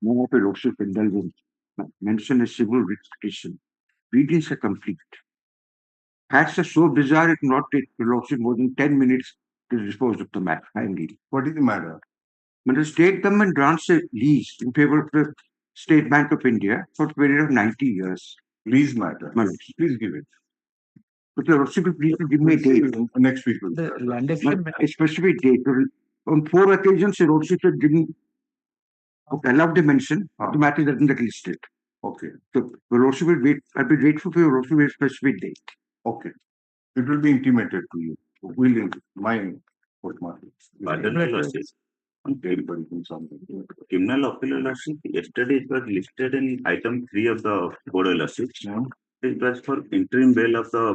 More of a lordship indulgence. Mention a civil writ petition. Readings are complete. Facts are so bizarre it will not take the lordship more than 10 minutes to dispose of the matter. What is the matter? When the state government grants a lease in favor of the State Bank of India for a period of 90 years. Lease matter. My lordship. Please give it. But the lordship, please give me a date. Next week. A specific date. On 4 occasions, the lordship didn't allow the mention of the matter that is listed. Okay. So the lordship will wait. I'll be grateful for your lordship a specific date. Okay. It will be intimated to you. Will my court martial. On criminal appeal lordship, yesterday it was listed in item 3 of the code of lordship. It was for interim bail of the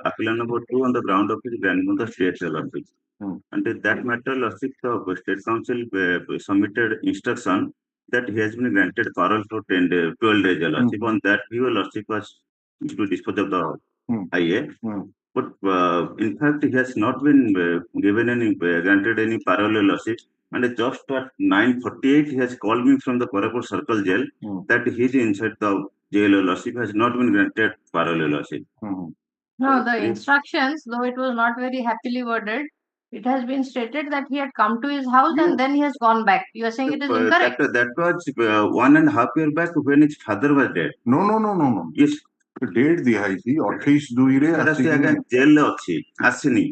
appellant number 2 on the ground of his grandmother's death lordship. And that matter lordship, the State Council submitted instruction that he has been granted parole for 12 days lordship. On that view, lordship was to dispose of the IA. But in fact, he has not been given any granted any parole lordship. And just at 9:48, he has called me from the Korapur Circle Jail that he is inside the jail lordship has not been granted parole lordship. No, the instructions, though it was not very happily worded, it has been stated that he had come to his house and then he has gone back. You are saying it is incorrect? That was 1.5 years back when his father was dead. No. Yes. Date दिया है जी 28/2 रे ଆସି ଆଜ୍ଞା jail ଅଛି ଆସିନି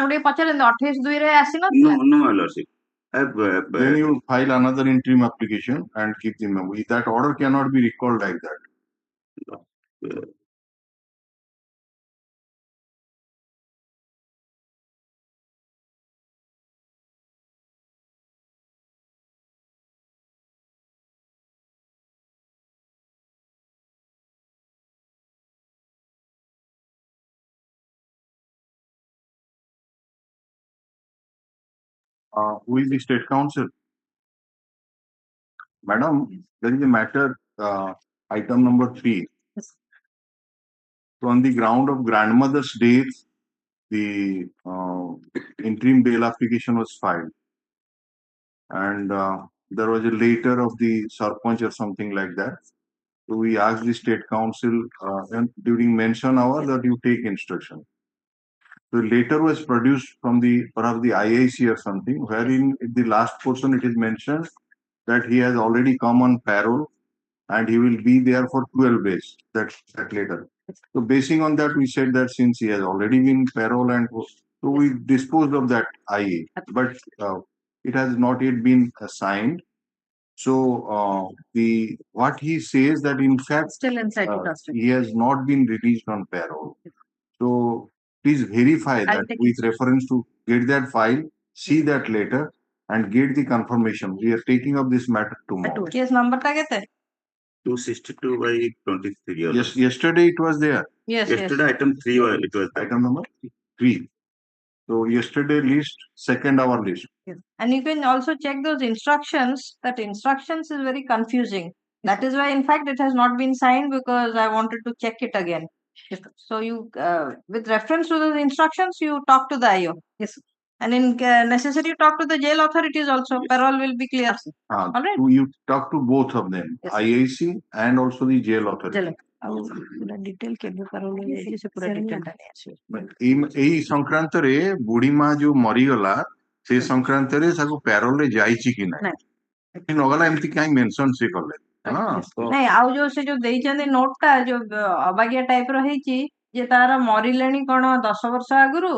ଆମେ ପଚାରନ୍ତି 28/2 ରେ ଆସିନଥିଲା? No, my lordship. Then you file another interim application and keep the memo. That order cannot be recalled like that. Who is the State Council? Madam, there is a matter, item number 3. Yes. So on the ground of grandmother's death, the interim bail application was filed. And there was a letter of the Sarpanch or something like that. So we asked the State Council during mention hour that you take instruction. The letter was produced from perhaps the IIC or something, wherein in the last portion it is mentioned that he has already come on parole and he will be there for 12 days. That letter. So basing on that, we said that since he has already been parole and so we disposed of that IA, but it has not yet been signed. So what he says that in fact Still inside the custody. he has not been released on parole. So please verify that with reference to get that file, see that letter and get the confirmation. We are taking up this matter tomorrow. Case number ta kete? 262/23. Yes, yesterday it was there. Yes. Yesterday item 3 it was there. Item number 3. So yesterday list, second hour list. Yes. And you can also check those instructions. That instructions is very confusing. That is why, in fact, it has not been signed because I wanted to check it again. So you, with reference to those instructions, you talk to the IO. Yes. And in necessary, talk to the jail authorities also. Yes. Parole will be clear. All right. You talk to both of them, Yes. IAC and also the jail authority. Jail. Detail केबे parole लेके से पूरा detail डाले एई संक्रांत रे बुढ़ी माँ जो मरीगला से संक्रांत रे साको पैरोल रे जाइची कि नाही नगला एमती काई मेंशन से करले नहीं आउ जो से जो देइचंदी नोट टा जो अबागिया टाइप रो हेची जे तार मरिलेनी कोन 10 वर्ष आगुरु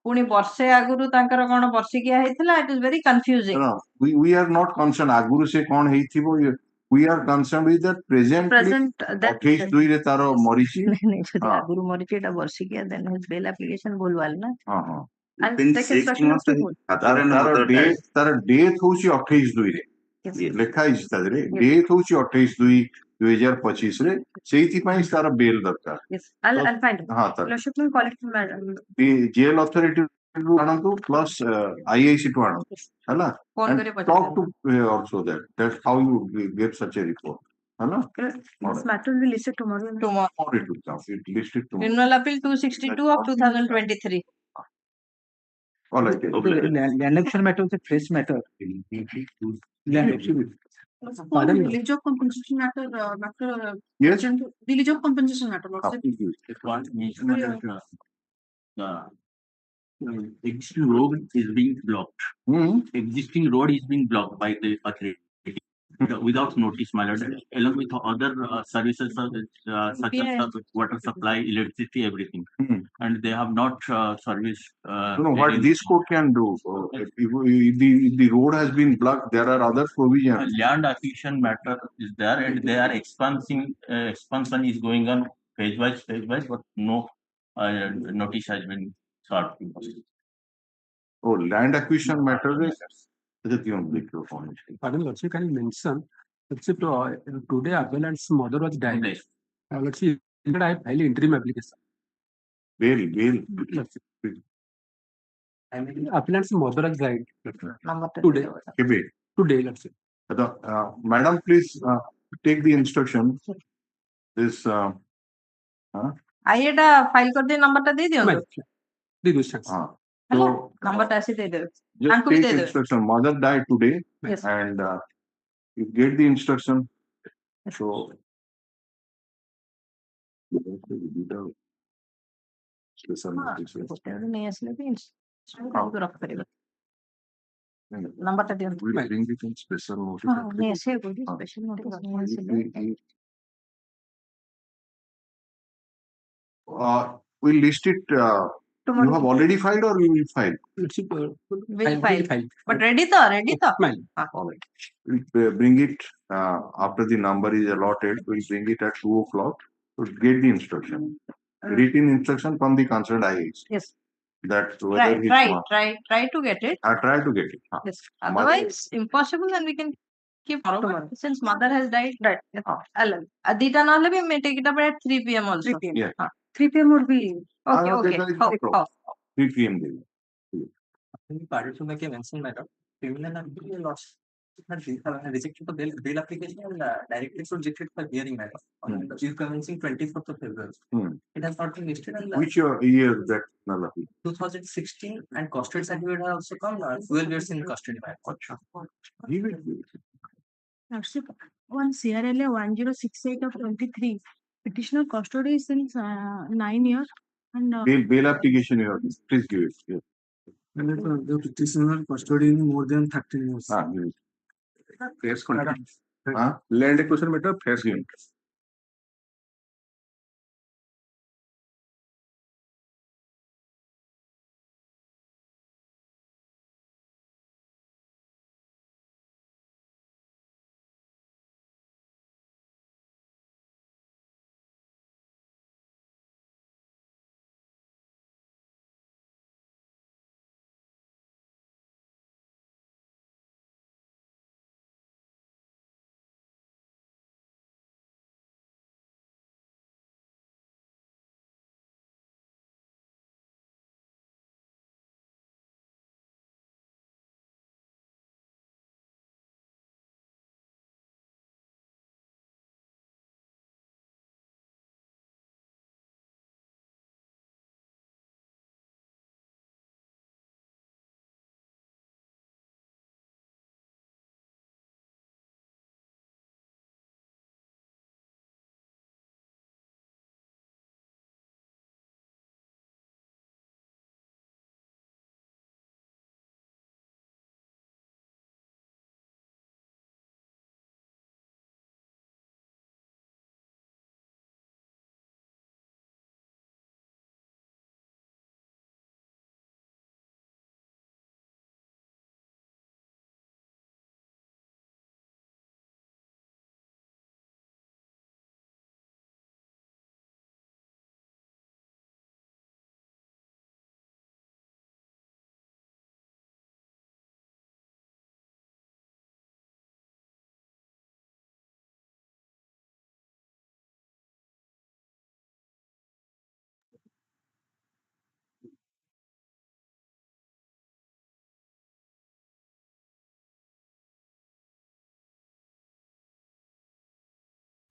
पुनी वर्षे आगुरु तांकर कोन वर्षिकिया हेतिला it is very confusing we are not concerned आगुरु से कोन हेइथिबो we are concerned with that present that case दुई रे तारो मरिची नहीं जो आगुरु मरिची एटा वर्षिकिया देन हिज बेल एप्लीकेशन बोलवाल ना हां and तार डेथ होची 28/2 रे लेखा इस तारे डेथ होची 28/2/2025 रे सेइथि पई तार बेल दरकार yes I'll find हां तार lordship will call it to madam the jail authority to anantu plus IIC to anantu hala phone and talk to also that's how you get such a report hala this matter will be listed tomorrow it will come it listed tomorrow criminal appeal 262 of 2023 all right election matter is a fresh matter Pardon? Release of compensation matter, Yes. release of compensation matter. What's it? Existing road is being blocked. Existing road is being blocked by the authority without notice, my lord, along with other services such as water supply, electricity, everything. And they have not serviced. What this court can do, if the road has been blocked, there are other provisions. Land acquisition matter is there, and they are expansion is going on phase wise, but no notice has been served. Oh, land acquisition matter is. Pardon, Lordship, can you mention, Lordship, today appellant's mother was died. Lordship, I have filed interim application. Bail. Lordship. Appellant's mother has died. Today. Today, Lordship. Madam, please take the instruction. This. IATA file कर दे नंबरটা দিয়ে দিও दे दो sir hello नंबरটা আসি দিয়ে দেব just take instruction. Mother died today. Yes. And you get the instruction. So नहीं আসলে भी করে রাখতে পারিবে নাম্বারটা দিও bring it in special notice. হ্যাঁ नहीं আসে কই স্পেশাল নোটিস নিয়ে আসলে We'll list it. You have already filed or you will file? will file. But ready to? We'll bring it after the number is allotted. We'll bring it at 2 o'clock to get the instruction. Written instruction from the concerned IAS. Yes. That whether try to get it. Try to get it. Yes. Otherwise, impossible, and we can keep tomorrow. Since mother has died. Right. Adita na we may take it up at 3 p.m. also. 3 p.m. Yeah. 3 p.m. would be Okay. 3 p.m. Pardon to make a mention, madam. Criminal appeal lost rejected the bail application and directly rejected for hearing, madam. Is commencing 24th of February. It has not been listed. Which year that nullity? 2016, and custody certificate has also come. 12 years in custody, madam. One CRLA 1068 of 23. Petitioner custody since 9 years. And bail application you have. Please give it. Yes. The petitioner custody in more than 13 years. Face content. Land acquisition matter, face content.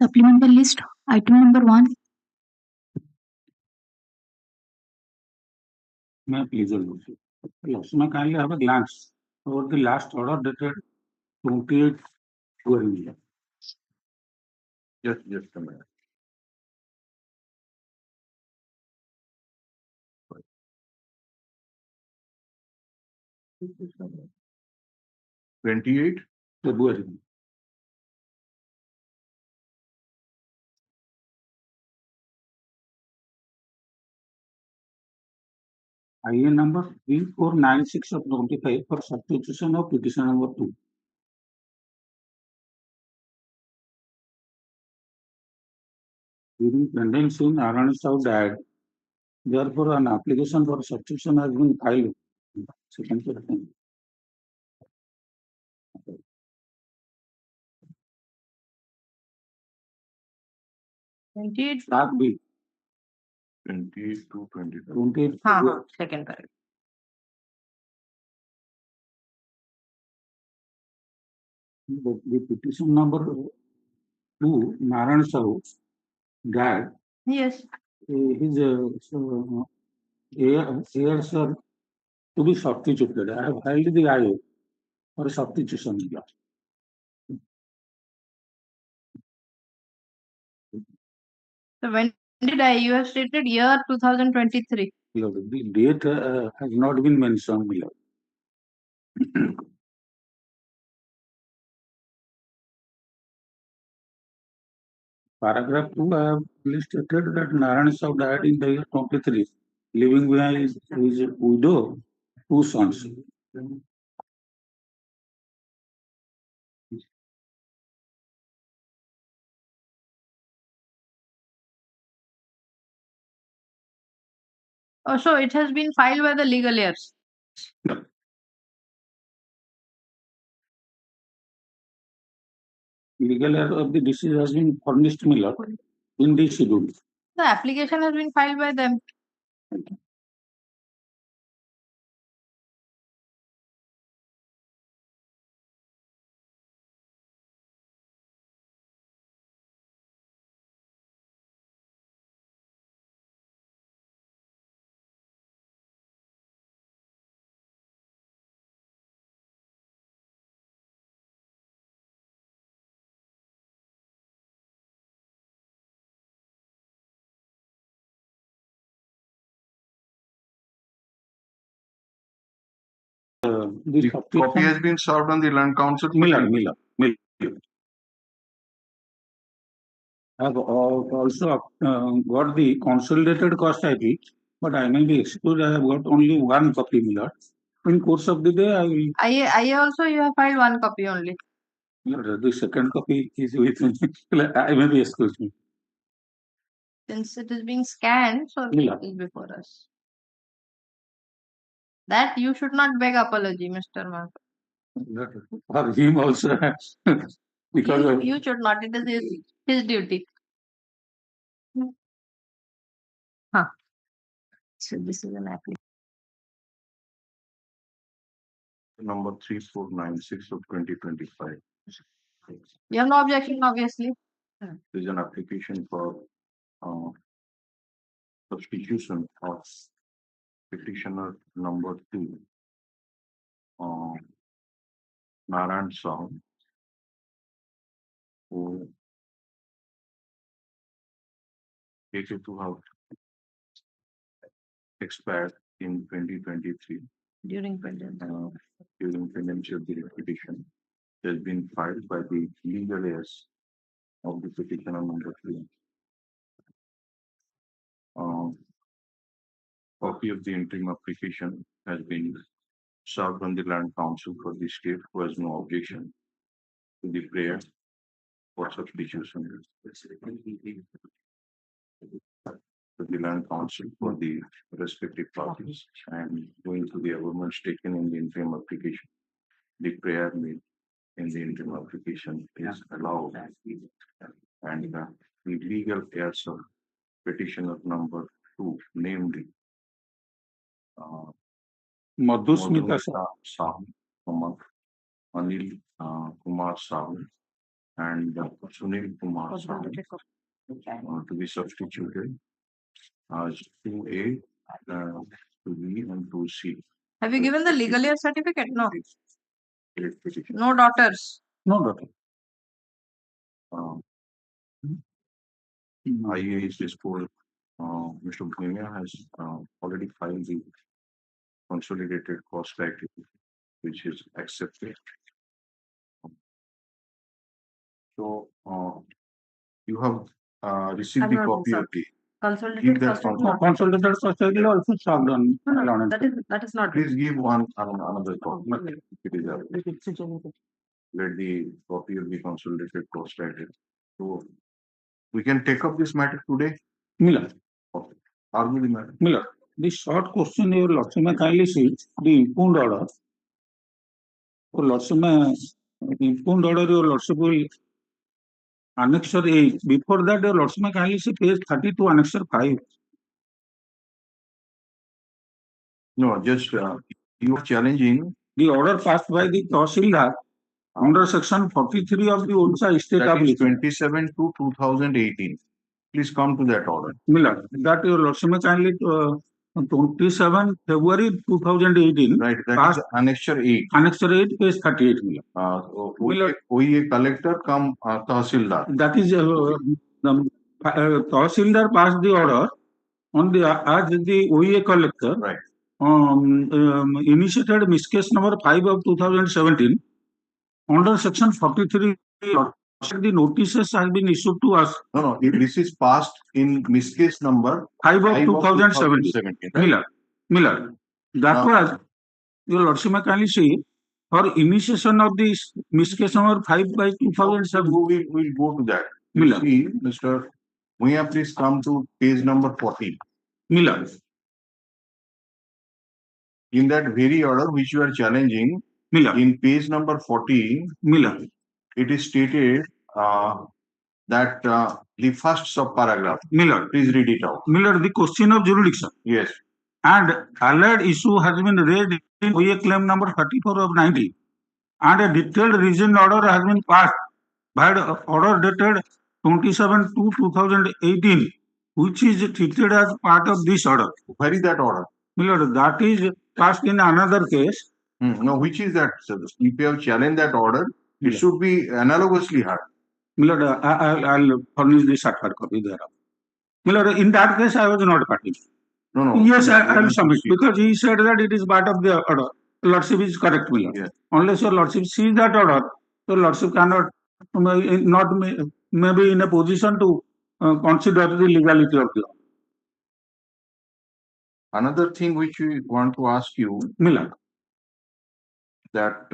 supplemental list, item number 1. May I please kindly have a glance over the last order dated 28 Just a minute. $28 February. IN number 3496 of 25 for substitution of petition number 2. During pendency, Narayana Sahu died. Therefore, an application for substitution has been filed. Second question. Start B. 28 to 25. 28. Second paragraph. The petition number 2, Narayana Sahu died. Yes. His heirs are to be substituted. I have filed the IO for substitution. So when did you have stated year 2023? The date has not been mentioned below. Paragraph 2, I have stated that Narayana Sahu died in the year 23, leaving behind his widow, 2 sons. Oh, so it has been filed by the legal heirs. Legal heir of the deceased has been furnished Miller in the schedule. The application has been filed by them. The copy has been served on the land council. Miller. I have also got the consolidated cost IP, but I may be excused. I have got only 1 copy Miller. In course of the day, I will. I also you have filed 1 copy only. The second copy is with me. I may be excused. Since it is being scanned, so it is before us. That you should not beg apology, Mr. Mark. For him also, because you should not. It is his duty. So this is an application. Number 3496 of 2025. You have no objection, obviously. There is an application for substitution of petitioner number 2, Narayana Sahu, who stated to have expired in 2023 During pendency. During pendency of the petition. Has been filed by the legal heirs of the petitioner number 3. Copy of the interim application has been served on the land council for the state who has no objection to the prayer for substitution. To the land council for the respective parties and going to the arguments taken in the interim application. The prayer made in the interim application is allowed, and the legal heirs of petitioner number 2, namely Madhusmita Sahu, Anil Kumar Sahu, and Sunil Kumar Sahu to be substituted as 2A, 2B, and 2C. Have you given the legal year certificate? No. No daughters. No daughter. IA is disposed. Mr. Bhumia has already filed the consolidated cost activity, which is accepted. So you have received the copy of the. Consolidated Give that cost is consol- not. Consolidated cost also solved on. No, that is not. Please give another copy. It is let the copy of the consolidated cost activity. So we can take up this matter today. Miller, Okay. Argue the matter. Miller, the short question your lordship may kindly see the impugned order. Your lordship may impugned order your lordship will annexure 8. Before that your lordship may kindly see page 32 annexure 5. No, just you are challenging. The order passed by the Tahsildar under section 43 of the Odisha State That is Application. 27 to 2018. Please come to that order. Miller, that your lordship may kindly 27 February 2018. Right, that Past- is annexure 8. Annexure 8, page 38. Miller. Miller. OEA collector come Tahsildar. That is the Tahsildar passed the order on the as the OEA collector. Right. Initiated miscase number 5 of 2017 under section 43. The notices has been issued to us. No, this is passed in miscase number 5 of 2017. Right? Miller. That was your lordship may kindly see for initiation of this miscase number 5 by 2007. We will go to that. Miller. See, Mr. Muya, please come to page number 14. Miller. In that very order which you are challenging, Miller. in page number 14, Miller. it is stated that the first subparagraph. Miller. Please read it out. Miller, the question of jurisdiction. Yes. And allied issue has been raised in OA claim number 34 of 90. And a detailed reason order has been passed by the order dated 27 to 2018, which is treated as part of this order. Where is that order? Miller, that is passed in another case. No, which is that? Sir? If you have challenged that order, it should be analogously heard. Miller, I'll furnish the certified copy thereof. Miller, in that case, I was not party. No. Yes, I will submit because he said that it is part of the order. Lordship is correct, Miller. Yes. Unless your lordship sees that order, so lordship cannot may be in a position to consider the legality of the order. Another thing which we want to ask you, Miller, that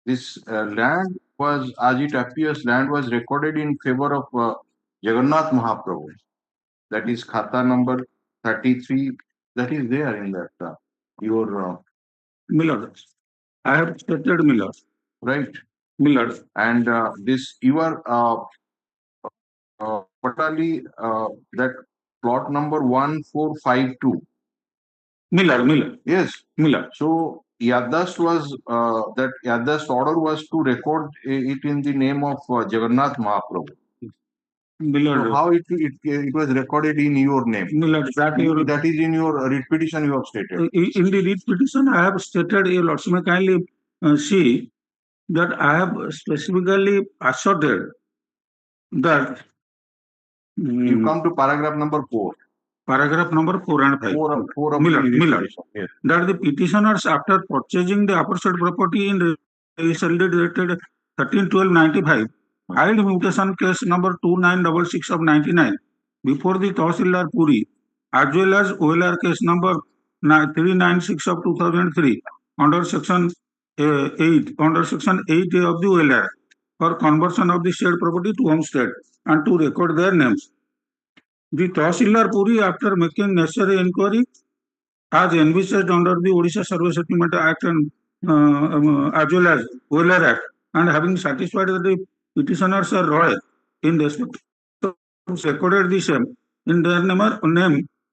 this land was, as it appears, land was recorded in favor of Jagannath Mahaprabhu. That is Khata number 33. That is there in that your Miller. I have stated Miller. right. Miller. And this your totally that plot number 1452. Miller. Yes. Miller. So Yadast was that Yadast order was to record it in the name of Jagannath Mahaprabhu. Miller. So how it was recorded in your name? Miller, that is in your writ petition you have stated. In the writ petition, I have stated, your lordship may kindly see that I have specifically asserted that. You come to paragraph number 4. Paragraph number 4 and 5. 4 of Miller. Yes. That the petitioners, after purchasing the aforesaid property in recently dated 13/12/95, filed mutation case number 2966 of 99 before the Tahsildar Puri, as well as OLR case number 396 of 2003 under section 8 of the OLR for conversion of the said property to homestead and to record their names. The Tahsildar Puri, after making necessary inquiry as envisaged under the Odisha Survey Settlement Act and as well as OLR Act, and having satisfied that the petitioners are Roy in respect to recorded the same in their name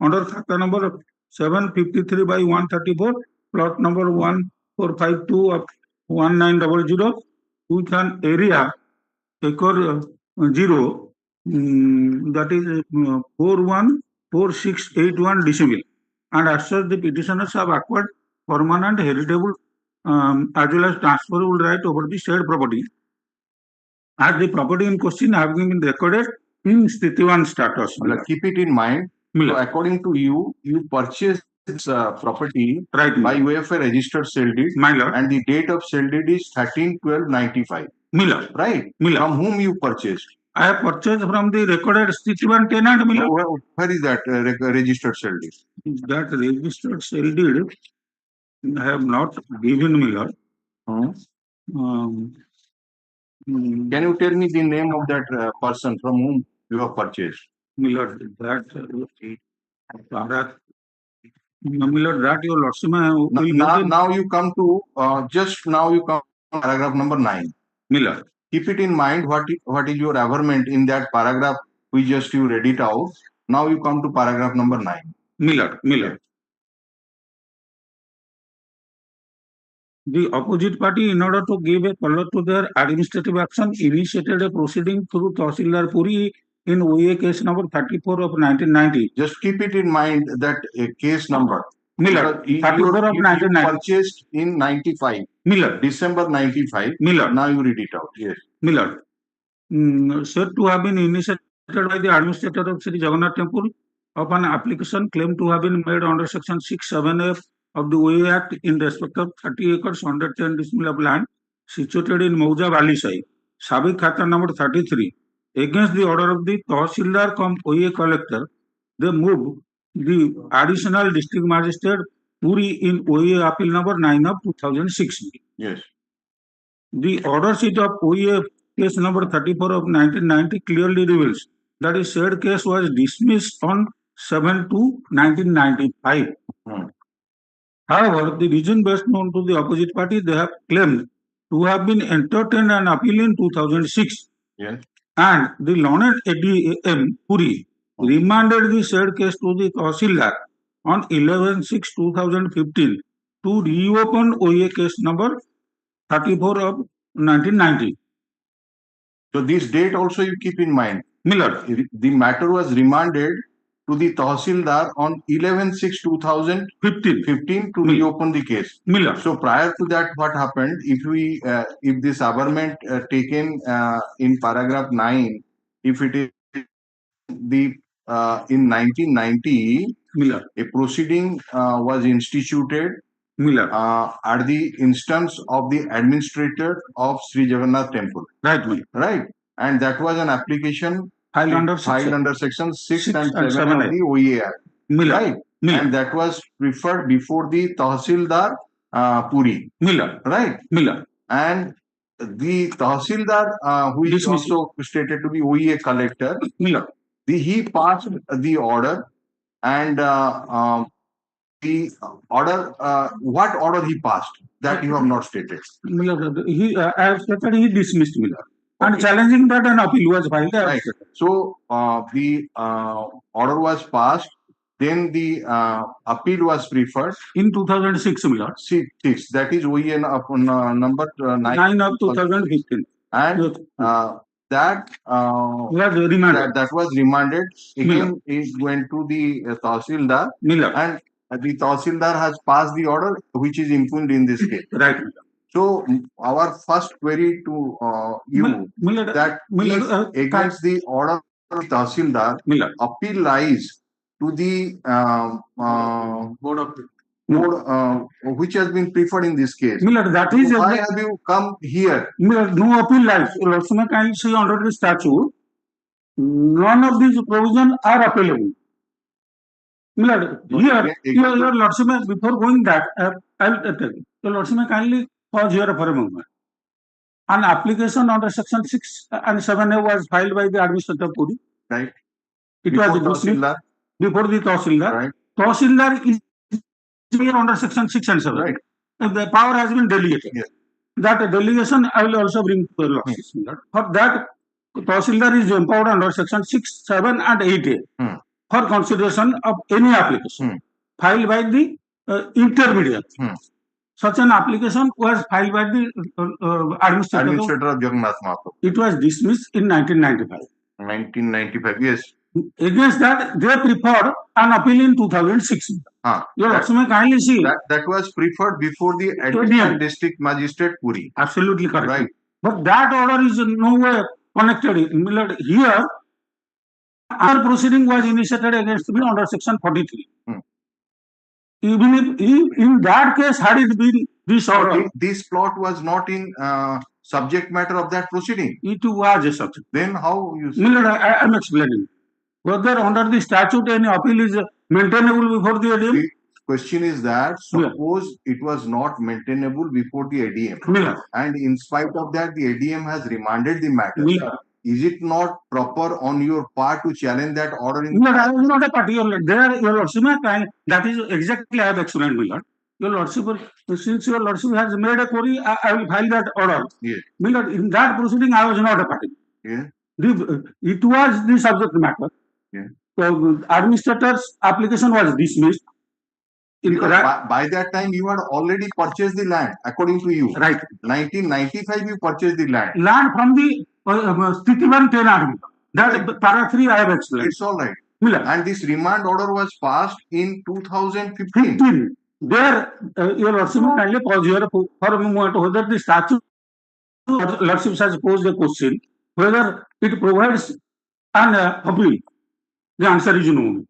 under Khata number 753 by 134, plot number 1452 of 1900 with an area acre 0 that is 414681 decibel, and as such the petitioners have acquired permanent heritable as well as transferable right over the said property, as the property in question having been recorded in Sthitivan status. Keep it in mind. So according to you, you purchased this property by way of a registered sale deed, and the date of sale deed is 13/12/95. Right? From whom you purchased? I have purchased from the recorded Sthitivan tenant. Where is that registered sale deed? That registered sale deed I have not given Miller. Can you tell me the name of that person from whom you have purchased? Miller, that Miller, that your lordship. Now you come to paragraph number 9. Miller. Keep it in mind what is your averment in that paragraph. We just you read it out. Now you come to paragraph number 9. Miller. The opposite party, in order to give a color to their administrative action, initiated a proceeding through Tahsildar Puri in OA case number 34 of 1990. Just keep it in mind that case number. Miller, 34 of 1990. Purchased in 95. Miller. December 95. Miller. Now you read it out. Yes. Miller. Said to have been initiated by the administrator of Sri Jagannath Temple upon application claimed to have been made under section 6(7)(f) of the OA Act in respect of 30 acres 110 decimal of land situated in Mauja Valisai, Sabik Khata number 33. Against the order of the Tahsildar cum OA collector, they moved the additional district magistrate Puri in OA appeal number 9 of 2006. Yes. The order sheet of OA case number 34 of 1990 clearly reveals that the said case was dismissed on 7/2/1995. However, the reason best known to the opposite party, they have claimed to have been entertained an appeal in 2006. Yes. And the learned ADM Puri remanded the said case to the Tahsildar on 11/6/2015 to reopen OA case number 34 of 1990. So this date also you keep in mind. Miller. The matter was remanded to the Tahsildar on 11/6/2015 to reopen the case. Miller. So prior to that, what happened? If this averment taken in paragraph 9, if it is in 1990, Miller, a proceeding was instituted Miller, at the instance of the administrator of Sri Jagannath Temple. Right, Miller. Right. And that was an application filed under section 6 and 7 of the OA Act. Miller. Right. Miller. And that was referred before the Tahsildar Puri. Miller. Right. Miller. And the Tahsildar, who is also stated to be OEA collector, Miller. He passed the order, and the order, what order he passed, that you have not stated. Miller, I have stated he dismissed Miller. And challenging that an appeal was filed. Right. So the order was passed, then the appeal was preferred. In 2006, Miller. 6, that is OEA number 9 of 2015. And that was remanded. Again, it went to the Tahsildar. Miller. And the Tahsildar has passed the order, which is impugned in this case. Right. So our first query to you, Miller, that Miller, against the order of the Tahsildar, Miller, appeal lies to the board of which has been preferred in this case. Miller, that is why have you come here? Miller, no appeal lies. Lordship can see under the statute, none of these provisions are appealable. Miller, here, your Lordship, before going that, I'll tell you. Your Lordship, kindly pause here for a moment. An application under section 6 and 7A was filed by the administrator Puri. Right. It before was Tahsildar. Before the Tahsildar. Right. Tahsildar is here under section 6 and 7. Right. The power has been delegated. Yes. That delegation I will also bring to the Lordship. For that, Tahsildar is empowered under section 6, 7 and 8A for consideration of any application filed by the intermediate. Such an application was filed by the administrator of Jagannath Mahaprabhu. It was dismissed in 1995. 1995, yes. Against that, they preferred an appeal in 2006. Your Lordship may kindly see. That was preferred before the Additional District Magistrate Puri. Absolutely correct. Right. But that order is in no way connected. Here, our proceeding was initiated against me under section 43. Even if in that case, had it been this order, this plot was not in subject matter of that proceeding. it was a subject. Then how you say? I am explaining. Whether under the statute any appeal is maintainable before the ADM? The question is that suppose it was not maintainable before the ADM, and in spite of that, the ADM has remanded the matter. Is it not proper on your part to challenge that order? I was not a party. There, your Lordship, that is exactly I have explained, Millard. Your Lordship, since your Lordship has made a query, I will file that order. Yes. Millard, in that proceeding, I was not a party. Yeah. It was the subject matter. Yeah. So, administrator's application was dismissed. By that time, you had already purchased the land, according to you. Right. 1995, you purchased the land. Land from the Stitivan 10 Army. That para 3 I have explained. It's all right. Millard. And this remand order was passed in 2015. There, your Lordship kindly pause here for a moment whether the statute, Lordship has posed a question, whether it provides an appeal. The answer is no.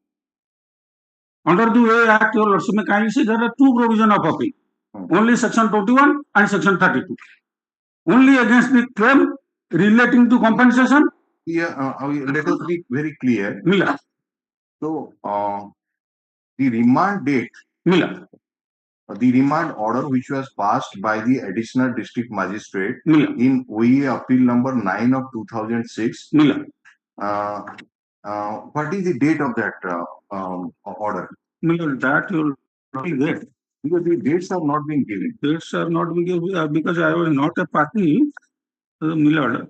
Under the Way Act, your Lordship may kindly see there are two provisions of appeal. Only section 21 and section 32. Only against the claim relating to compensation. Yeah, let us be very clear. Millard. So, the remand date, Millard. The remand order which was passed by the Additional District Magistrate Millard. in OEA Appeal number 9 of 2006. Millard. What is the date of that order? Millard, that you will get. Because the dates are not being given. Dates are not being given because I was not a party. Millard,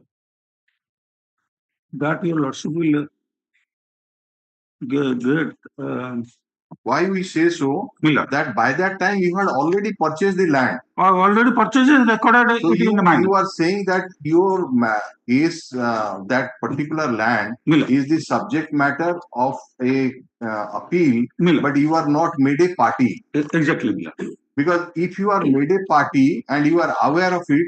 that your Lordship will get. Why we say so? Millard. That by that time you had already purchased the land. Already purchased and recorded so it in the mind. You are saying that your case, that particular land Millard. is the subject matter of a appeal, Millard. but you are not made a party. Exactly, Millard. Because if you are made a party and you are aware of it,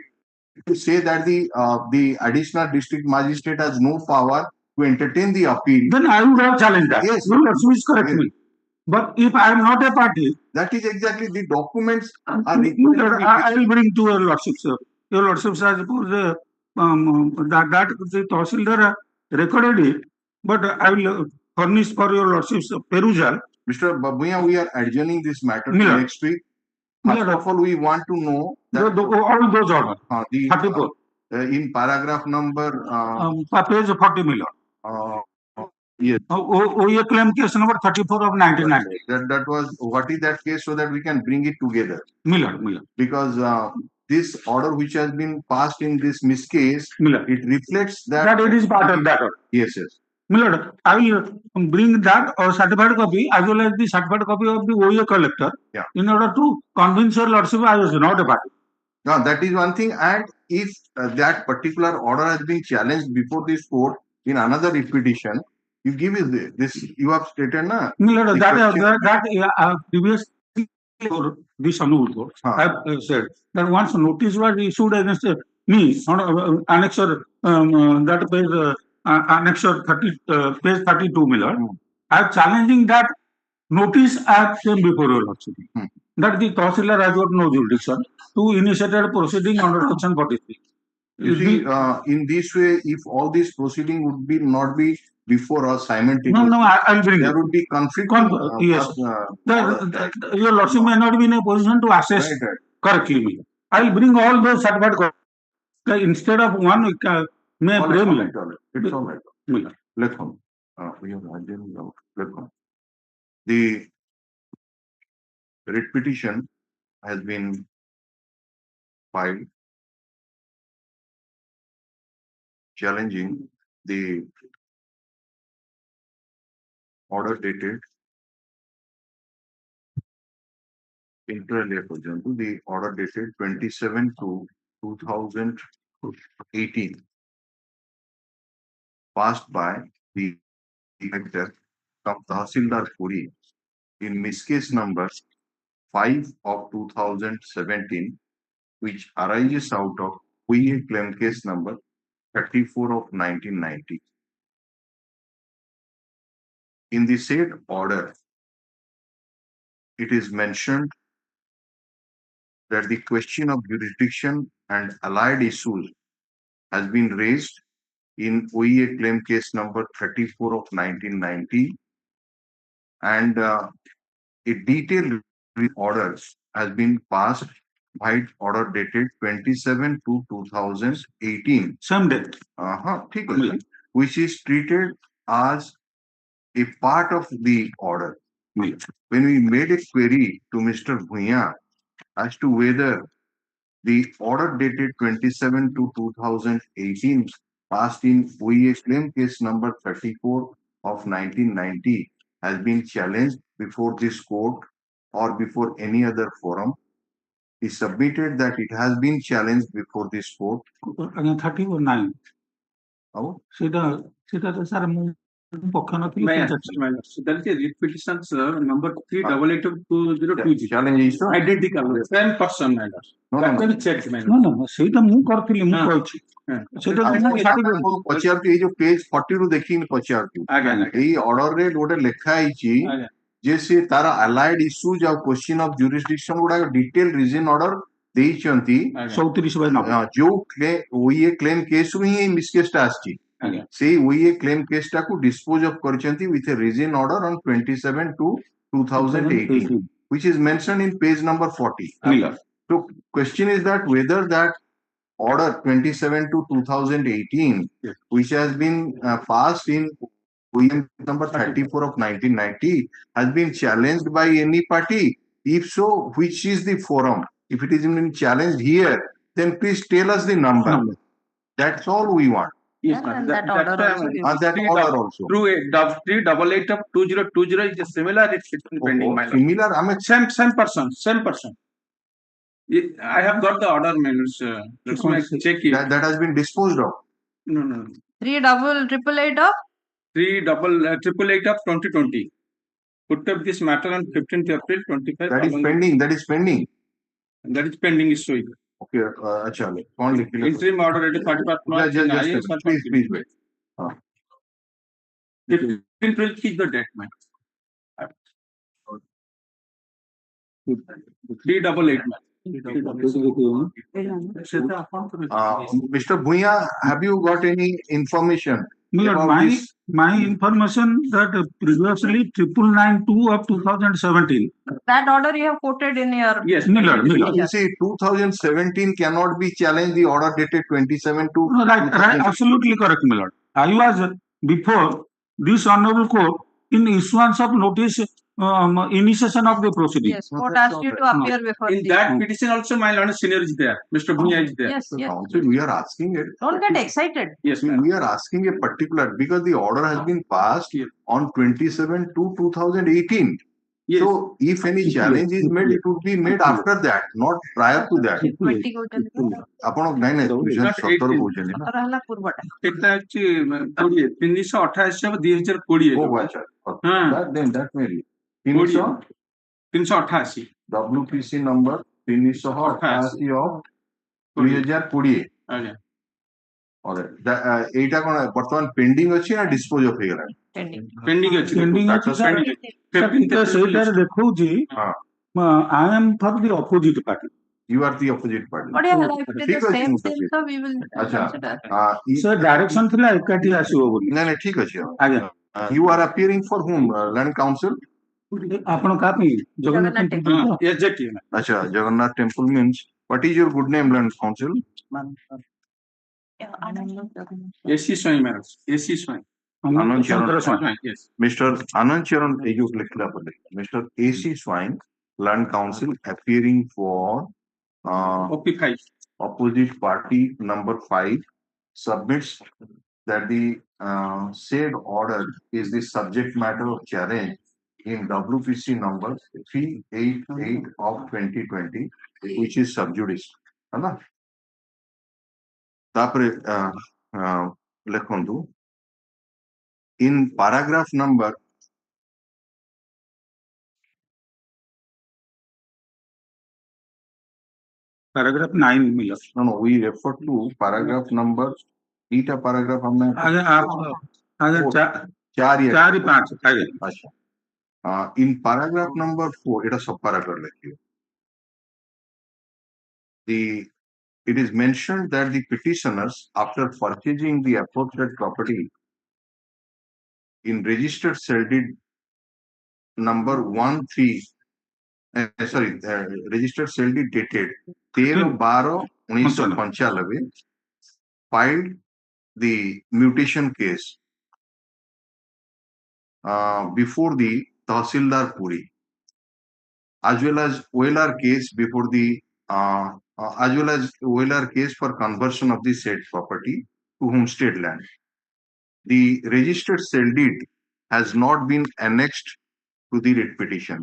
to say that the Additional District Magistrate has no power to entertain the appeal. Then I would have challenged that. Yes. You Lordship is correct me. But if I am not a party, that is exactly the documents are required. I will bring to your Lordship, sir. Your Lordship, I suppose that the Tahsildar recorded it, but I will furnish for your Lordship's perusal. Mr. Babuya, we are adjourning this matter to next week. First of all, we want to know that all those orders. 34. In paragraph number page 40 Millard. Yes. OA claim case number 34 of 1990. That was, what is that case so that we can bring it together? Millard. Because this order which has been passed in this case, it reflects that it is part of that order. Yes. Millard, I will bring that certified copy as well as the certified copy of the OA collector in order to convince your Lordship I was not a party. Now, that is one thing. And if that particular order has been challenged before this court in another repetition, you give this, you have stated, na? Millard, that previously for this Hon'Ble court, I have said that once notice was issued against me, annexure, that page, annexure 30, page 32, Millard, I am challenging that notice I came before your Lordship. That the Tahsildar has got no jurisdiction to initiate a proceeding under section 43. You see, in this way, if all these proceeding would be not be before us simultaneously, no, I'll bring there it. would be conflict. Yes. Your Lordship may not be in a position to assess correctly. I'll bring all those certified copies. Instead of one, may I pray? It's all right. Let's come. We have let's come. The writ petition has been filed challenging the order dated inter alia, for example, the order dated 27 to 2018 passed by the Director of Tahsildar Puri in miscase number 5 of 2017, which arises out of OEA claim case number 34 of 1990. In the said order, it is mentioned that the question of jurisdiction and allied issues has been raised in OEA claim case number 34 of 1990, and a detailed orders has been passed by order dated 27 to 2018. Same date. ठीक है, which is treated as a part of the order. When we made a query to Mr. Bhuiya as to whether the order dated 27 to 2018 passed in OEA claim case number 34 of 1990 has been challenged before this court or before any other forum, he submitted that it has been challenged before this court. Again, 39. Oh, Sir, That is a repetition, sir, number 3882020. challenge is to Identical, same person, my lord. No, That no, can no. be checked, my No, lord. no, ସେଇଟା ମୁଁ କରିଥିଲି ମୁଁ ହଁ। କହିଛି ସେଇଟା ଆପଣଙ୍କୁ ପଚାରୁଛି ଏଇ ଯୋଉ ପେଜ 40 ରୁ ଦେଖିକି ପଚାରୁଛୁ ଆଜ୍ଞା, ଆଜ୍ଞା। ଏଇ ଅର୍ଡରରେ ଗୋଟେ ଲେଖା ହେଇଛି ଆଜ୍ଞା। ଯେ ସେ ତାର ଆଲାଇଡ ଇସ୍ୟୁଜ ଆଉ କ୍ୱେଶ୍ଚିନ ଅଫ ଜୁରିସଡିକ୍ସନ ଗୁଡାକ ଡିଟେଲ ରିଜନ ଅର୍ଡର ଦେଇଛନ୍ତି ଆଜ୍ଞା। 34/90 ଯୋଉ ଓଇଏ କ୍ଲେମ କେସରୁ ହିଁ ଏଇ ମିସକେସ ଟା ଆସିଛି ଆଜ୍ଞା। ସେଇ ଓଇଏ କ୍ଲେମ କେସ ଟାକୁ ଡିସ୍ପୋଜ ଅଫ କରିଛନ୍ତି with a reason order on 27 to 2018 which is mentioned in page number 40. Aଜ୍ଞା। So question is that whether that order 27 to 2018 Yes. which has been passed in OEM number 34 of 1990 has been challenged by any party. If so, which is the forum? If it is been challenged here, then please tell us the number. That's all we want. Yes, And ma'am. that order also you- That order also. Through a 388 of 2020 is a similar, it's pending, my lord. Similar, I mean, Same person, same person. I have got the order, my lord, sir. Let me check it. that has been disposed of. No, no. 38888 of 38888 of 2020. Put up this matter on 15th April 25. That is pending. That is pending. That is pending is showing. Okay, अच्छा कौन लिख लिया? Interim order at 31st March. Just a minute. Please wait. 15th April is the date, man. 388, man. Mr. Bhuiya, have you got any information about this? my information that previously 9992 of 2017 that order you have quoted in your Yes. Miller. You see, 2017 cannot be challenged. The order dated 27 to No, right, absolutely correct, my lord. I was before this honorable court in issuance of notice, initiation of the proceeding. yes, court asked you to appear before In the that petition also, my lord senior is there. Mr. Bhuiya is there. yes, yes. council. We are asking it. Don't get excited. Yes, ma'am. We are asking a particular because the order has been passed Yes. on 27 to 2018. Yes. So, if any challenge is made, it would be made after that, not prior to that. 20 କହୁଛନ୍ତି ଆପଣ ନାଇଁ ନାଇଁ 2017 କହୁଛନ୍ତି ନା? ସତର ହେଲା ପୂର୍ବଟା ଏଟା ଅଛି 20 328 2020 ଓ ଆଚ୍ଛା ହଁ। that may be 300 388 WPC number 388 of 2020 ଆଜ୍ଞା ଏଇଟା କଣ ବର୍ତ୍ତମାନ ପେଣ୍ଡିଂ ଅଛି ନା ଡିସ୍ପୋଜ ଅଫ ହେଇଗଲାଣି? ପେଣ୍ଡିଂ ଅଛି Pending ଅଛି, sir. ସେଇଟାରେ ଦେଖଉଛି I am for the opposite party. You are the opposite party. ବଢିଆ ହେଲା if it is ଠିକ the ଅଛି same ମୁଁ thing so we will ଆଚ୍ଛା consider Sir, direction ଥିଲା ଏକାଠି ଆସିବ ବୋଲି। ନାଇଁ ନାଇଁ ଠିକ ଅଛି ଆଜ୍ଞା। You are appearing for whom? Land Council? ଆପଣ କାହା ପାଇଁ? ଜଗନ୍ନାଥ ଜଗନ୍ନାଥ temple ତ? exactly Acha, Jagannath Temple means, what is your good name, Land Council? AC swing madam AC swing Anand Charan. yes Mr. Anand Charan, Mr. AC Swine, Land Council appearing for OP5 opposite party number 5 submits that the said order is the subject matter of challenge in WPC number 388 of 2020, which is sub judice. है ना? तापरे लिखंतु in paragraph number paragraph 9 मिला no, we refer to paragraph number eta paragraph हमने आगे आप आगे Four. चार चार या 4 5 आगे अच्छा in paragraph number 4 এটা সব paragraph লিখিও it is mentioned that the petitioners after purchasing the aforesaid property in registered cell deed number 13 registered cell deed dated 13/12/1995 filed the mutation case before the Tahsildar Puri, as well as OLR case before the as well as OLR case for conversion of the said property to homestead land. The registered cell deed has not been annexed to the writ petition.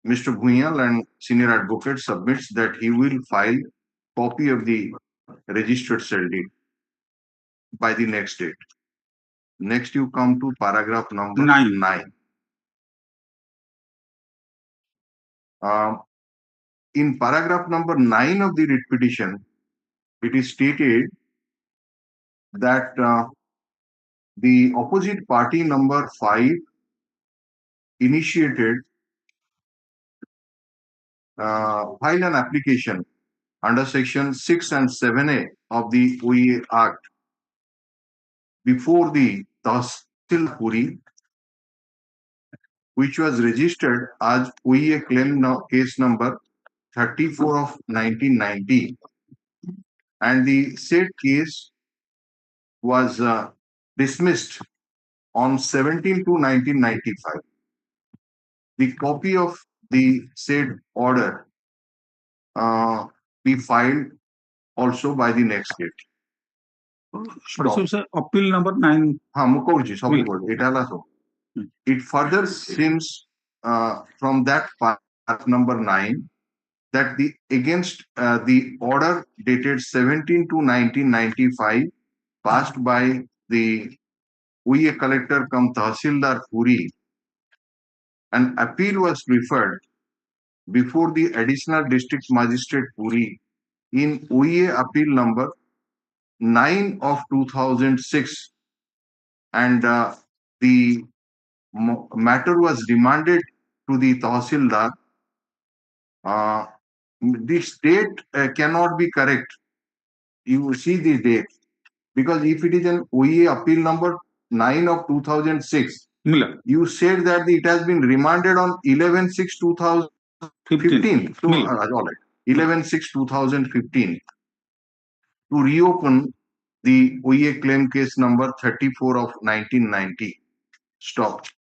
Mr. Bhunyal and senior advocate submits that he will file copy of the registered cell deed by the next date. Next, you come to paragraph number 9. In paragraph number 9 of the writ petition, it is stated that the opposite party number 5 initiated file an application under section 6 and 7A of the OEA Act before the Tahsil Puri, which was registered as OEA claim case number 34 of 1990, and the said case was dismissed on 17/2/1995. The copy of the said order be filed also by the next date. appeal number 9 हाँ ମୁଁ କହୁଛି ସବୁ କହୁଛି ଏଇଟା ହେଲା ସବୁ it further seems from that part number 9 that the against the order dated 17/2/1995 passed by the OEA collector cum Tahsildar Puri, an appeal was referred before the additional district magistrate Puri in OEA appeal number 9 of 2006, and the matter was remanded to the Tahsildar. This date cannot be correct. You see this date because if it is an OEA appeal number 9 of 2006, मिला you said that it has been remanded on 11/6/2015. So, all right, 11/6/2015 to reopen the OEA claim case number 34 of 1990. Stop.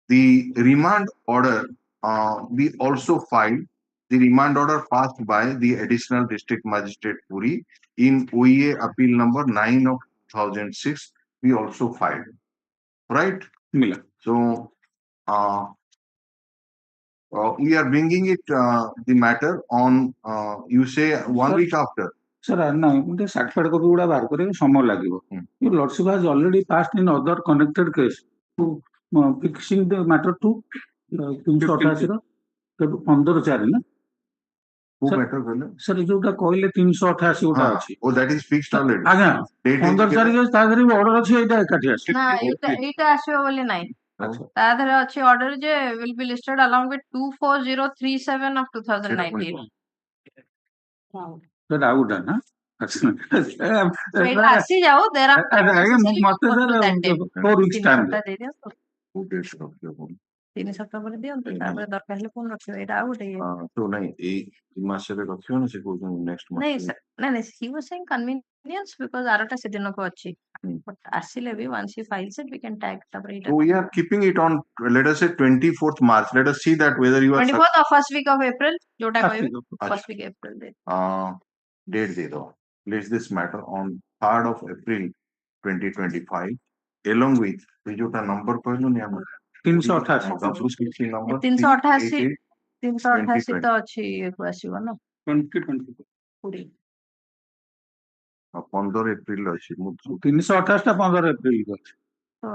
The remand order we also filed. The remand order passed by the additional district magistrate Puri in OEA appeal number 9 of 2006. We also filed. Right? मिला So we are bringing it the matter on you say 1 week after. Sir ନାଇଁ ଗୋଟେ certified copy ଗୁଡା ବାହାର କରିବାକୁ ସମୟ ଲାଗିବ you lordship has already passed in other connected case to fixing the matter to 388 ର 15/4 ନା Who matter କହିଲେ सर ଯୋଉଟା କହିଲେ 388 ଗୋଟା ଅଛି oh that is fixed already. ଆଜ୍ଞା Date 15/4 ତା ଦେହରେ ବି ଅର୍ଡର ଅଛି ଏଇଟା ଏକାଠି ଆସିବ ନା ଏଇଟା ଆସିବ ବୋଲି ନାହିଁ ଆଚ୍ଛା। ତା ଦେହରେ ଅଛି ଅର୍ଡର ଯେ will be listed along with 24037 of 2019 ସେଟା ଆଉ ଗୋଟା ନା So ଏଇଟା ଆସିଯାଉ there are ଆଜ୍ଞା ମତେ that sir date. 4 weeks time ତିନି ସପ୍ତାହ ଦେଇଦିଅନ୍ତୁ Who dates ରଖିବ ପୁଣି? 3 ସପ୍ତାହ ପରେ ଦିଅନ୍ତୁ ତାପରେ ଦରକାର ହେଲେ ପୁଣି ରଖିବ ଏଇଟା ଆଉ ଗୋଟେ ଇଏ ତ ନାଇଁ ଏଇ ମାସରେ ରଖିବ ନା ସେ କହୁଛନ୍ତି ନେକ୍ସଟ ନାଇଁ ମାସ ନାଇଁ he was saying convenience because ଆରଟା ସେଦିନକୁ ଅଛି but ଆସିଲେ ବି once he files it we can tag ତାପରେ ଏଇଟା So we are keeping it on, let us say 24th March. Let us see that whether you are 24th or first week of April ଯୋଉଟା କହିବେ first week April date date दे दो. Place this matter on 3rd of April 2025 along with ଯୋଉଟା number କହିଲୁ ନି ଆମର 388 WCC number 388 388 388 ତ ଅଛି ଇଏକୁ ଆସିବ ନା 2020 ପୁରୀ 15 ଏପ୍ରିଲ ଅଛି ମୁଁ 328 ଟା 15 ଏପ୍ରିଲ ଅଛି ତ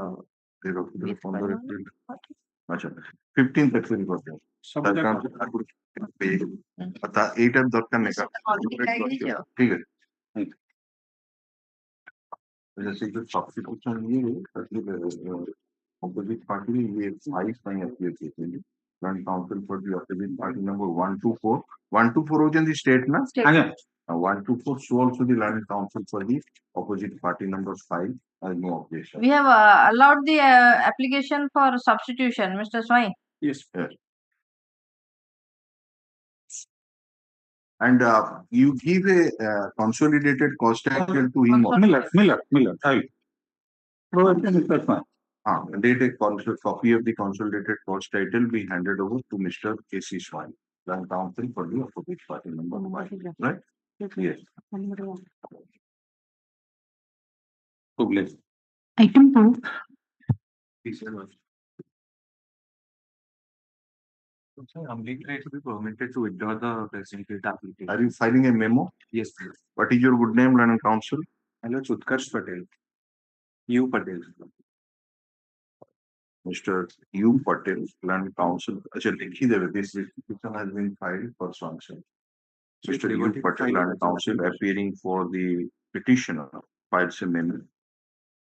আচ্ছা 15th April পর্যন্ত তা এইটার দরকার নেই ঠিক আছে जैसे जो सब्स्टिट्यूशन ये opposite party ये 5 नहीं appear करते हैं Grand counsel for the opposite party number 124 124 हो जाती state ना 124 show also the land counsel for the opposite party number 5 has no objection. We have allowed the application for substitution, Mr. Swine. Yes. And you give a consolidated cost title to him. Miller. Provide Mr. Swine. Date a copy of the consolidated cost title be handed over to Mr. K.C.Sahoo Hon'Ble, counsel for the opposite party number 5. Right? Yes. Item 2. Humbly try to be permitted to withdraw the presented application. Are you filing a memo? Yes, please. What is your good name, Land Counsel? Hello, Utkarsh Patel. U Patel. Mr. U. Patel, Land Counsel. Achha, likhi dewe. This petition has been filed for sanction. Mr. U. Patel, Land Counsel, appearing for the petitioner, files a memo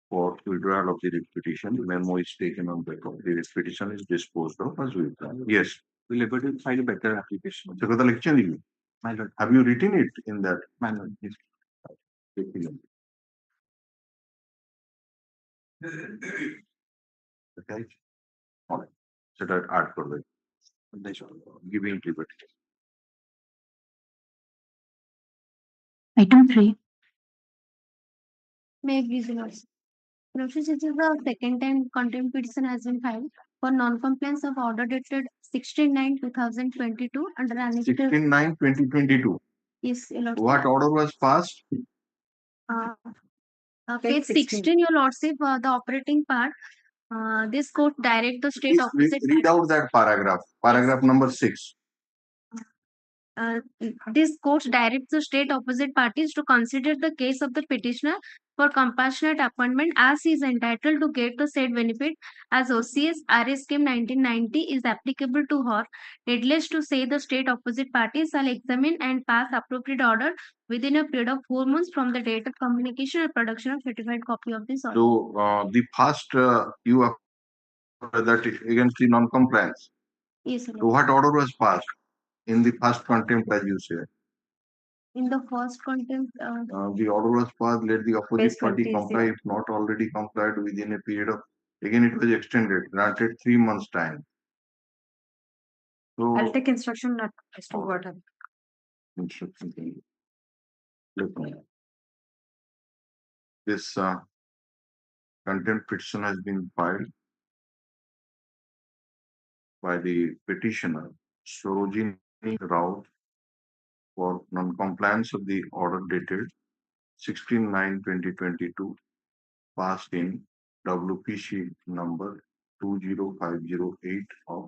for withdrawal of the petition. The memo is taken on record. The petition is disposed of as withdrawn. Yes. Will able to file a better application. So, kata likhchen diye. My lord. Have you written it in that? My lord. Yes. Okay. All right. So that add for the giving liberty. Item 3. May I please announce? This is the second time contempt petition has been filed for non-compliance of order dated 16/9/2022 under annexure. 16/9/2022. Yes, Your Lordship. What order was passed? Page 16, Your Lordship, the operating part. This court direct the state Please opposite. read out that paragraph. Paragraph number 6. This court directs the state opposite parties to consider the case of the petitioner for compassionate appointment as he is entitled to get the said benefit as OCS RS scheme 1990 is applicable to her. Needless to say, the state opposite parties shall examine and pass appropriate order within a period of 4 months from the date of communication and production of certified copy of this order. So the first you have that against the non-compliance. Yes, sir. So what order was passed in the first contempt, as you say? In the first contempt, the order was passed. Let the opposite party comply if not already complied within a period of. Again, it was extended, granted 3 months time. So I'll take instruction as to what happened. Instruction. This contempt petition has been filed by the petitioner Sarojini Rao for non-compliance of the order dated 16/9/2022 passed in WPC number 20508 of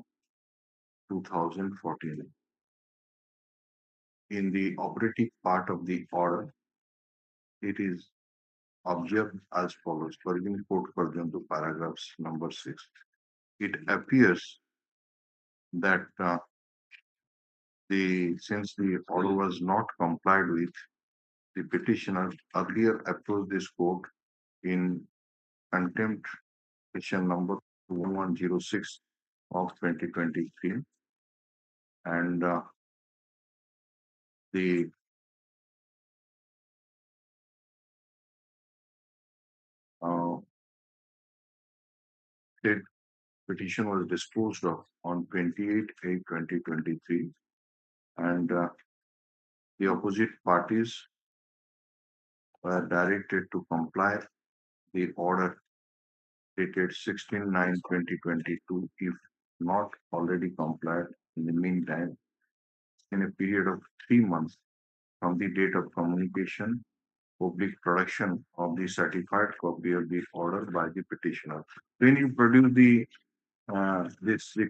2014. In the operative part of the order, it is observed as follows. Pergin quote to paragraphs number 6. It appears that since the order was not complied with, the petitioner earlier approached this court in contempt petition number 1106 of 2023, and the state petition was disposed of on 28/8/2023, and the opposite parties were directed to comply the order dated 16/9/2022 if not already complied in the meantime in a period of 3 months from the date of communication, public production of the certified copy of the order by the petitioner. When you produce the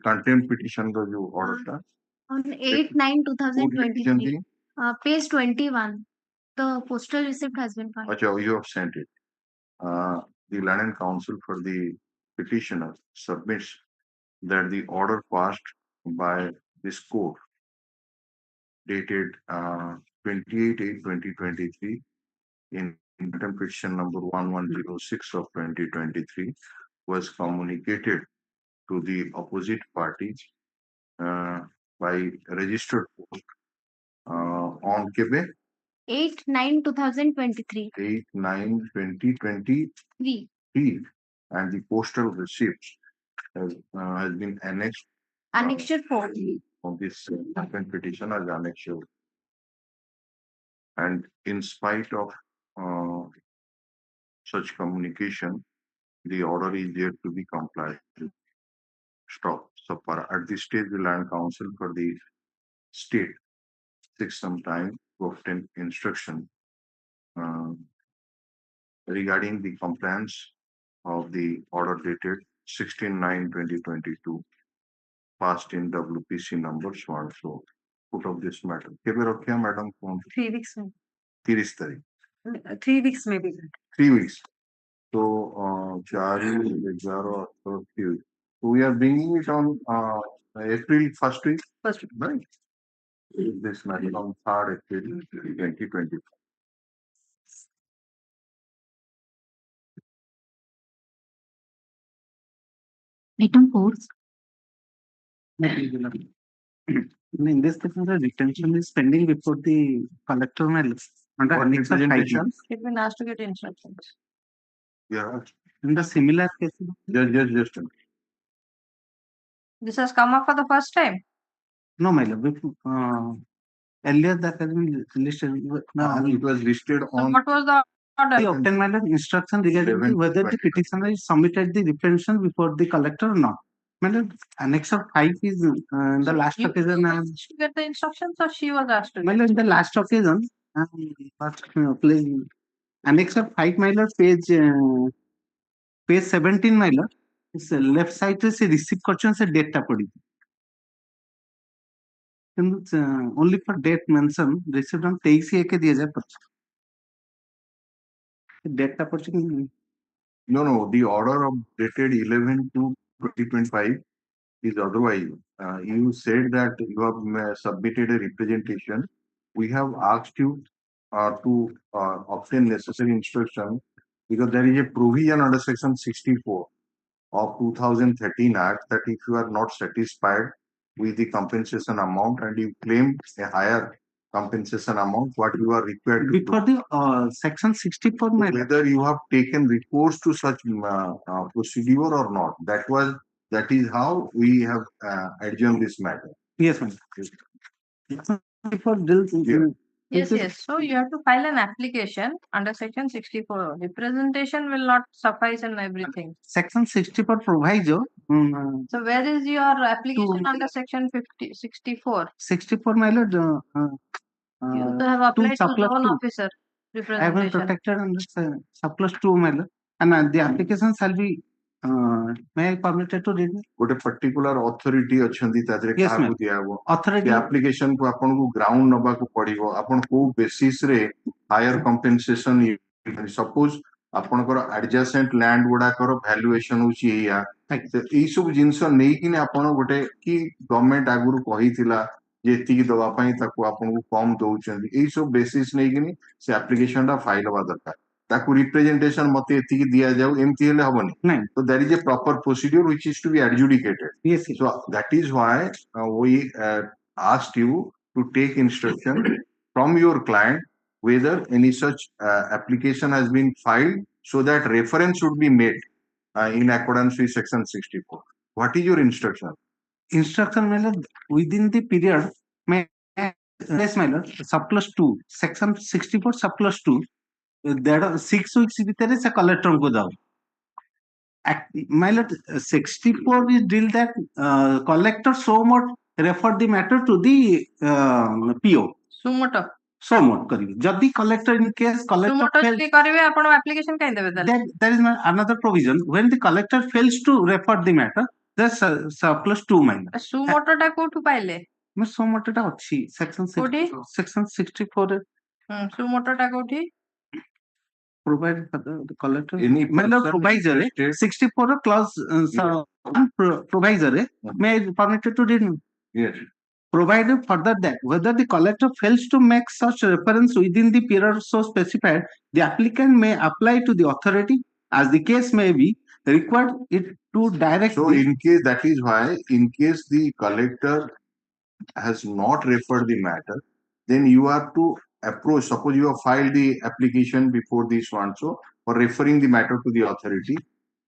contempt petition that you ordered, on 8/9/2023, page 21, the postal receipt has been filed. Achha, you have sent it. The Land and Council for the petitioner submits that the order passed by this court dated 28/8/2023 in contempt petition number 1106 of 2023 was communicated to the opposite party by registered post on Quebec 8/9/2023. 8/9/2023, and the postal receipt has been annexed Annexure 4. of this contempt petition as annexure. And in spite of such communication, the order is yet to be complied with. Stop. So at this stage, the Land Council for the state takes some time to obtain instruction regarding the compliance of the order dated 16/9/2022 passed in WPC numbers 1. So put of this matter. केबे रखिया madam कौन 3 weeks. 30 तारीख 3 weeks maybe. 3 weeks. So 4/11/18. So we are bringing it on April first week. First week. Right. This matter on 3rd April 2020. Item 4. In this case, the detention is pending before the collector may under What annex of representation? It's been asked to get instructions. Yeah. In the similar case, Just. This has come up for the first time. no, my lord. Earlier that has been listed. It was listed So on what was the I order? obtain my lord instruction regarding 11 whether the petitioner is submitted the representation before the collector or not. My lord, annex of 5 is the last You occasion. were asked to get the instructions or she was asked to My get? lord, in the last occasion, annex of 5 my lord, page 17 my lord. Left side से receive question से date टा पड़ी किंतु only for date mention received on 23/1 दिया जाए date टा पड़ी नहीं No, the order of dated 11/2/2025 is otherwise. You said that you have submitted a representation. We have asked you to obtain necessary instruction because there is a provision under section 64 of 2013 Act that if you are not satisfied with the compensation amount and you claim a higher compensation amount, what you are required to before do. the section 64 my lord. Whether you have taken recourse to such procedure or not. That is how we have adjourned this matter. Yes, ma'am. Before Yes. So you have to file an application under section 64. Representation will not suffice in everything. section 64 provides So where is your application under section 64? 64 my lord. You have applied to surplus loan two. officer I have been representation. protected under surplus 2 my lord. And the application shall be may I permitted to read? ଗୋଟେ particular authority ଅଛନ୍ତି ତା ଦେହରେ Yes, କାହାକୁ ma'am. ଦିଆହବ Authority ସେ application କୁ ଆପଣଙ୍କୁ ground ନବାକୁ ପଡିବ ଆପଣ କୋଉ basis ରେ higher compensation suppose ଆପଣଙ୍କର adjacent land ଗୁଡାକର valuation ହଉଛି ଏଇଆ ଏଇ ସବୁ ଜିନିଷ ନେଇକିନି ଆପଣ ଗୋଟେ କି ଗଭର୍ଣ୍ଣମେଣ୍ଟ ଆଗରୁ କହିଥିଲା ଯେ ଏତିକି ଦବା ପାଇଁ ତାକୁ ଆପଣଙ୍କୁ କମ ଦଉଛନ୍ତି ଏଇ ସବୁ basis ନେଇକିନି ସେ application ଟା file ହବା ଦରକାର ତାକୁ representation ମତେ ଏତିକି ଦିଆଯାଉ ଏମିତି ହେଲେ ହବନି ନାଇଁ so there is a proper procedure which is to be adjudicated. yes So that is why we asked you to take instruction from your client whether any such application has been filed so that reference should be made in accordance with section 64. What is your instruction? Instruction my lord within the period may yes my lord surplus 2 section 64 surplus 2 that 6 weeks ଭିତରେ ସେ collector କୁ ଯାଉ my lord 64 is deal that collector so much refer the matter to the PO Sumoto. so much କରିବେ ଯଦି collector in case collector Sumoto fails ଯଦି କରିବେ ଆପଣ application କାଇଁ ଦେବେ ତାହେଲେ? there is another provision when the collector fails to refer the matter the surplus 2 my lord ସୁମୋଟୋ ଟା କୋଉଠୁ ପାଇଲେ? मैं so much ଟା ଅଛି section କୋଉଠି? section 64 ସୁମୋଟୋ ଟା କୋଉଠି? Provided for the collector. Any Mail person provisor interested- 64 clause provisor may be permitted to read. Yes. Provided further that whether the collector fails to make such reference within the period so specified, the applicant may apply to the authority as the case may be required it to direct. So in case, that is why, in case the collector has not referred the matter, then you are to approach. Suppose you have filed the application before this one, so for referring the matter to the authority,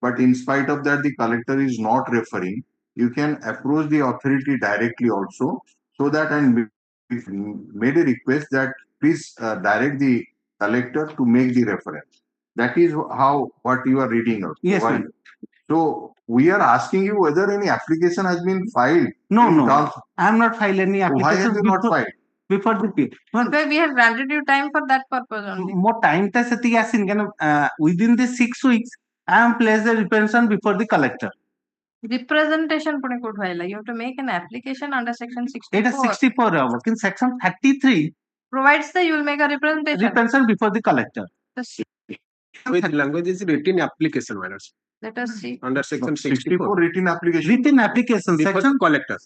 but in spite of that, the collector is not referring. You can approach the authority directly also, so that and made a request that please direct the collector to make the reference. That is how what you are reading out. Yes, Why? ma'am. So we are asking you whether any application has been filed. No, in no, terms- I am not filed any So why application have you not filed? before the period. Well, Because we have granted you time for that purpose only. more time ta seti asin kana within the 6 weeks I am placed the representation before the collector. Representation pune kod hoila. You have to make an application under section Eta 64. 64 hour. In section 33 Provides that you will make a representation. representation before the collector. With language is written application matters Let us see. under section 64 written application. Written application Before section. collector.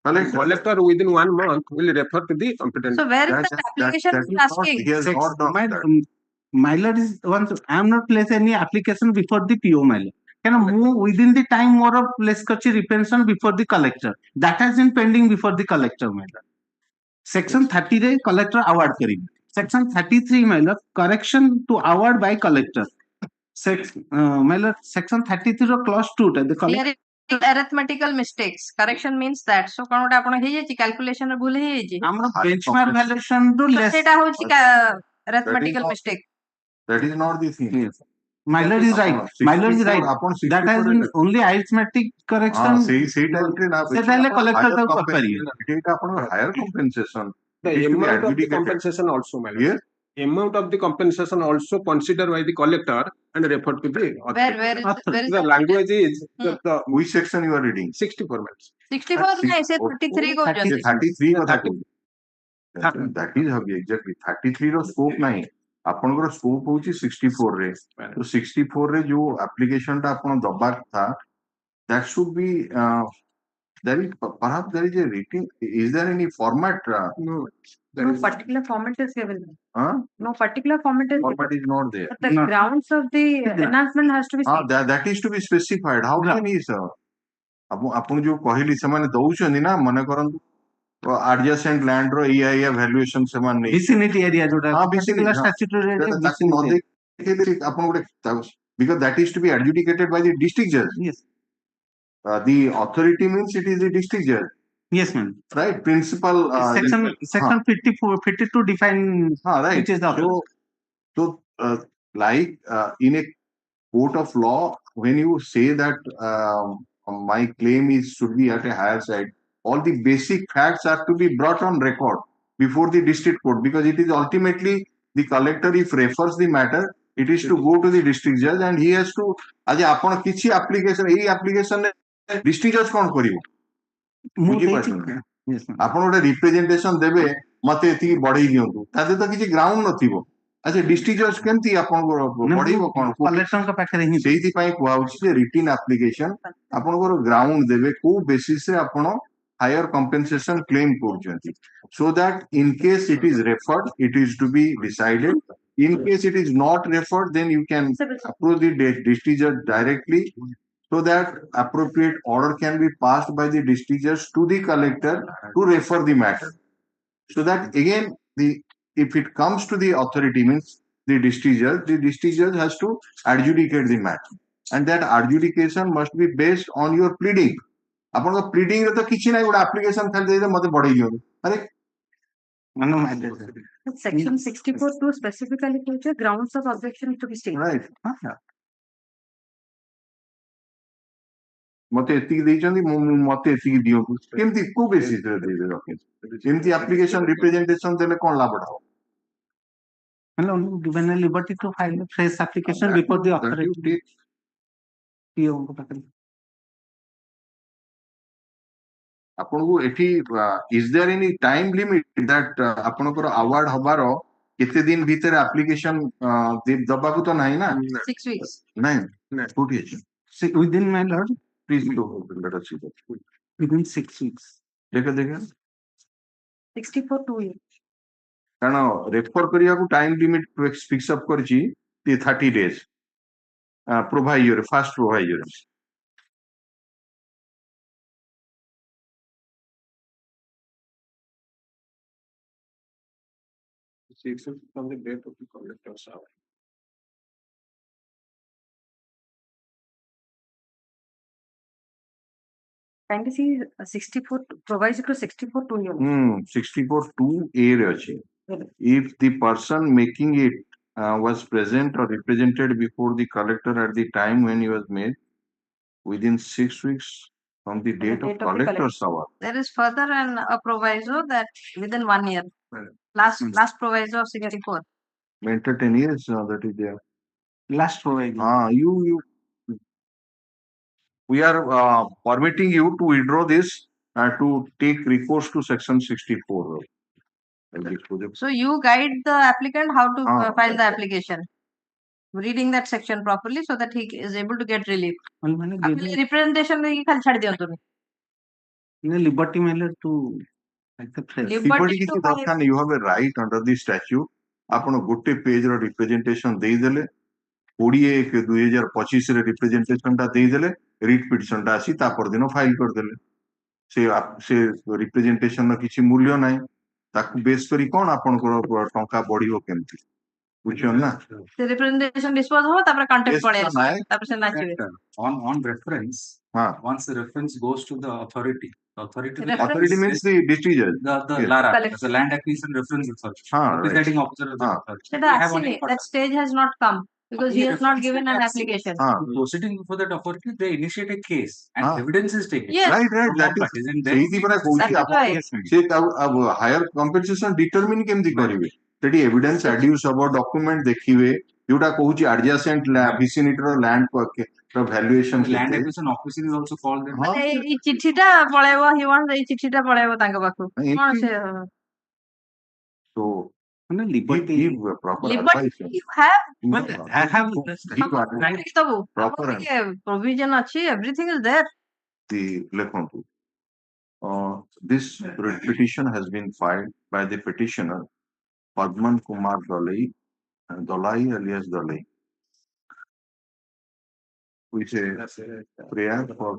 Collector within 1 month will refer to the competent. So where is That- that application that is is not- asking? he has not done My, that. my lord is once I am not place any application before the PO my lord. Can I move within the time more of place kachi representation before the collector. That has been pending before the collector my lord. Section 30 re collector award kari. Section 33 my lord correction to award by collector. My lord section 33 ro clause 2 ta the collector. Here is arithmetical mistakes. Correction means that. So କଣ ଗୋଟେ ଆପଣ ହେଇଯାଇଛି calculation ରେ ଭୁଲ ହେଇଯାଇଛି. ଆମର benchmark valuation ରୁ So less. ସେଇଟା ହଉଛି arithmetical not- mistake. That is not the thing. Yes. My lord is right. My lord is right. That has been only arithmetic correction. ସେଇଟା ସେଟା ହେଲେ collector ତାକୁ କରିପାରିବେ. ଏଇଟା ଆପଣଙ୍କର higher compensation. The It is to be amount of the adjudicated. compensation also, my lord. Yes. Amount of the compensation also considered by the collector and referred to the authority. Where is The that? language is the Which section you are reading? 64 minutes. 64 ନାଇଁ ସେ 33 କହୁଛନ୍ତି. 33 କଥା 30. କହୁଛି. That is exactly 33 ର scope ନାହିଁ. ଆପଣଙ୍କର scope ହଉଛି 64 ରେ. ତ 64 ରେ ଯୋଉ application ଟା ଆପଣ ଦବା କଥା, that should be there is perhaps there is a written. Is there any format? No. No particular format is given. Huh? No particular format is given. Format is not there. But the grounds of the enhancement has to be stated. That is to be specified. How can he sir? ଆପଣ ଯୋଉ କହିଲି ସେମାନେ ଦଉଛନ୍ତି ନା ମନେ କରନ୍ତୁ adjacent land ର ଏଇଆ valuation ସେମାନେ ନେଇ vicinity area ଯୋଉଟା ହଁ, particular vicinity, statutory area ତାକୁ ନ vicinity. ଦେଖେଇଲେ ଆପଣ ଗୋଟେ because that is to be adjudicated by the district judge. Yes. The authority means it is the district judge, Yes, ma'am. right? Principal. Section 54, 52 define Right. which is the authority. So like in a court of law, when you say that my claim should be at a higher side, all the basic facts are to be brought on record before the district court, because it is ultimately the collector, if refers the matter, it is to go to the district judge and he has to aje apon kichi application ei application district judge kon karibo ବୁଝି ପାରୁଛନ୍ତି ଆପଣ ଗୋଟେ representation ଦେବେ ମତେ ଏତିକି ବଢେଇ ଦିଅନ୍ତୁ ତା ଦେହରେ ତ କିଛି ଗ୍ରାଉଣ୍ଡ ନଥିବ ଆଚ୍ଛା ଡିଷ୍ଟ୍ରିକ୍ଟ ଜଜ୍ କେମିତି ଆପଣଙ୍କର ବଢେଇବ କଣ କଲେକ୍ଟରଙ୍କ ପାଖରେ ହିଁ ସେଇଥିପାଇଁ କୁହାହଉଛି ଯେ ରିଟିନ୍ ଆପ୍ଲିକେସନ ଆପଣଙ୍କର ଗ୍ରାଉଣ୍ଡ ଦେବେ କୋଉ ବେସିସରେ ଆପଣ ହାୟର କମ୍ପେନସେସନ କ୍ଲେମ କରୁଛନ୍ତି so that in case it is referred it is to be decided. In case it is not referred, then you can approach the district judge directly so that appropriate order can be passed by the district judge to the collector to refer the matter. So that again, if it comes to the authority means the district judge has to adjudicate the matter. And that adjudication must be based on your pleading. ଆପଣଙ୍କ ପ୍ଲିଡିଂ ରେ ତ କିଛି ନାହିଁ ଗୋଟେ application ଖାଲି ଦେଇଦେବେ ମତେ ବଢେଇ ଦିଅନ୍ତୁ ଆରେ Section 64 to specifically feature grounds of objection to be stated. right ମତେ ଏତିକି ଦେଇଛନ୍ତି ମତେ ଏତିକି ଦିଅନ୍ତୁ କେମିତି କୋଉ ବେସିସ ରେ ଦେଇଦେବେ ଏମିତି ଆପ୍ଲିକେସନ ରିପ୍ରେଜେଣ୍ଟେସନ ଦେଲେ କଣ ଲାଭଟା ହବ Hello, given a liberty to file a fresh application before the authority. ଆପଣଙ୍କୁ ଏଠି is there any time limit that ଆପଣଙ୍କର ଆୱାର୍ଡ ହବାର କେତେ ଦିନ ଭିତରେ ଆପ୍ଲିକେସନ ଦବାକୁ ତ ନାହିଁ ନା 6 weeks. ନାଇଁ କୋଉଠି ଅଛି Within my lord, please let us see that. within 6 weeks. ଦେଖ ଦେଖ 64 2A. କାରଣ ରେଫର କରିବାକୁ ଟାଇମ ଲିମିଟ ଫିକ୍ସ ଅପ୍ କରିଛି 30 days proviso first proviso from the date of the collector's hour. Kindly see 64 provides to 64 2A. 64 2A ରେ ଅଛି if the person making it was present or represented before the collector at the time when he was made within 6 weeks from the date of collector's hour. There is further a proviso that within 1 year. Last proviso of 64. Mentor 10 years that is there. Last provision. You we are permitting you to withdraw this to take recourse to section 64. So you guide the applicant how to file the application, reading that section properly so that he is able to get relief. Representation में खाली छाड़ दिया तुमने. Liberty matter to accept. Liberty କିଛି ଦରକାର ନାହିଁ. You have a right under the statute. ଆପଣ ଗୋଟେ ପେଜ ର ରିପ୍ରେଜେଣ୍ଟେସନ ଦେଇଦେଲେ 20/1/2025 ରେ ରିପ୍ରେଜେଣ୍ଟେସନ ଟା ଦେଇଦେଲେ ରିଟ୍ ପିଟିସନ ଟା ଆସି ତା ପରଦିନ ଫାଇଲ କରିଦେଲେ ସେ ରିପ୍ରେଜେଣ୍ଟେସନ ର କିଛି ମୂଲ୍ୟ ନାହିଁ ତାକୁ ବେସ୍ କରି କଣ ଆପଣଙ୍କର ଟଙ୍କା ବଢିବ କେମିତି ବୁଝିଛନ୍ତି ନା ସେ representation dispose ହବ ତାପରେ contempt ପଳେଇ ଆସିବ ତାପରେ ସେ ନାଚିବେ. On reference, once the reference goes to the authority means the district judge. The LARA, the land acquisition reference authority, presiding officer of the authority. That stage has not come because he has not given an application. Proceeding before that authority, they initiate a case and evidence is taken. Yes. Right. That is ସେଇଥି ପରା କହୁଛି ସେ higher compensation determine କେମିତି କରିବେ ସେଠି evidence adduce ହବ document ଦେଖିବେ ଯୋଉଟା କହୁଛି adjacent vicinity ର land valuation land acquisition officer is also called there. ମାନେ ଏଇ ଚିଠିଟା ପଳେଇବ he wants ଏଇ ଚିଠିଟା ପଳେଇବ ତାଙ୍କ ପାଖକୁ କଣ ସେ so liberty give proper liberty advice. you have but I have proper provision ଅଛି everything is there. ଲେଖନ୍ତୁ this petition has been filed by the petitioner Padman Kumar Dalai alias Dalai which is a prayer for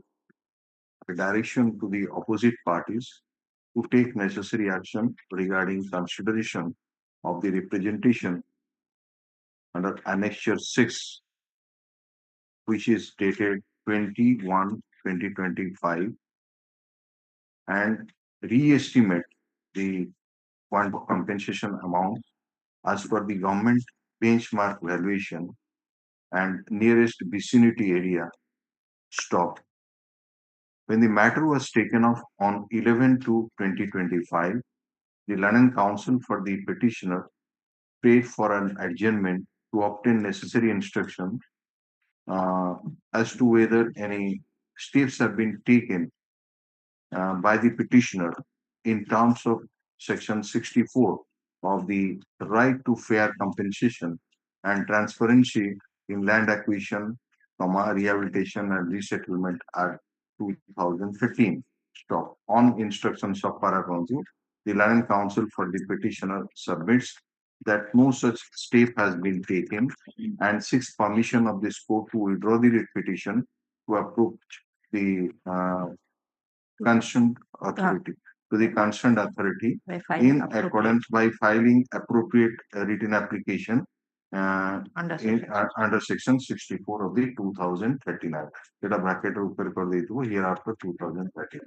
a direction to the opposite parties to take necessary action regarding consideration of the representation under Annexure 6 which is dated 21/2025 and re-estimate the quantum compensation amount as per the government benchmark valuation and nearest vicinity area stock. When the matter was taken off on 11/2/2025, the London Council for the petitioner prayed for an adjournment to obtain necessary instruction as to whether any steps have been taken by the petitioner in terms of section 64 of the right to fair compensation and transparency in land acquisition, rehabilitation and resettlement Act 2013. Stop. On instructions of Paragraph, the Land Council for the petitioner submits that no such step has been taken and seeks permission of this court to withdraw the writ petition to approach the concerned authority to the concerned authority in accordance by filing appropriate written application under section 64 of the 2039. That bracket here after 2039.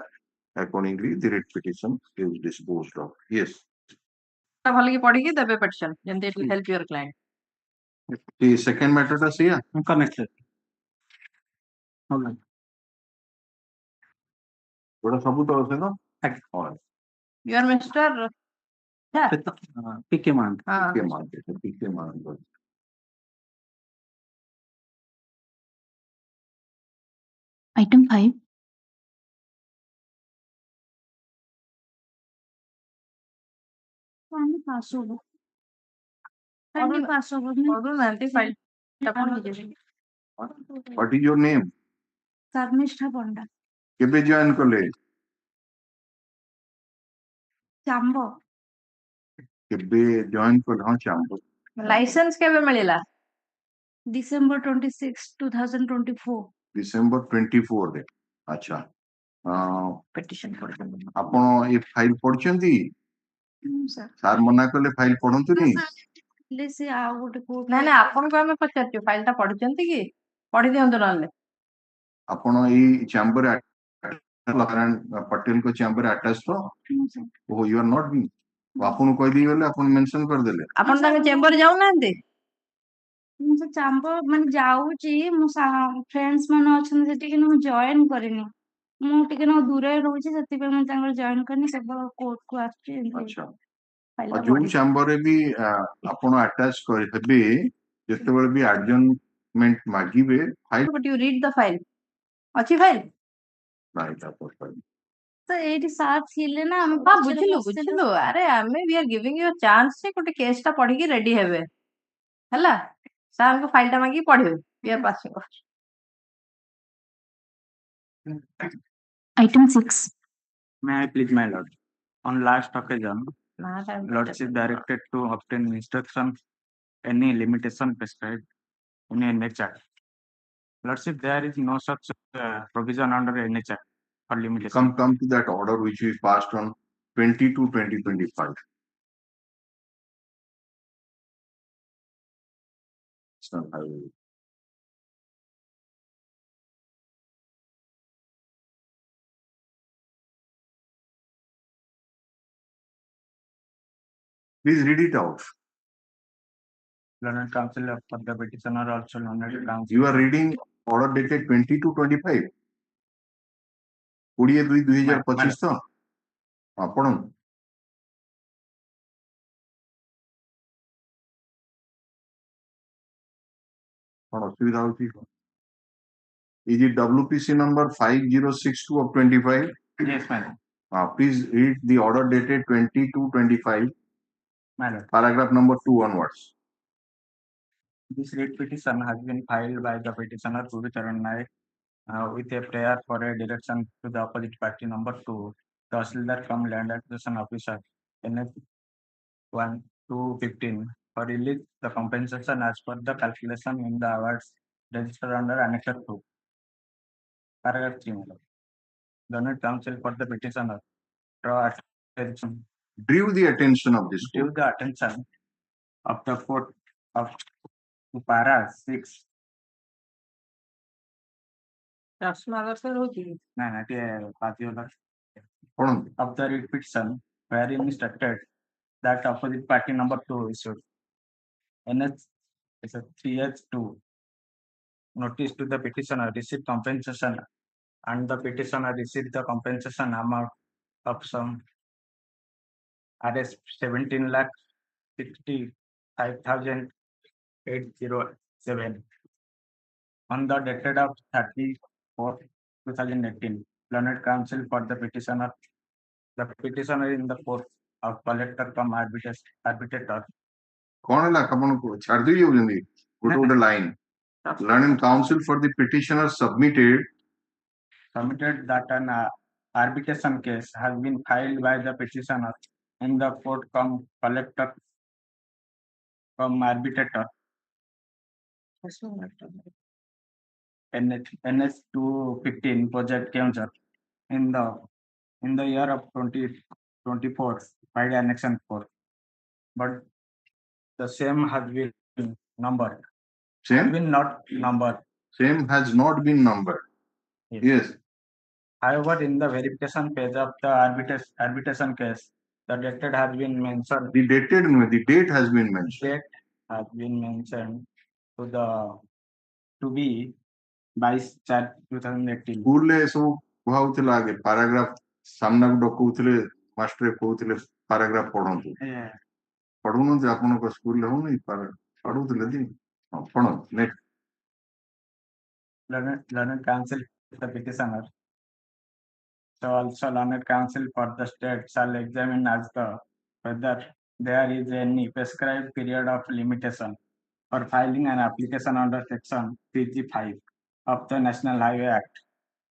Accordingly, the writ petition is disposed of. Yes. ଭଲ କି ପଢିକି ଦେବେ petition ଯେମିତି it will help your client. The second matter ଟା ସେଇଆ connected. Okay. ଗୋଟା ସବୁ ତ ଅଛି ନା You are Mr. PK man. PK man. Item 5. What is your name? Sarnishtha Ponda. केबे जॉइन कले? Chambo. केबे जॉइन कले? हाँ चांबो. लाइसेंस केबे मिलिला? December 26, 2024. December 24 रे. अच्छा. पिटिशन आपण ये फाइल पढछंती? sir. सार मना कले फाइल पढंतुनी? से आ गोटे कोर्ट ନାଇଁ ନାଇଁ ଆପଣଙ୍କୁ ଆମେ ପଚାରୁଛୁ ଫାଇଲ ଟା ପଢିଛନ୍ତି କି? ପଢି ଦିଅନ୍ତୁ ନହେଲେ। आपण ई चैम्बर पटेल को चैम्बर अटैच तो ओ यू आर नॉट बी आपण कह दी गले आपण मेंशन कर देले ଆପଣ ତାଙ୍କ ଚେମ୍ବର ଯାଉନାହାନ୍ତି? ମୁଁ ସେ ଚାମ୍ବର ମାନେ ଯାଉଛି ମୋ ଫ୍ରେଣ୍ଡସ୍ ମାନେ ଅଛନ୍ତି ସେଠି କିନ୍ତୁ ମୁଁ ଜଏନ୍ କରିନି। ମୁଁ ଟିକେ ନା ଦୂରରେ ରହୁଛି ସେଥିପାଇଁ ମୁଁ ତାଙ୍କର ଜଏନ୍ କରିନି କେବଳ କୋର୍ଟ କୁ ଆସୁଛି ଏମିତି। अच्छा ଫାଇଲ और ଟା जो ପଢି चैम्बर रे भी आपण अटैच कर हेबे जेतेबेले भी एडजर्नमेंट मागिबे file but you read the file ଅଛି ଫାଇଲ? राइट अपन ତ ଏଇଠି ସାର୍ ଥିଲେ ନା ଆମେ ହଁ ବୁଝିଲୁ ବୁଝିଲୁ ଆରେ ଆମେ we are giving you a chance ଯେ ଗୋଟେ କେସ୍ ଟା ପଢିକି ରେଡି ହେବେ ହେଲା ସାର୍ ଙ୍କୁ ଫାଇଲ ଟା ମାଗିକି ପଢିବେ we are passing off. Item 6. May I please, my lord? On last occasion, Lordship directed to obtain instruction any limitation prescribed in NHR. Lordship, there is no such provision under NHR for limitation. come to that order which we passed on 20/2/2025. So I will please read it out. Learned counsel for the petitioner also learned counsel. You are reading order dated 20/2/25. 20/2/2025 तो आपण कौन असुविधा होती है? Is it WPC number 5062 of 25? Yes, madam. Please read the order dated 20/2/25, Madam, paragraph number 2 onwards. this writ petition has been filed by the petitioner Charan Naik with a prayer for a direction to the opposite party number 2, Tahsildar cum Land Acquisition Officer, NF 1/2/15, for release the compensation as per the calculation in the awards registered under Annex 2. Paragraph 3, madam. Learned counsel for the petitioner Drew the attention of this drew court. the attention of the court of para 6. Of the writ petition, wherein instructed that opposite party number 2 issued NH is a 3H2 notice to the petitioner received compensation and the petitioner received the compensation amount of some Rs 17,65,807 on the dated of 30/4/2018. Learned counsel for the petitioner in the court of collector cum arbitrator. कौन है अपन को छाड़ दी होगी गोटे line. Learning counsel for the petitioner submitted that an arbitration case has been filed by the petitioner in the court cum collector cum arbitrator NS 215 project Keonjhar in the year of 2024 filed annexion 4, but the same has been numbered. Same has been not numbered. Same has not been numbered. Yes. However, in the verification page of the arbitration case, the dated has been mentioned. The date has been mentioned. Date has been mentioned to be 22/4/2018. School ले सब कहउतला आगे paragraph सामना को डकउतले master कहउतले paragraph पढंतु पढुनु जे आपन को school ले हो नहीं पढुतले दी पढ next. Learned counsel the petitioner. So also learned counsel for the state shall examine as the whether there is any prescribed period of limitation for filing an application under Section 3G5 of the National Highway Act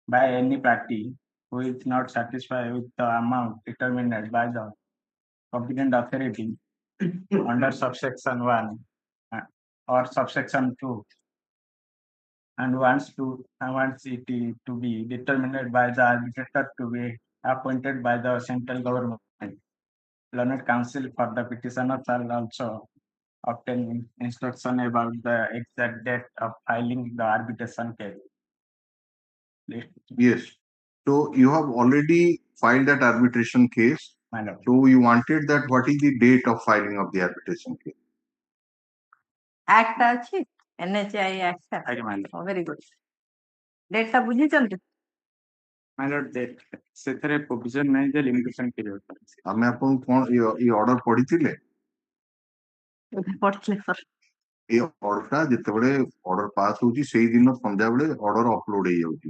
by any party who is not satisfied with the amount determined by the competent authority under subsection 1 or subsection 2 and wants it to be determined by the arbitrator to be appointed by the central government. Learned counsel for the petitioner shall also obtain instruction about the exact date of filing the arbitration case. Yes. So you have already filed that arbitration case. My lord. So you wanted that what is the date of filing of the arbitration case? Act ଅଛି NHI Act ଟା ଆଜ୍ଞା my lord. very good date ଟା ବୁଝିଛନ୍ତି My lord, ସେଥିରେ provision ନାହିଁ ଯେ limitation period ଅଛି। ଆମେ ଆପଣଙ୍କୁ କଣ ଏ order ପଢିଥିଲେ? ପଢିଥିଲେ sir ଏ order ଟା ଯେତେବେଳେ order pass ହଉଛି ସେଇ ଦିନ ସନ୍ଧ୍ୟାବେଳେ order upload ହେଇଯାଉଛି।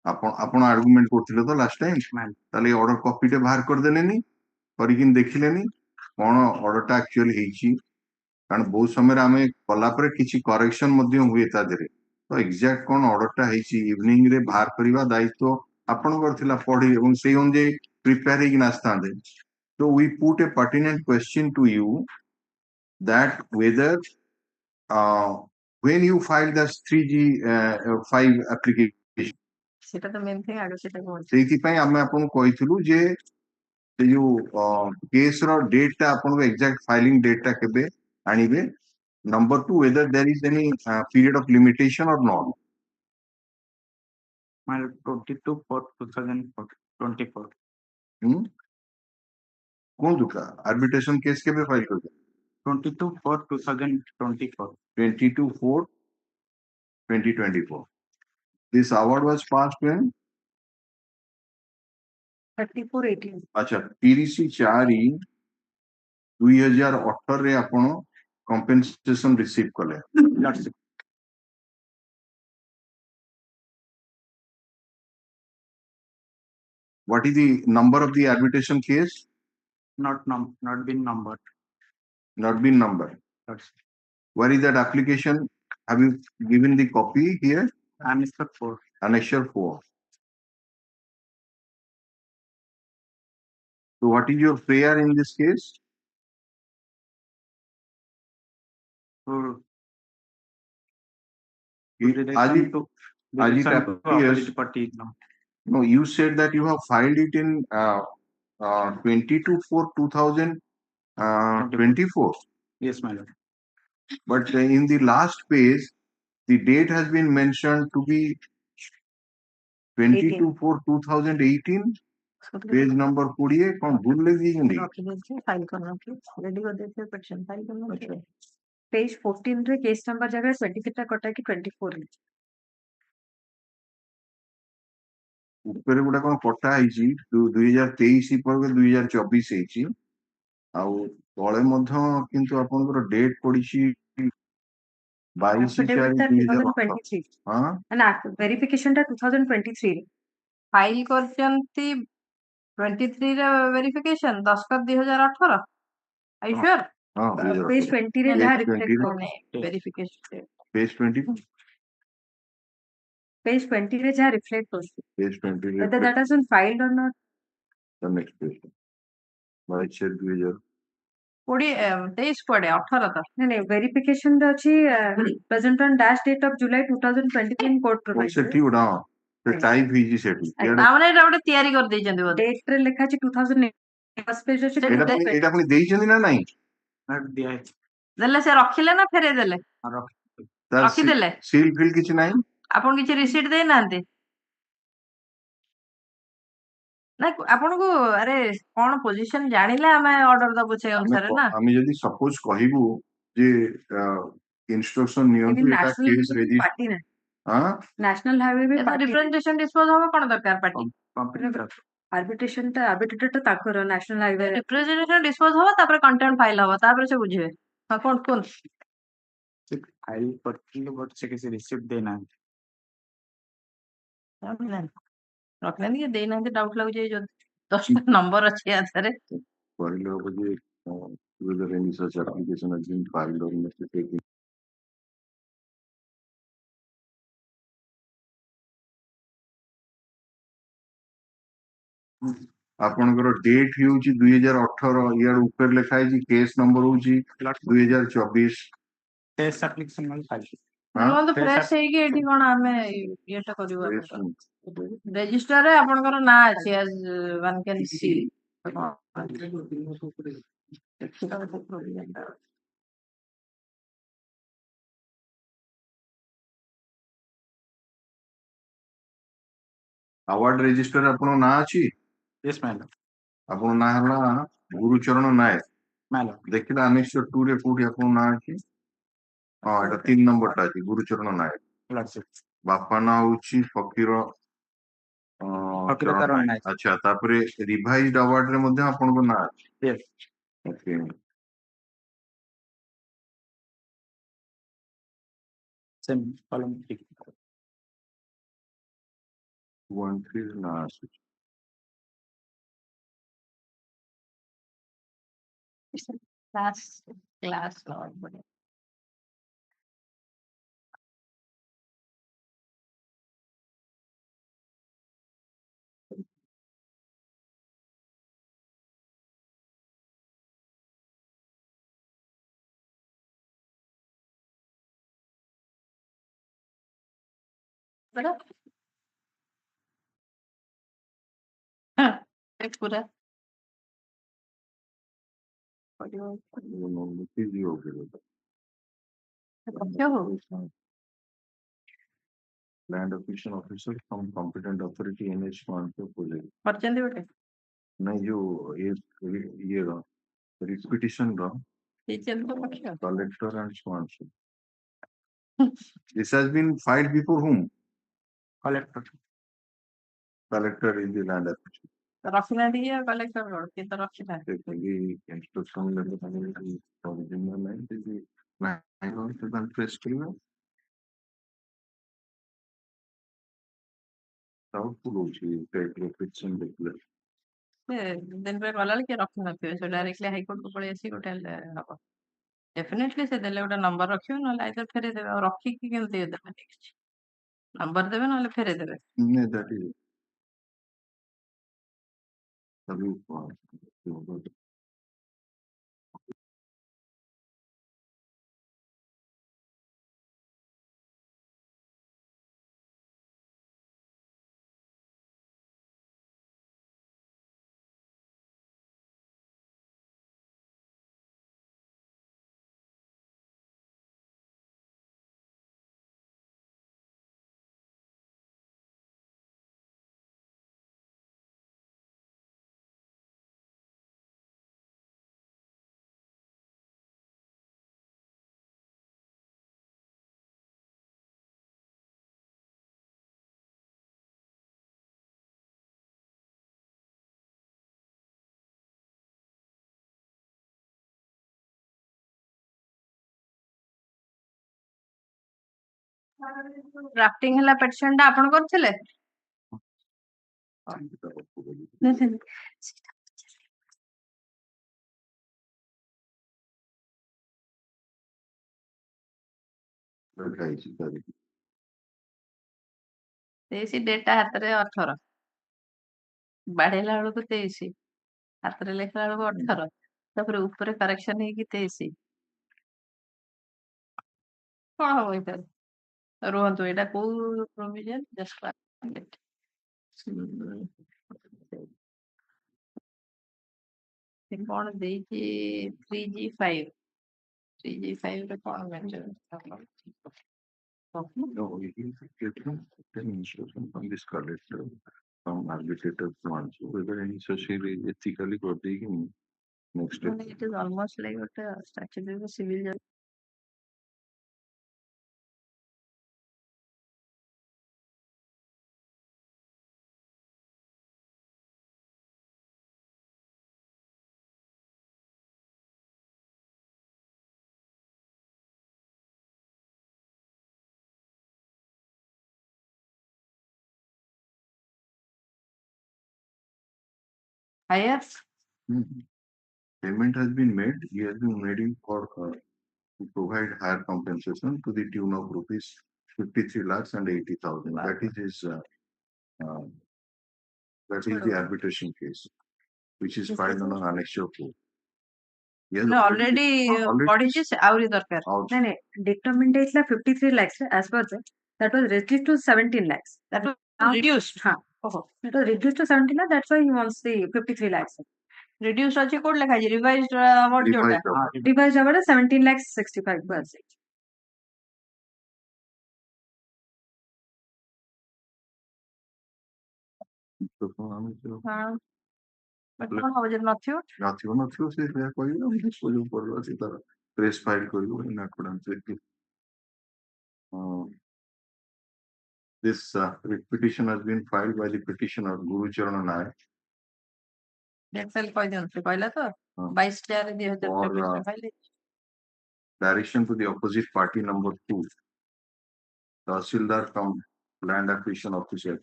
ଆପଣ argument କରୁଥିଲେ ତ last time? ତାହେଲେ ଏ order copy ଟେ ବାହାର କରିଦେଲେନି କରିକି ଦେଖିଲେନି କଣ order ଟା actually ହେଇଛି କାରଣ ବହୁତ ସମୟରେ ଆମେ କଲା ପରେ କିଛି correction ମଧ୍ୟ ହୁଏ ତା ଦେହରେ ତ exact କଣ order ଟା ହେଇଛି evening ରେ ବାହାର କରିବା ଦାୟିତ୍ୱ ଆପଣଙ୍କର ଥିଲା ପଢି ଏବଂ ସେଇ ଅନୁଯାୟୀ prepare ହେଇକି ଆସିଥାନ୍ତେ। So we put a pertinent question to you that whether when you filed this 3G5 application ସେଟା ତ main thing ଆଗ ସେଟା କହୁଛି ସେଇଥିପାଇଁ ଆମେ ଆପଣଙ୍କୁ କହିଥିଲୁ ଯେ ସେ ଯୋଉ କେସ୍ ର ଡେଟ୍ ଟା ଆପଣଙ୍କ ଏକ୍ସାକ୍ଟ ଫାଇଲିଂ ଡେଟ୍ ଟା କେବେ ଆଣିବେ number 2 whether there is any period of limitation or not. My lord, 22/4/2024. କୁହନ୍ତୁ arbitration case କେବେ ଫାଇଲ କରିବେ? 22/4/2024. 22/4/2024. This award was passed when? 34/18 अच्छा 30/4/2018 ରେ ଆପଣ compensation receive କଲେ। What is the number of the arbitration case? Not been numbered. Not been numbered. That's Where is that application? Have you given the copy here? Annexure 4. Annexure 4. So what is your prayer in this case? No, you said that you have filed it in 22/4/2024. Yes, my lord. But in the last page, the date has been mentioned to be 22/4/2018. Page number 20 कौन भूल लगी नहीं? File करना ready कर देते petition file करना page 14 रे case number जगह 23 टा कटा कि 24 रे ଉପରେ ଗୋଟେ କଣ କଟା ହେଇଛି 2023 ପରେ 2024 ହେଇଛି ଆଉ ତଳେ ମଧ୍ୟ କିନ୍ତୁ ଆପଣଙ୍କର ଡେଟ୍ ପଡିଛି 22/4/2018 ହଁ ନା वेरिफिकेशन टा 2023 रे फाइल करचंती 23 रे वेरिफिकेशन 10/2018 आई श्योर हाँ पेज 20 रे जहाँ रिफ्लेक्ट करने वेरिफिकेशन पेज 20 पेज 20 रे जहाँ रिफ्लेक्ट होती page 20 whether that has been filed or not the next page 22/2000 कोड़ी 23 पड़े 18 तक नहीं वेरिफिकेशन रे अछि present on dash date of July 2023 in court provide सेठी उडा से टाइप हिजी सेठी तामने एटा गोटे तयारी कर दैचंदी बोले डेट रे लिखा अछि 2000 फर्स्ट पेज अछि एटा पुनी देइचंदी ना नहीं दिया है देले से रखिले ना फेरे देले रखी देले सील फिल किछ नहीं आपन किछ रिसीट दे नांते ना आपन को अरे कोन पोजीशन जानिले हमें ऑर्डर दबो से अनुसार ना हम यदि सपोज कहिबू जे इंस्ट्रक्शन नियंतु एटा केस रेजिस्ट पार्टी ना हां नेशनल हाईवे में पार्टी रिप्रेजेंटेशन डिस्पोज होबो कोन दरकार पार्टी आर्बिट्रेशन टा आर्बिट्रेटर ता ताकर नेशनल हाईवे रिप्रेजेंटेशन डिस्पोज होबो तापर कंटेंट फाइल होबो तापर से बुझिबे हां कोन फाइल करथिले बट से किसी रिसीप्ट देना रखलेनी के देना के डाउट लागु जे जो 10 नंबर अछि आथरे କରିଲେ ହବ ଯେ whether any such application has been filed or necessitating. ଆପଣଙ୍କର ଡେଟ୍ ହେଉଛି 2018 ଇଆଡ ଉପରେ ଲେଖା ହେଇଛି କେସ୍ ନମ୍ବର ହେଉଛି 2024 Case application mal file. ରୁହନ୍ତୁ ଫ୍ରେଶ ହେଇକି ଏଠି କଣ ଆମେ ଇଏଟା କରିବୁ ରେଜିଷ୍ଟରରେ ଆପଣଙ୍କର ନାଁ ଅଛି as one can see award register ଆପଣଙ୍କ ନାଁ ଅଛି? Yes, madam. ଆପଣଙ୍କ ନାଁ ହେଲା ଗୁରୁଚରଣ ନାୟକ। Madam. ଦେଖିଲେ ଆନେକ୍ସର 2 ରେ କୋଉଠି ଆପଣଙ୍କ ନାଁ ଅଛି? ହଁ ଏଟା 3 ନମ୍ବରଟା ଅଛି ଗୁରୁଚରଣ ନାୟକ। ବାପା ନାଁ ହଉଛି ଫକୀର ଚରଣ ନାୟକ। ଆଚ୍ଛା ତାପରେ ରିଭାଇଜ୍ଡ ଆୱାର୍ଡ ରେ ମଧ୍ୟ ଆପଣଙ୍କ ନାଁ ଅଛି? Yes. ଓକେ। Same column. 1-3 ନାଁ ଆସୁଛି। class log बने बड़ा हाँ एक पूरा क्या हो Land acquisition officer from competent authority NH project. परचंदी बेटे नहीं जो ये repetition टीचर तो पक्का collector and sponsor. This has been filed before whom? Collector. Collector in the land acquisition. रखना दिया कलेक्टर रोड की तरफ से है The instruction letter original line is the 9 on the first clear. Doubtful होची type repetition declare. दिन पे call के रखना थे सो डायरेक्टली हाई कोर्ट को पड़े ऐसी होटल हबो डेफिनेटली से देले गोटे नंबर रखियो न आइदर फेरे देबे और रखी की केमते देबे नंबर देबे न फेरे देबे No, that is सभी ड्राफ्टिंग हला पेशेंट आपण करथिले तेसी डेटा हाथ रे 18 बाढेला बेलको 23 हाथ रे लेखला बेलको 18 तापर ऊपर करेक्शन है कि 23 कोन हो इधर रुहंतु एटा को प्रोविजन जस्ट कौन देची 3G5 रे कौन mention No, it is getting an instruction from this collector, from arbitrator plans, whether any such is ethically protecting next step. it is almost like what a statute of civil judge. Higher payment has been made. He has been made for to provide higher compensation to the tune of rupees 53 lakhs and 80,000. That is his. Uh, that is the arbitration case, which is filed on an annexure 4. Yes, already ପଢିଛି ଆହୁରି ଦରକାର ନାଇଁ ନାଇଁ determined ହେଇଥିଲା 53 lakhs as per that was reduced to 17 lakhs. that was reduced It was reduced to 17 lakhs. That's why he wants the 53 lakhs. reduced ଅଛି କୋଉଠି ଲେଖା ହେଇଛି revised award ଯୋଉଟା Revised award 17 lakhs 65 was it. କଣ ହବ ଯଦି ନଥିବ ନଥିବ ସେ ସେଇଆ କହିବେ ମୁଁ ଯୋଉ ପଡିବ ସେ ତାର ପ୍ରେସ୍ ଫାଇଲ୍ କରିବ in accordance with this petition has been filed by the petitioner Guru Charan Nayak. Date କହିଦିଅନ୍ତୁ କହିଲା ତ 22/4/2024 file Direction to the opposite party number 2, Tahsildar cum Land Acquisition Officer,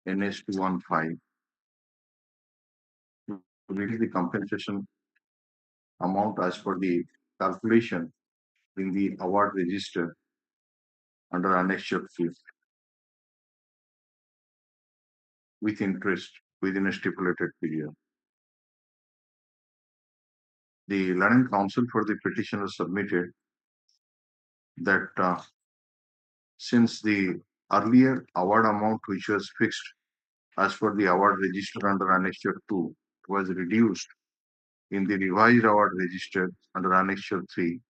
NS 215, to release the compensation amount as per the calculation in the award register under annexure 5 with interest within a stipulated period. The Learning Council for the petitioner submitted that since the earlier award amount which was fixed as per the award register under annexure 2 was reduced in the revised award register under annexure 3,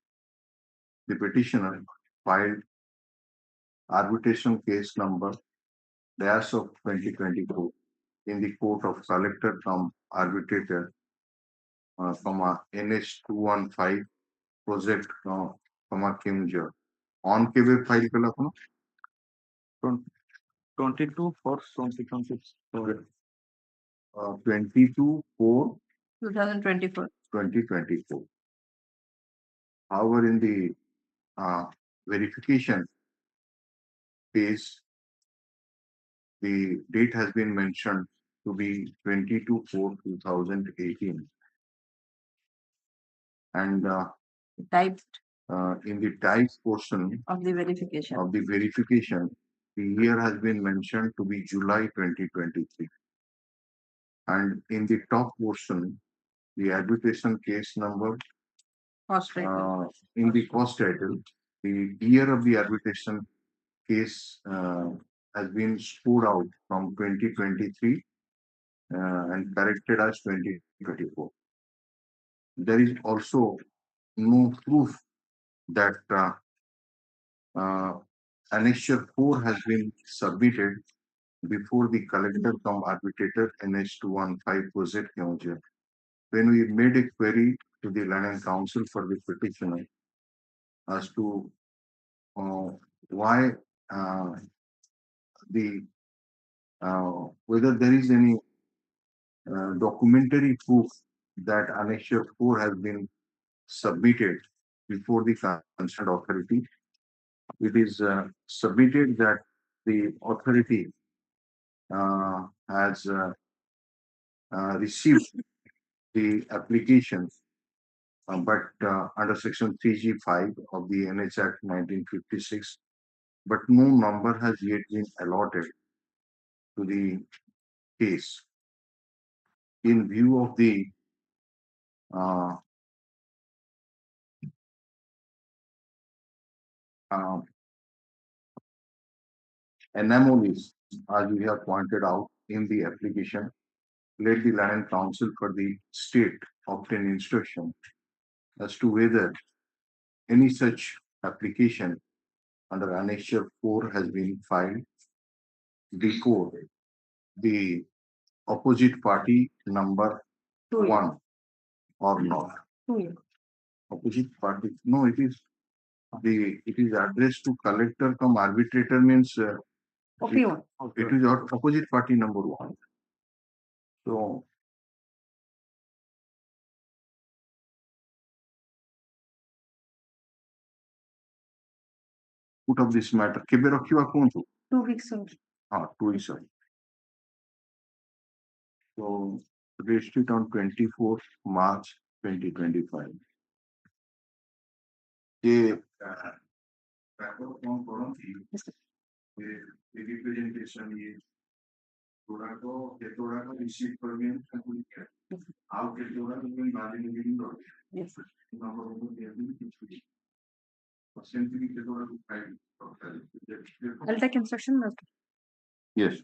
the petitioner filed arbitration case number dash of 2024 in the court of collector cum arbitrator NH 215 project Kimja. On kebe file kala kono 22/4/2024. 22/4/2024. 2024. However, in the verification phase, the date has been mentioned to be 22/4/2018. And typed in the type portion of the verification, the year has been mentioned to be July 2023. And in the top portion, the arbitration case number, in the cost title, the year of the arbitration case has been scored out from 2023 and corrected as 2024. There is also no proof that annexure 4 has been submitted before the collector cum arbitrator NH 215 project Kyonja. When we made a query to the Learning Council for the petitioner as to why whether there is any documentary proof that annexure 4 has been submitted before the concerned authority, it is submitted that the authority has received the applications, but under section 3G5 of the NH Act 1956, but no number has yet been allotted to the case. In view of the anomalies, as we have pointed out in the application, let the Learning Council for the state obtain instruction as to whether any such application under annexure 4 has been filed before the opposite party number 1 or not. Opposite party, no, it is addressed to collector cum arbitrator means it is opposite party number 1. So put up this matter. Kebe rakhiwa kuntu? 2 weeks. 2 weeks. So raised it on 24th March 2025. The representation is receive permanent out Yes. I'll take instruction. Yes.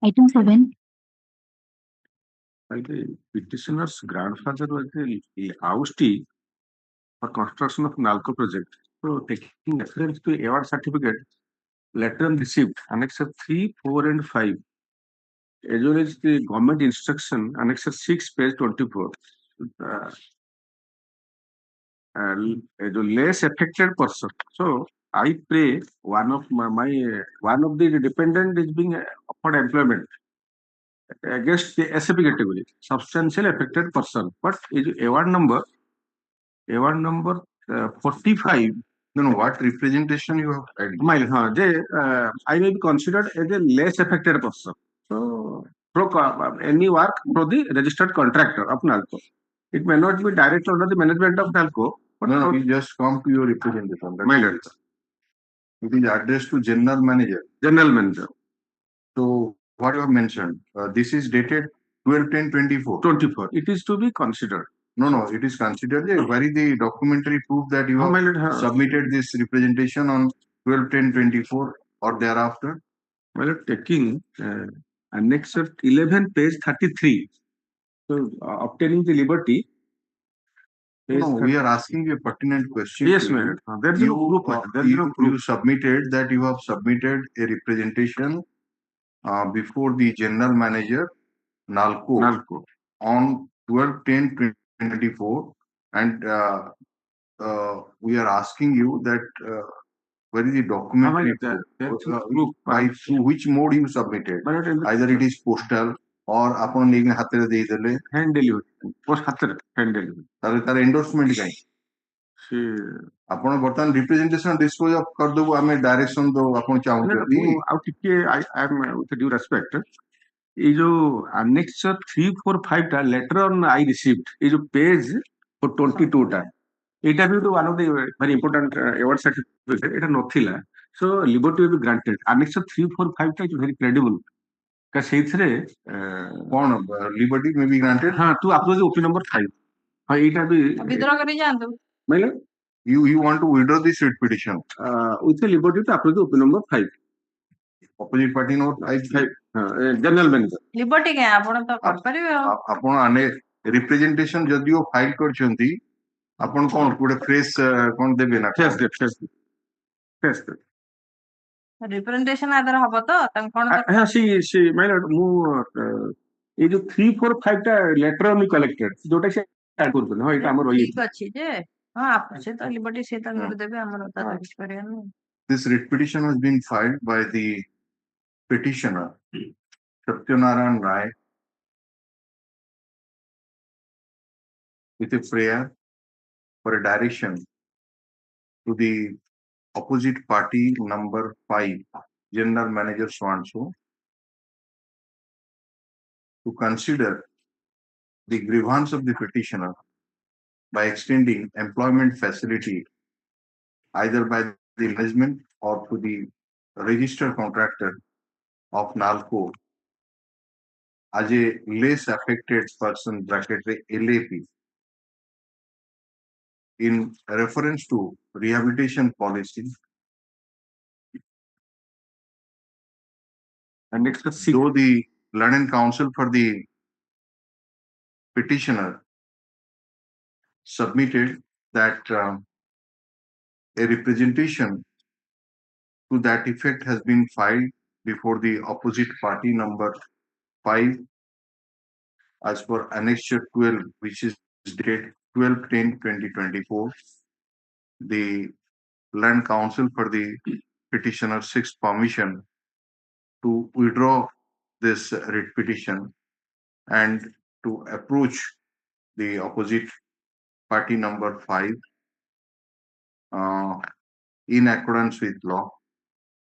Item 7. By the petitioner's grandfather was a housee for construction of Nalco project. So taking reference to award certificate, letter received, Annex 3, 4, and 5, as well as the government instruction, Annex 6, page 24. The less affected person. So I pray one of one of the dependent is being offered employment against the SAP category, substantial affected person. But is award number 45. No, what representation you have added? I may be considered as a less affected person. So any work for the registered contractor of NALCO. It may not be directly under the management of NALCO. But No, you just come to your representation. My lord. It is addressed to general manager. General manager. So what you have mentioned, this is dated 12/10/24. 24. It is to be considered. No, it is considered. Where is the documentary proof that you have submitted this representation on 12/10/24 or thereafter? Well, taking Annex 11, page 33. So obtaining the liberty. No, we are asking you a pertinent question. Yes, madam. There is no proof. You submitted that you have submitted a representation before the general manager NALCO on 12/10/24, and we are asking you that where is the documentary proof? By through which mode you submitted? Either it is postal or ଆପଣ ନେଇକି ହାତରେ ଦେଇଦେଲେ hand delivery, post ହାତରେ hand delivery. ତାର endorsement କାହିଁ? ଆପଣ ବର୍ତ୍ତମାନ representation dispose of କରିଦେବୁ ଆମେ direction ଦଉ ଆପଣ ଚାହୁଁଛନ୍ତି? ଆଉ ଟିକେ I am with due respect. ये जो Annex 3, 4, 5 टा letter on I received, ये जो page 22 टा, এটা भी तो one of the very important award certificate, এটা नथिला. So liberty will be granted. Annex 3, 4, 5 टा is very credible. का ସେଇଥିରେ କଣ liberty may be granted? हाँ, to approach OP number 5. हाँ, ଏଇଟା ବି withdraw କରି ଯାଆନ୍ତୁ. ମାନେ you want to withdraw this writ petition with the liberty to approach OP number 5. opposite party note 5 general manager. Liberty କାହିଁ ଆପଣ ତ କରିପାରିବେ ଆଉ. ଆପଣ ଆନେ representation ଯଦିଓ ଫାଇଲ କରିଛନ୍ତି ଆପଣ କଣ ଗୋଟେ ଫ୍ରେଶ କଣ ଦେବେ ନା? Yes. Representation ଆଧାର ହବ ତ ତାଙ୍କ କଣ my lord, ମୁଁ ଏଇ ଯୋଉ 3, 4, 5 ଟା letter on collected ଯୋଉଟା ସେ add କରୁଛନ୍ତି. ହଁ, ଏଇଟା ଆମର ଠିକ ଅଛି ଯେ ହଁ ଆପଣ ସେ ତ liberty ସେ ତ ଦେବେ ଆମର ତ କିଛି କରିବାନି. This writ petition has been filed by the petitioner Satyanarayan Rai with a prayer for a direction to the opposite party number 5, General Manager so-and-so, to consider the grievance of the petitioner by extending employment facility either by the management or to the registered contractor of NALCO as a less affected person (LAP) in reference to rehabilitation policy. And next, though the learned counsel for the petitioner submitted that a representation to that effect has been filed before the opposite party number 5 as per Annexure 12, which is dated 12/10/2024. The Land Council for the petitioner seeks permission to withdraw this writ petition and to approach the opposite party number 5 in accordance with law.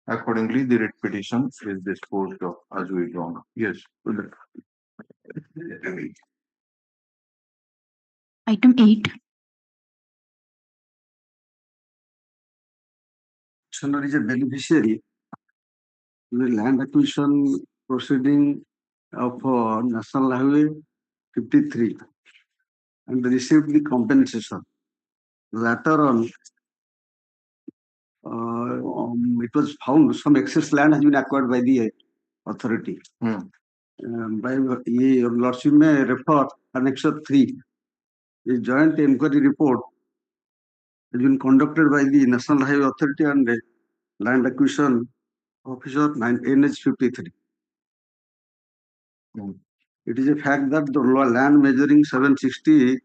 Accordingly, the writ petition is disposed of as withdrawn. Yes. Item 8. Petitioner is a beneficiary to the land acquisition proceeding of National Highway 53 and received the compensation. Later on, it was found some excess land has been acquired by the authority. Hmm. By your lordship may refer Annexure 3. The joint inquiry report has been conducted by the National Highway Authority and the Land Acquisition Officer NH 53. Hmm. It is a fact that the land measuring 760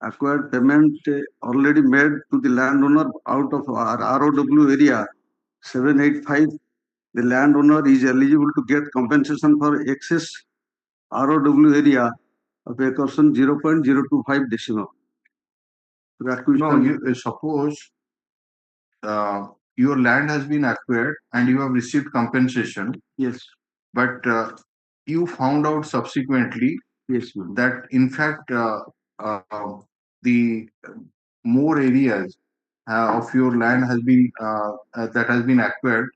acquired payment already made to the landowner out of our ROW area 785. The landowner is eligible to get compensation for excess ROW area of acres on 0.025 decimal. No, suppose your land has been acquired and you have received compensation. Yes. But you found out subsequently that in fact the more areas of your land has been that has been acquired,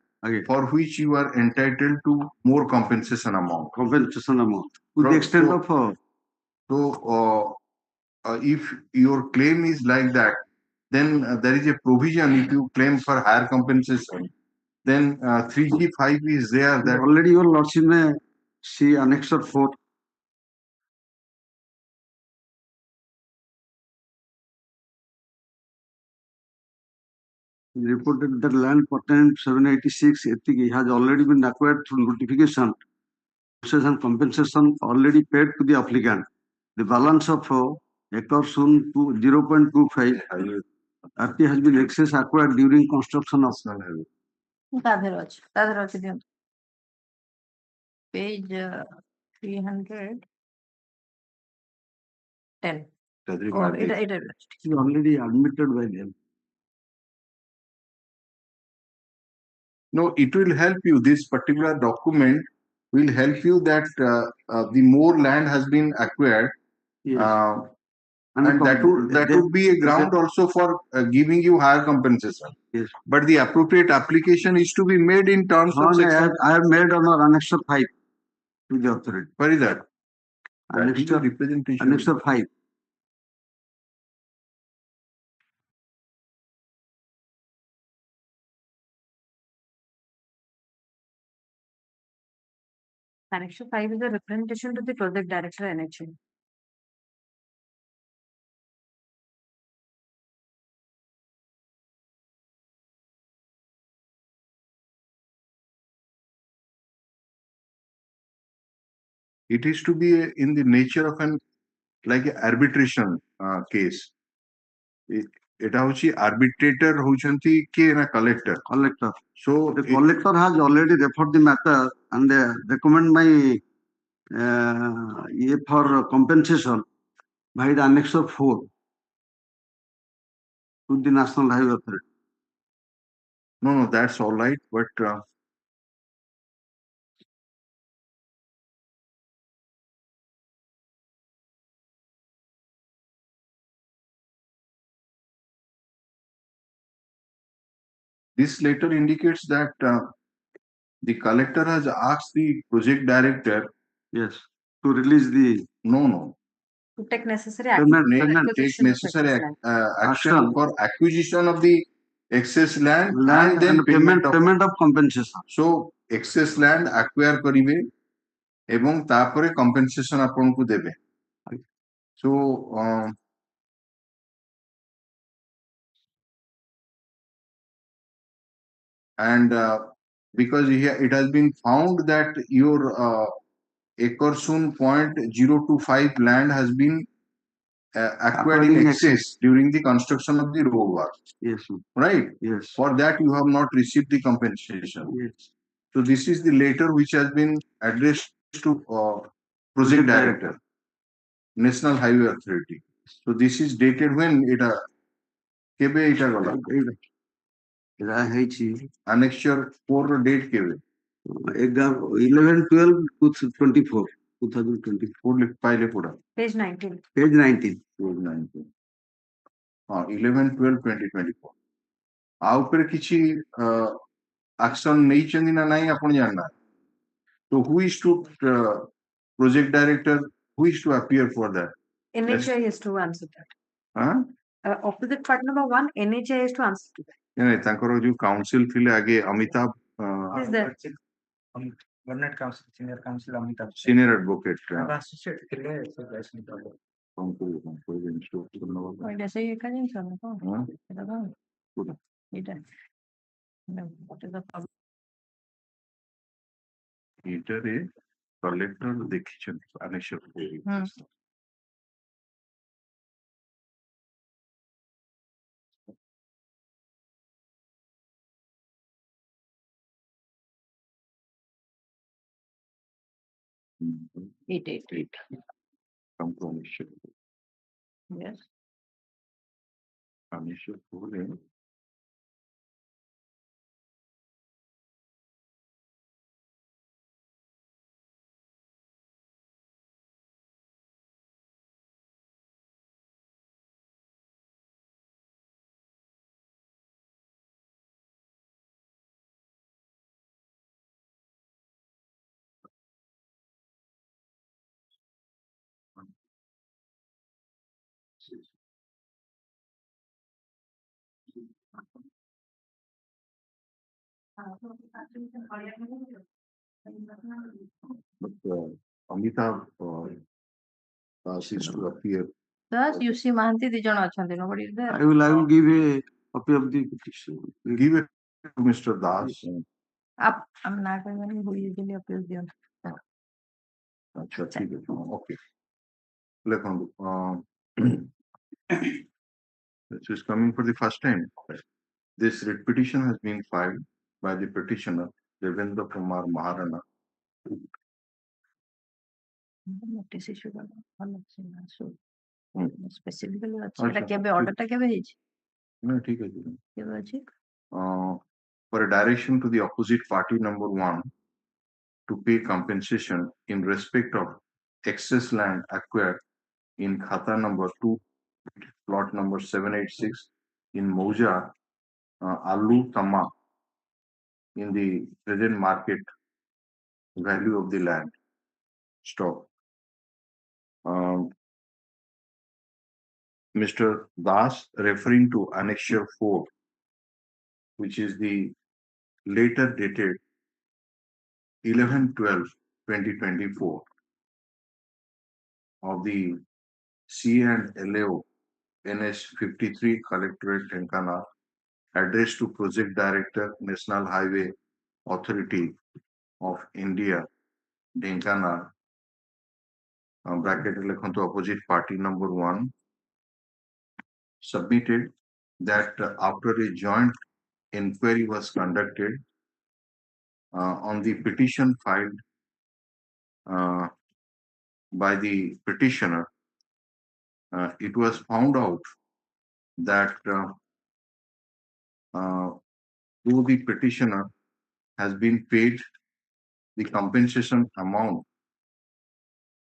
for which you are entitled to more compensation amount. To the extent of if your claim is like that, then there is a provision. If you claim for higher compensation, then 3G5 is there. That already your lordship may see Annexure 4. Reported that land pertaining to 786 Ethic has already been acquired through notification and compensation already paid to the applicant. The balance of acres soon to 0.25 RT has been excess acquired during construction of page 310. Oh, it is already admitted by them. No, it will help you. This particular document will help you that the more land has been acquired. Yes. And that would be a ground also for giving you higher compensation. Yes. But the appropriate application is to be made in terms of section. I have made on our Annexure 5 to the authority. Where is that? Annexure representation. Annexure 5. Annexure 5 is a representation to the project director NHA. It is to be in the nature of an like an arbitration case. এটা হচ্ছে arbitrator হউଛନ୍ତି কে না collector. So the collector has already referred the matter and they recommend my for compensation by the Annexure 4 to the National Highway Authority. No, that's all right, but this letter indicates that the collector has asked the project director. Yes, to release the. No. To take necessary action for acquisition of the excess land and then payment of compensation. So excess land acquire karibe ebong tapore compensation apanku debe. So and because it has been found that your acre-soon 0.025 land has been acquired in excess during the construction of the road work. Yes. Right? Yes. For that you have not received the compensation. Yes. So this is the letter which has been addressed to project director, National Highway Authority. So this is dated when it kebe eta gala. Annexure 4 date kebe. 11/12/2024. 2024. Page 19. Page 19. 11/12/2024. आ ऊपर किसी action ନେଇଛନ୍ତି ନା ନାହିଁ ଆପଣ ଜାଣିନା. So who is to project director, who is to appear for that? NHA is to answer that. Opposite part number 1, NHA is to answer to that. नहीं तांकर जो council ଥିଲେ आगे Amitabh is there? Government Council, Senior Counsel Amitabh. Senior advocate. Associate ଥିଲେ ସେ ଯାଇଛନ୍ତି ଆଉ। ଏଇଟା ସେଇ ଏକା ଜିନିଷ ନା କଣ? ଏଇଟା କଣ? ଏଇଟା what is the problem? ଏଇଟାରେ କଲେକ୍ଟର ଦେଖିଛନ୍ତି ଆନେଶ୍ୱର Eight. Compromise. Yes. Aneଶ୍ୱର ବୋଲେ Amitabh is to appear. Thus, you see Mahanti ଦି ଜଣ ଅଛନ୍ତି. Nobody is there. I will give a copy of the petition. Give it to Mr. Das. I'm not going who usually appeals the अच्छा ठीक है okay लिखो this is coming for the first time. This writ petition has been filed by the petitioner Devendra Kumar Maharana. notice issue ଭଲ ଅଛି ନା so specifically ଅଛି ଏଟା କେବେ order ଟା କେବେ ହେଇଛି ନା ଠିକ ଅଛି କେବେ ଅଛି for a direction to the opposite party number 1 to pay compensation in respect of excess land acquired in khata number 2 plot number 786 in Moja Alu Tama in the present market value of the land stock. Mr. Das, referring to Annexure 4, which is the later dated 11/12/2024 of the C&LAO NS 53 Collectorate Tenkana, addressed to Project Director, National Highway Authority of India, Tenkana, bracket opposite party number 1, submitted that after a joint inquiry was conducted on the petition filed by the petitioner, it was found out that though the petitioner has been paid the compensation amount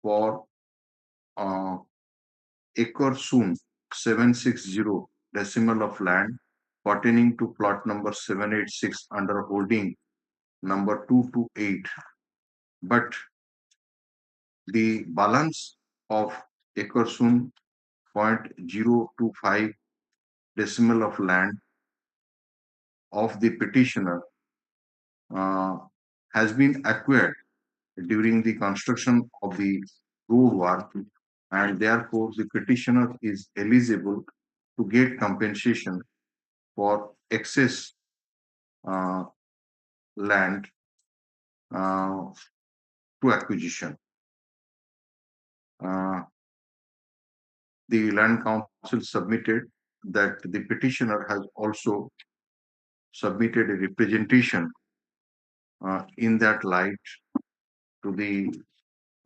for acre soon 760 decimal of land pertaining to plot number 786 under holding number 228, but the balance of acre soon 0.025 decimal of land of the petitioner has been acquired during the construction of the road work, and therefore the petitioner is eligible to get compensation for excess land to acquisition. The Land Council submitted that the petitioner has also submitted a representation in that light to the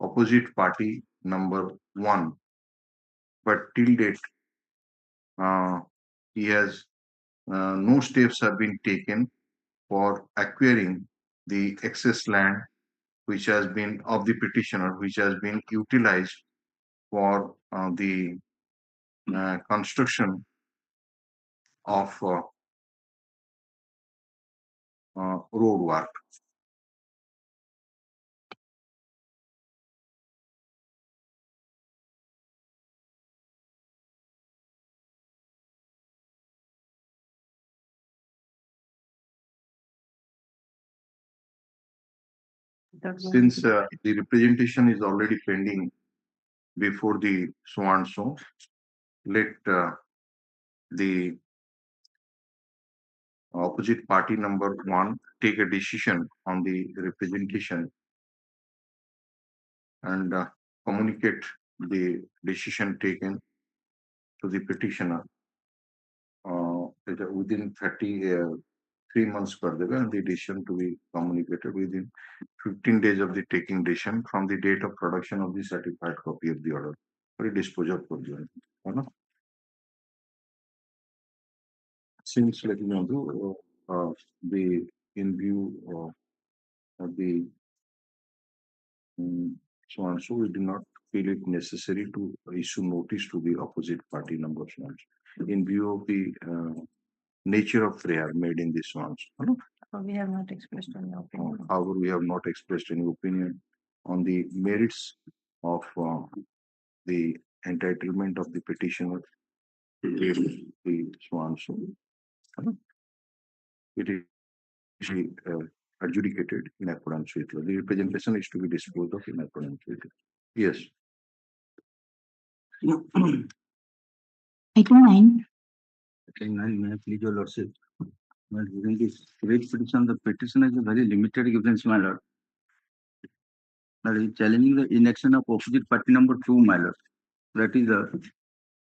opposite party number 1, but till date he has no steps have been taken for acquiring the excess land which has been of the petitioner, which has been utilized for the construction of road work. Since the representation is already pending before the so and so, let the opposite party number 1 take a decision on the representation and communicate the decision taken to the petitioner within 3 months per day, and the decision to be communicated within 15 days of the taking decision from the date of production of the certified copy of the order. Or disposal for the since let me know the in view of the so and so, we do not feel it necessary to issue notice to the opposite party number so in view of the nature of prayer made in this one. We have not expressed any opinion. However, we have not expressed any opinion on the merits of the entitlement of the petitioner to give the so and so. It is adjudicated in accordance with law. The representation is to be disposed of in accordance with it. Yes. Item 9. Item 9, may I please your lordship? Well, during this great petition, the petitioner is a very limited evidence, my lord. That is challenging the inaction of opposite party number 2, my lord. That is the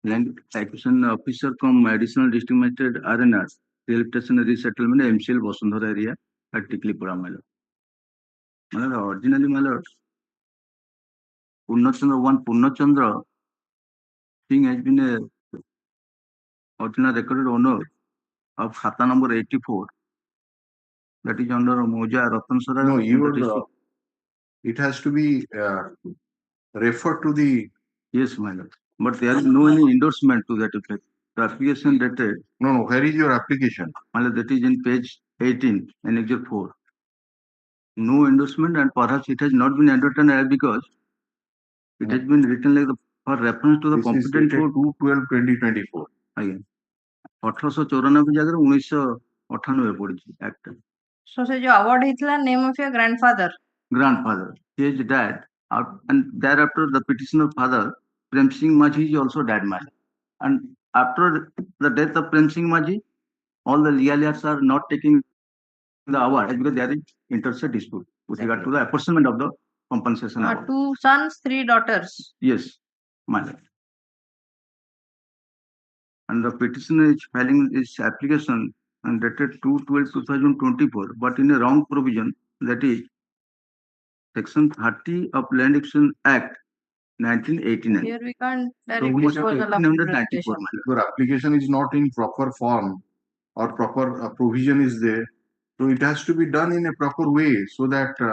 land acquisition officer from additional district magistrate RNR, Rehabilitation Resettlement, MCL Bosundhara area at Tiklipura, my lord. My lord, originally, my lord, Purnachandra Singh has been a original recorded owner of Khata number 84. That is under Moja Ratansara. No, it has to be referred to the. Yes, my lord. But there is no any endorsement to that effect. The application dated. No. Where is your application? My lord, that is in page 18, Annexure 4. No endorsement, and perhaps it has not been undertaken because it has been written like for reference to the competent court. 2/12/2024. Again, 1894 ଜାଗାରେ 1998 ପଡିଛି act. So say jo award hitla name of your grandfather. Grandfather. He has died, and thereafter the petitioner father Prem Singh Majhi is also died, man. And after the death of Prem Singh Majhi, all the legal heirs are not taking the award because there is interest dispute with regard to the apportionment of the compensation award. 2 sons, 3 daughters. Yes, my lord. And the petitioner is filing its application and dated 2/12/2024, but in a wrong provision, that is Section 30 of Land Acquisition Act 1989. Here we can't So direct disposal of 1894. Your application is not in proper form or proper provision is there, so it has to be done in a proper way so that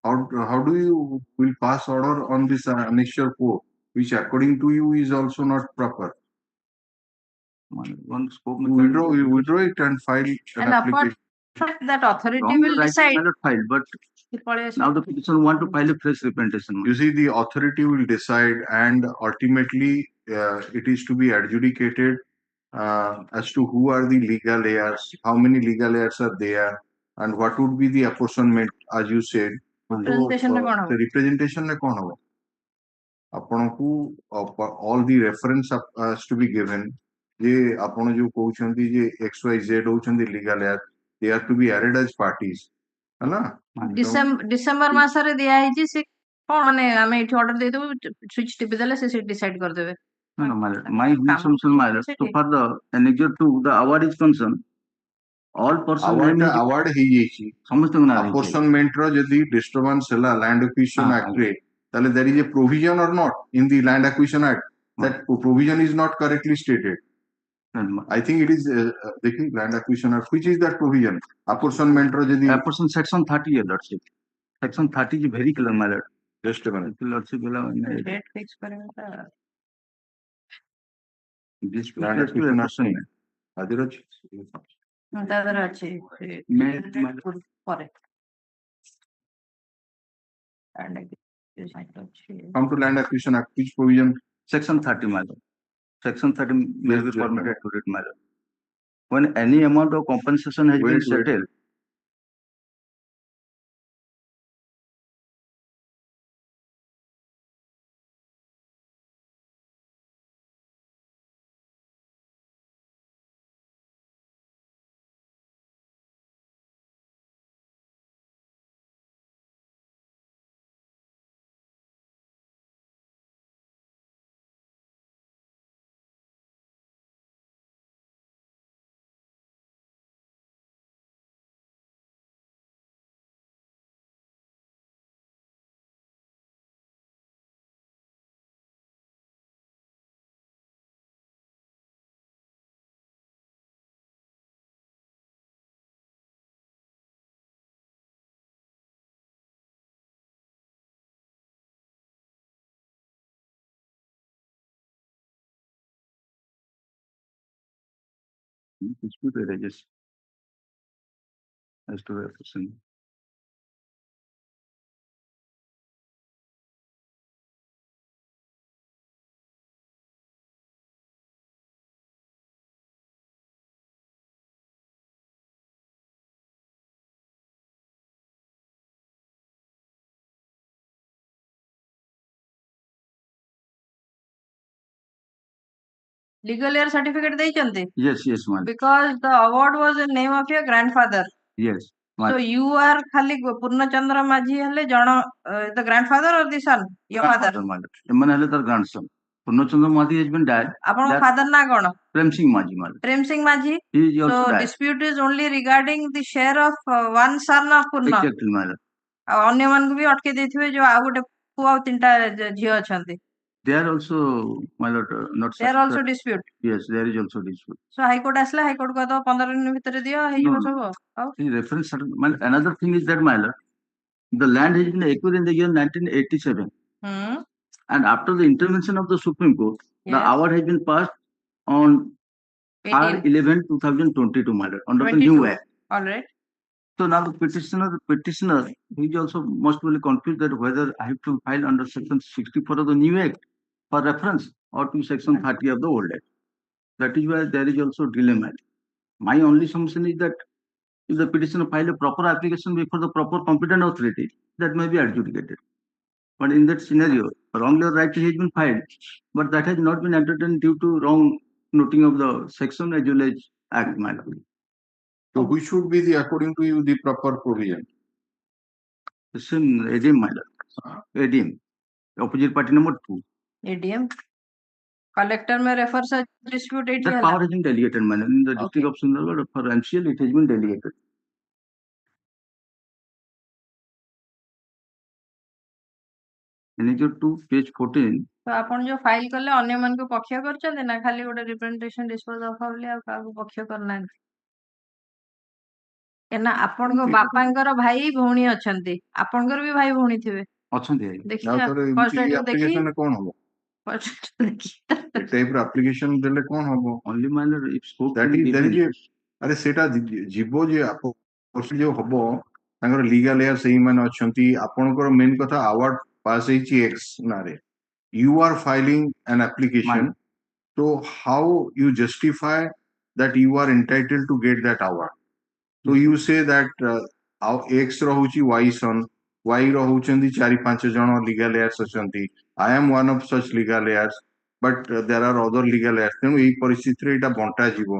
how do you will pass order on this annexure 4, which according to you is also not proper. One spoke. You withdraw it and file an and apart application. from that, authority Wrong will right decide. file, but now the petitioner want to file a fresh representation. You see, the authority will decide, and ultimately it is to be adjudicated as to who are the legal heirs, how many legal heirs are there, and what would be the apportionment, as you said. Representation So, the representation ne kon hoba? Apanku all the reference has to be given. Je apano jo kouchandi je XYZ houchandi legal heir, they are to be added as parties. Hala? December ମାସରେ ଦିଆ ହେଇଛି ସେ କଣ ମାନେ ଆମେ ଏଠି order ଦେଇଦେବୁ switch ଟିପି ଦେଲେ ସେ ସେଠି ଡିସାଇଡ୍ କରିଦେବେ. No, my assumption, my lord. So far the annexure 2, the award is concerned. All persons award ହେଇଯାଇଛି. ସମସ୍ତଙ୍କ ନାଁ apportionment ର ଯଦି disturbance ହେଲା land acquisition act ରେ, ତାହେଲେ there is a provision or not in the land acquisition act that provision is not correctly stated. I think it is देखिए land acquisition act, which is that provision apportionment ର ଯଦି apportion section 30 है lordship. Section 30 is very clear, my lord. Just a minute. Lordship date fix करेंगे this land acquisition act ଆଦିର ଅଛି. ତାଦେହରେ ଅଛି ପରେ Come to land acquisition act, which provision? Section 30, my lord. Section 30 may be permitted to read, my lord. When any amount of compensation has been settled, Dispute arises as to the person. Legal heir certificate ଦେଇଛନ୍ତି? Yes, yes, madam. Because the award was in name of your grandfather. Yes. So you are ଖାଲି ପୂର୍ଣ୍ଣଚନ୍ଦ୍ର ମାଝୀ ହେଲେ ଜଣ the grandfather or the son? Your father. Madam. ଏମାନେ ହେଲେ ତାର grandson. Purnachandra Majhi has been died. ଆପଣଙ୍କ father ନା କଣ? ପ୍ରେମ Singh Majhi madam. Prem Singh Majhi. He is also So died. dispute is only regarding the share of one son of Purna. Exactly madam. ଆଉ ଅନ୍ୟମାନଙ୍କୁ ବି ଅଟକେଇ ଦେଇଥିବେ ଯୋଉ ଆଉ ଗୋଟେ ପୁଅ ଆଉ ତିନିଟା ଝିଅ ଅଛନ୍ତି. They are also my lord not. They are also dispute. Yes, there is also dispute. So High Court ଆସିଲା High Court କହିଦବ 15 ଦିନ ଭିତରେ ଦିଅ ହେଇଯିବ ସବୁ ଆଉ. In reference, another thing is that my lord, the land has been acquired in the year 1987. And after the intervention of the Supreme Court, the award has been passed on 11/11/2022, my lord, under the new act. All right. So now the petitioner, he is also most really confused that whether I have to file under section 64 of the new act for reference or to section 30 of the old act. That is why there is also dilemma. My only assumption is that if the petitioner file a proper application before the proper competent authority, that may be adjudicated. But in that scenario, wrongly or rightly has been filed, but that has not been entertained due to wrong noting of the section as well as act, my lord. So which should be the, according to you, the proper provision? The same ADM, my lord. ADM. Opposite party number 2. ADM. Collector may refer such dispute ADM. That power has been delegated, my lord. In the district of Sundargarh for MCL, it has been delegated. Manager 2, page 14. ତ ଆପଣ ଯୋଉ file କଲେ ଅନ୍ୟ ମାନଙ୍କୁ ପକ୍ଷ କରିଛନ୍ତି ନା ଖାଲି ଗୋଟେ ରିପ୍ରେଜେଣ୍ଟେସନ ଡିସ୍ପୋଜ ଅଫ ବୋଲି ଆଉ କାହାକୁ ପକ୍ଷ କରିନାହାନ୍ତି? କାହିଁକିନା ଆପଣଙ୍କ ବାପାଙ୍କର ଭାଇ ଭଉଣୀ ଅଛନ୍ତି, ଆପଣଙ୍କର ବି ଭାଇ ଭଉଣୀ ଥିବେ ଅଛନ୍ତି। କଣ ହବ? type of application ଦେଲେ କଣ ହବ? Only minor if scope that is there is ଆରେ ସେଟା ଯିବ ଯେ ଯୋଉ ହବ ତାଙ୍କର ଲିଗାଲ ଏୟାର ସେଇମାନେ ଅଛନ୍ତି। ଆପଣଙ୍କର ମେନ୍ କଥା ଆୱାର୍ଡ ପାସ୍ ହେଇଛି ଏକ୍ସ ନାରେ, you are filing an application, so how you justify that you are entitled to get that award? So you say that X ରହୁଛି Y son, Y ରହୁଛନ୍ତି 4-5 ଜଣ legal heirs ଅଛନ୍ତି, I am one of such legal heirs, but there are other legal heirs. ତେଣୁ ଏଇ ପରିସ୍ଥିତିରେ ଏଇଟା ବଣ୍ଟା ଯିବ.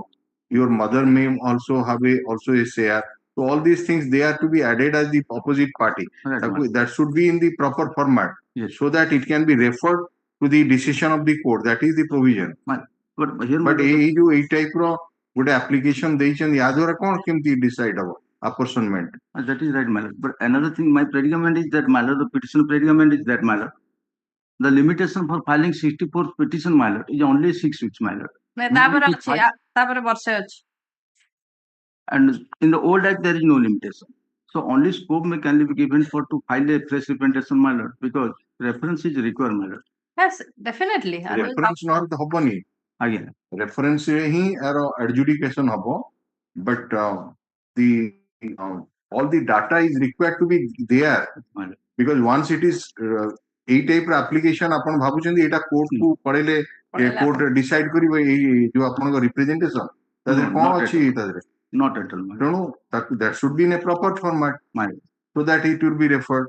Your mother may also have also a share. So all these things, they are to be added as the opposite party. That should be in the proper format, so that it can be referred to the decision of the court. That is the provision. But ଏଇ type ର ଗୋଟେ application ଦେଇଛନ୍ତି, ୟା ଦ୍ୱାରା କଣ କେମିତି decide ହବ apportionment? That is right, my lord. But another thing, my predicament is that, my lord, the petition predicament is that, my lord, the limitation for filing 64 petition, my lord, is only 6 weeks, my lord. And in the old act, there is no limitation. So only scope can be given for to file a fresh representation, my lord, because reference is required, my lord. Yes, definitely. Reference not ହବନି. Again, reference ରେ ହିଁ ଏହାର adjudication ହବ, but all the data is required to be there, because once it is ଏଇ type ର application ଆପଣ ଭାବୁଛନ୍ତି ଏଇଟା କୋର୍ଟ କୁ ପଳେଇଲେ କୋର୍ଟ decide କରିବ ଏଇ ଯୋଉ ଆପଣଙ୍କ representation ତା ଦେହରେ କଣ ଅଛି ତା ଦେହରେ? Not at all. ତେଣୁ that should be in a proper format, so that it will be referred.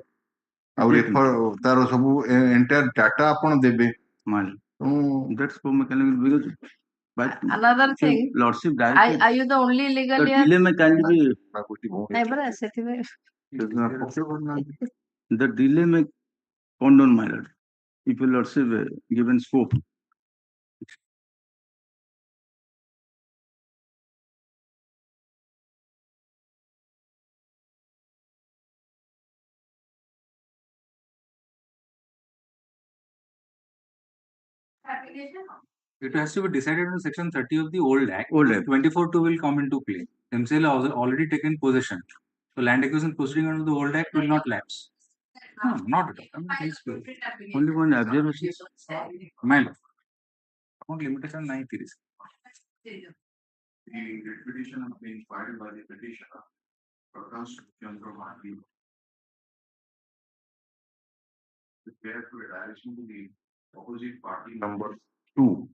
ଆଉ refer ତାର ସବୁ entire data ଆପଣ ଦେବେ। That's for mechanical, because another thing, lordship are you the only legal heir? The delay may condone, my lord, if your lordship given scope. It has to be decided on section 30 of the old act. 24(2) will come into play. MCL has already taken possession. So land acquisition proceeding under the old act will not lapse. No, not at all. Only one observation. My lord. Limitation 9 30. The writ petition has been filed by the petitioner, Prakash Chandra Bharti, prepare to a direction to the opposite party number 2,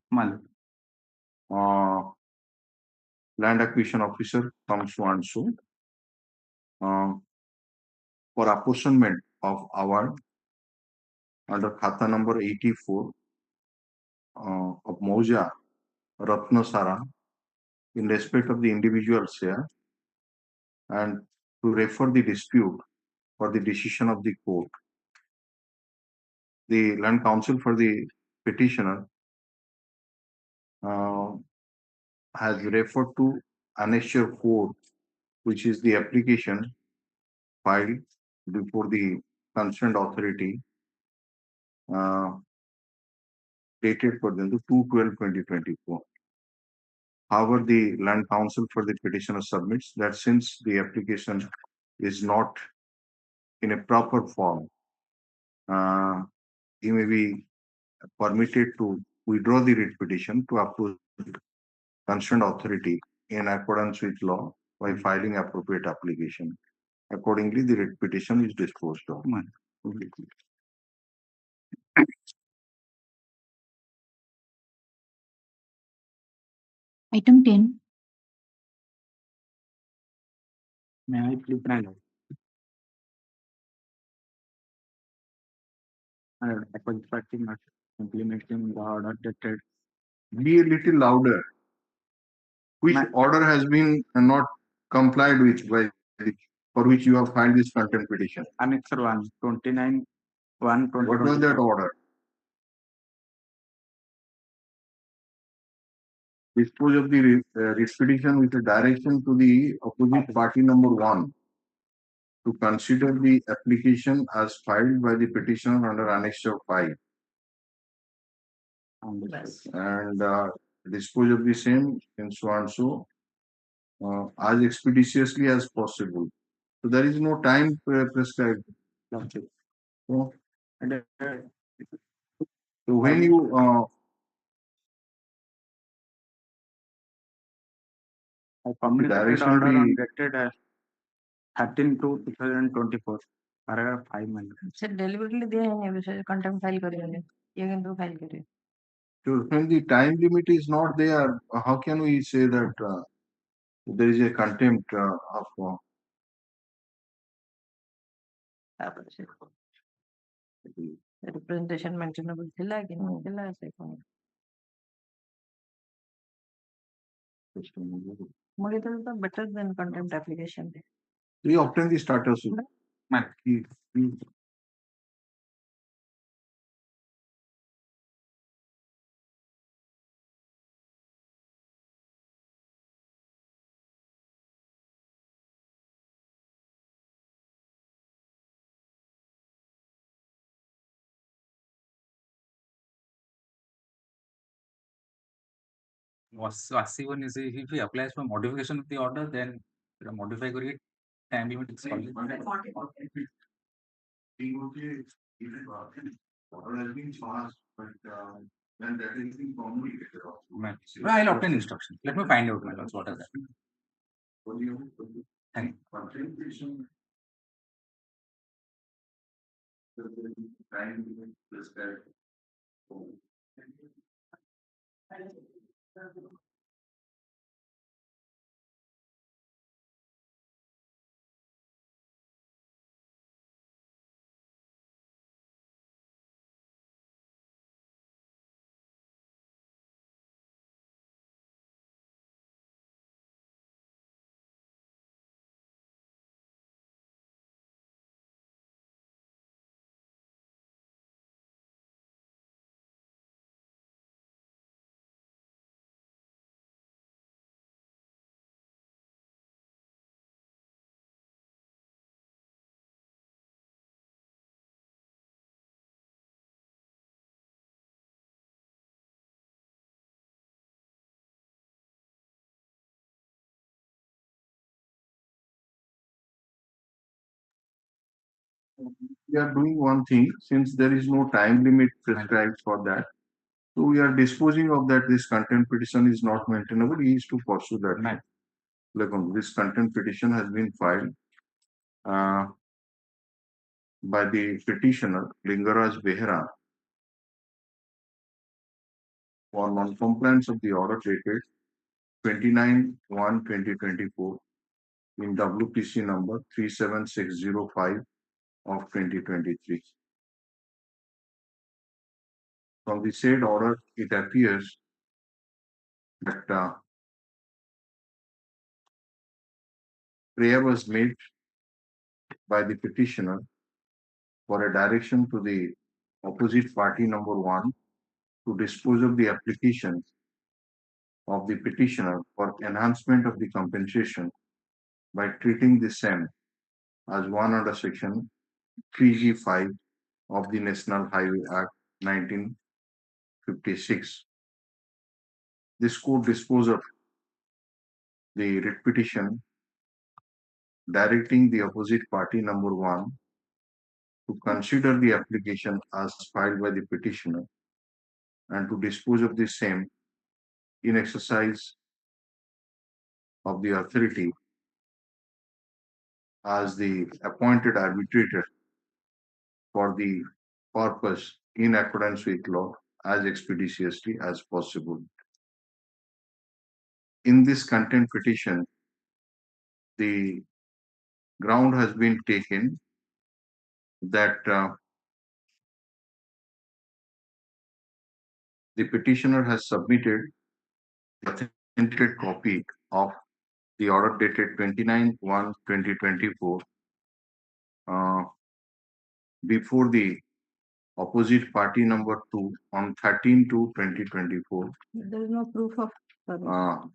land acquisition officer comes so and so, for apportionment of award under Khata number 84 of Mauja Ratnasara in respect of the individual share, and to refer the dispute for the decision of the court. The land counsel for the petitioner has referred to annexure 4, which is the application filed before the concerned authority, dated for them to 2/12/2024. However, the land counsel for the petitioner submits that since the application is not in a proper form, he may be permitted to withdraw the writ petition to approve concerned authority in accordance with law by filing appropriate application. Accordingly, the writ petition is disposed of. Item 10. May I please bring opposite party not implementing the order dated. Be a little louder. Which order has been not complied with by for which you have filed this contempt petition? Annexure 1, 29, 1, 20. What was that order? Dispose of the writ petition with a direction to the opposite party number 1 to consider the application as filed by the petitioner under annexure 5 and dispose of the same in so and so as expeditiously as possible. So there is no time prescribed. So when you I communicated order on dated 13/2/2024, paragraph 5 में. Sir deliberately दिया है विषय contempt file करेंगे ये किंतु file करें. So when the time limit is not there, how can we say that there is a contempt of representation mentionable थिला कि नहीं थिला ऐसे कौन मुझे तो better than contempt application है. We obtain the status. One is if he applies for modification of the order, then modify it. Time limit is called. Order has been passed, but then that is being communicated. I'll obtain instruction. Let me find out, my lords, what is that. Thank Contemplation. Time limit prescribed. We are doing one thing, since there is no time limit prescribed for that. So we are disposing of that. This contempt petition is not maintainable. He is to pursue that. Right. This contempt petition has been filed by the petitioner Lingaraj Behera for non-compliance of the order dated 29/1/2024 in WPC number 37605 of 2023. From the said order, it appears that prayer was made by the petitioner for a direction to the opposite party number 1 to dispose of the application of the petitioner for enhancement of the compensation by treating the same as one under section 3G5 of the National Highway Act 1956. This court disposed of the writ petition directing the opposite party number 1 to consider the application as filed by the petitioner and to dispose of the same in exercise of the authority as the appointed arbitrator for the purpose in accordance with law as expeditiously as possible. In this contempt petition, the ground has been taken that the petitioner has submitted the authenticated copy of the order dated 29/1/2024 before the opposite party number 2 on 13/2/2024. There is no proof of service.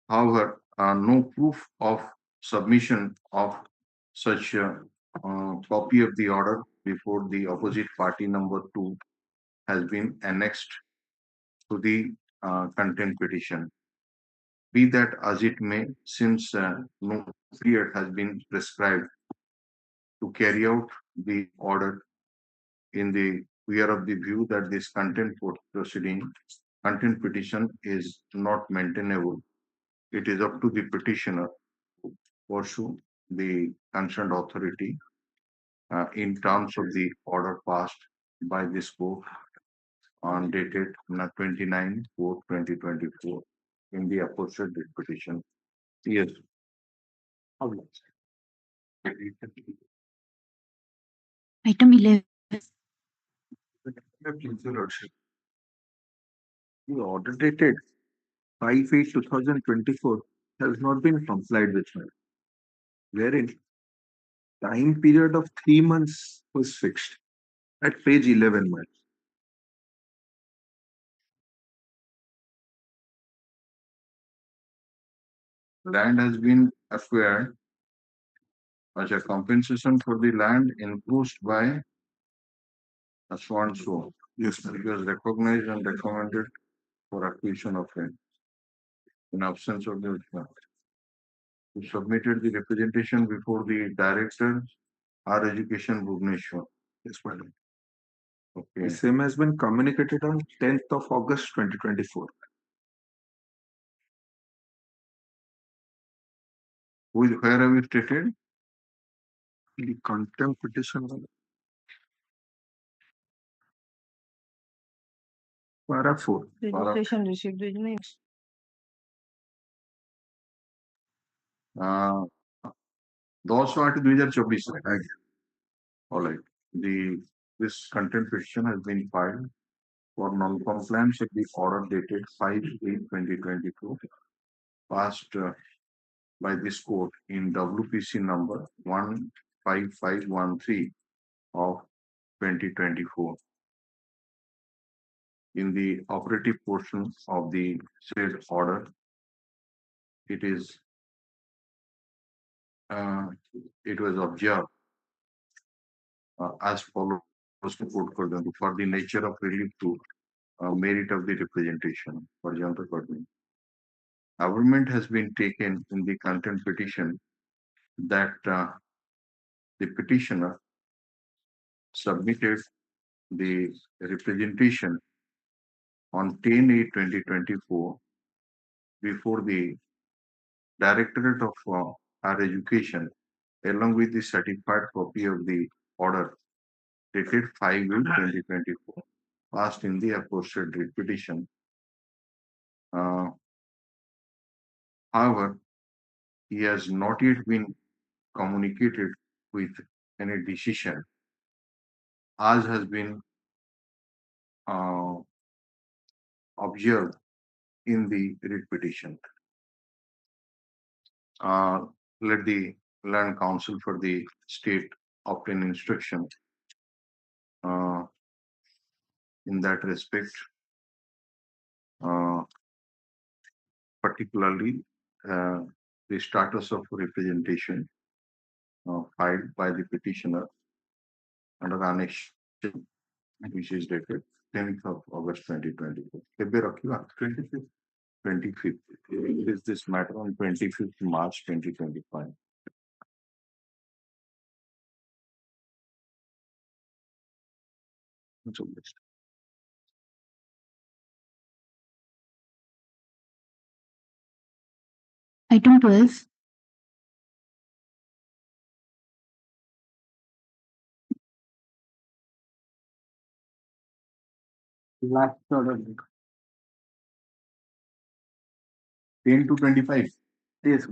However, no proof of submission of such copy of the order before the opposite party number 2 has been annexed to the contempt petition. Be that as it may, since no period has been prescribed to carry out the order in the view of the view that this contempt petition is not maintainable, it is up to the petitioner to pursue the concerned authority in terms of the order passed by this court on dated 29/4/2024 in the aforesaid petition. Yes. Item 11. The order dated 5/8/2024 has not been complied with, wherein time period of 3 months was fixed at page 11. Land has been acquired as a compensation for the land enclosed by so and so. Yes, it was recognized and recommended for acquisition of land. In absence of the we submitted the representation before the director, our education Bhubaneswar. Yes, madam. Okay. The same has been communicated on 10th of August 2024. Where have you stated? The contempt petition. Para 4. Registration received is next. 10/8/2024. All right. This contempt petition has been filed for non-compliance with the order dated 5/8/2024, passed by this court in WPC number 15513 of 2024. In the operative portion of the said order, it was observed as follows to quote for the nature of relief to merit of the representation. For example, government has been taken in the contempt petition that the petitioner submitted the representation on 10/8/2024 before the Directorate of Higher Education, along with the certified copy of the order dated 5/8/2024, passed in the aforesaid writ petition. However, he has not yet been communicated with any decision, as has been observed in the writ petition. Let the Land Council for the state obtain instruction in that respect, particularly the status of representation filed by the petitioner under Annex, which is dated 10th of August 2024. 25th. 25th. It is this matter on 25th March 2025. Item 12. Last order. 10 to 25. Yes.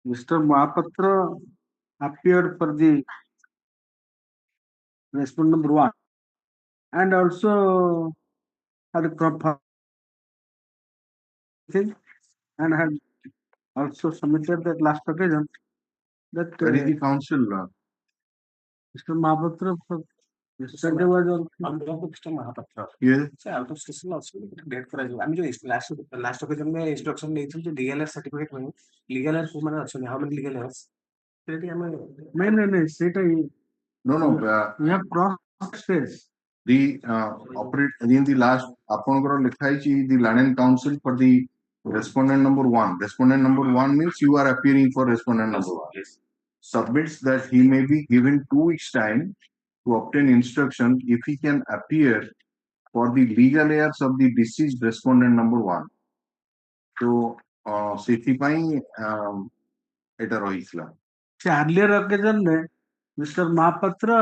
Mr. Mahapatra appeared for the respondent number 1 and also had a proper thing and had also submitted that last occasion that Where is the council? Mr. Mahapatra yesterday was on Mr. Mahapatra. Yes. So out of station also date करा जाए. আমি जो last occasion में instruction नहीं थी जो legal certificate में legal heirs मैंने अच्छा नहीं how many legal heirs सेठी हमें नहीं सेटा No. we have crossed space. The operate in the last apanakara likha the Land and Council for the respondent number 1. Respondent number 1 means you are appearing for respondent number 1. Yes. Submits that he may be given 2 weeks time to obtain instruction if he can appear for the legal heirs of the deceased respondent number 1. So, ସେଥିପାଇଁ ଏଟା ରହିଥିଲା. Earlier occasion Mr. Mahapatra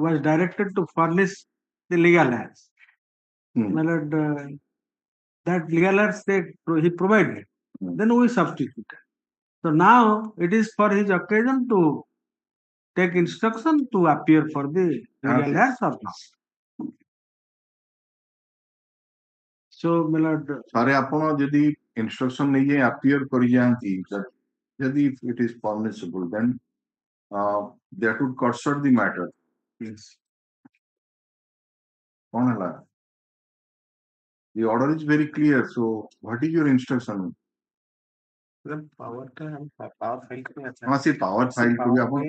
was directed to furnish the legal heirs. That legal heirs he provided. Then we substituted. So now it is for his occasion to take instruction to appear for the legal heirs or not. So, my lord. Sare apno jodi instruction nahi hai appear kari janti, if it is permissible, then that would cursor the matter. Yes. The order is very clear. So, what is your instruction? power file हाँ से power file को भी अपन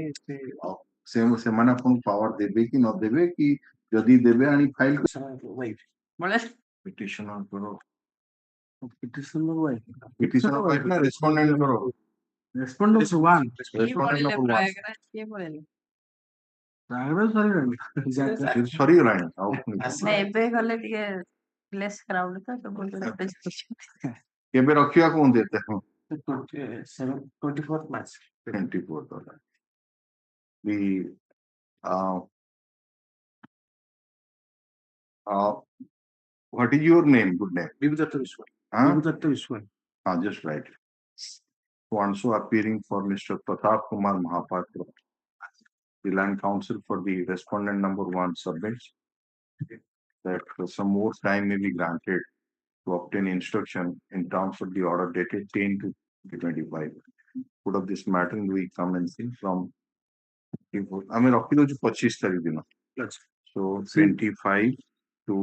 ସେମାନେ ଆପଣଙ୍କୁ power ଦେବେ କି ନ ଦେବେ କି ଯଦି ଦେବେ ଆଣି file petitioner करो petitioner wife ना respondent करो respondent one respondent number 1 ସରିଗଲାଣି ଏବେ ଗଲେ ଟିକେ less crowd ତ କେବେ ରଖିବା କୁହନ୍ତୁ ଏତେ 24th March. 24th. The what is your name? Good name. Vibhudatta Vishwan. Just right. Also appearing for Mr. Pratap Kumar Mahapatra. The Land Council for the respondent number 1 submits that some more time may be granted to obtain instruction in terms of the order dated 10 to 25. Put up this matter and we commencing from I mean, 25 तारीख दिन. So 25 to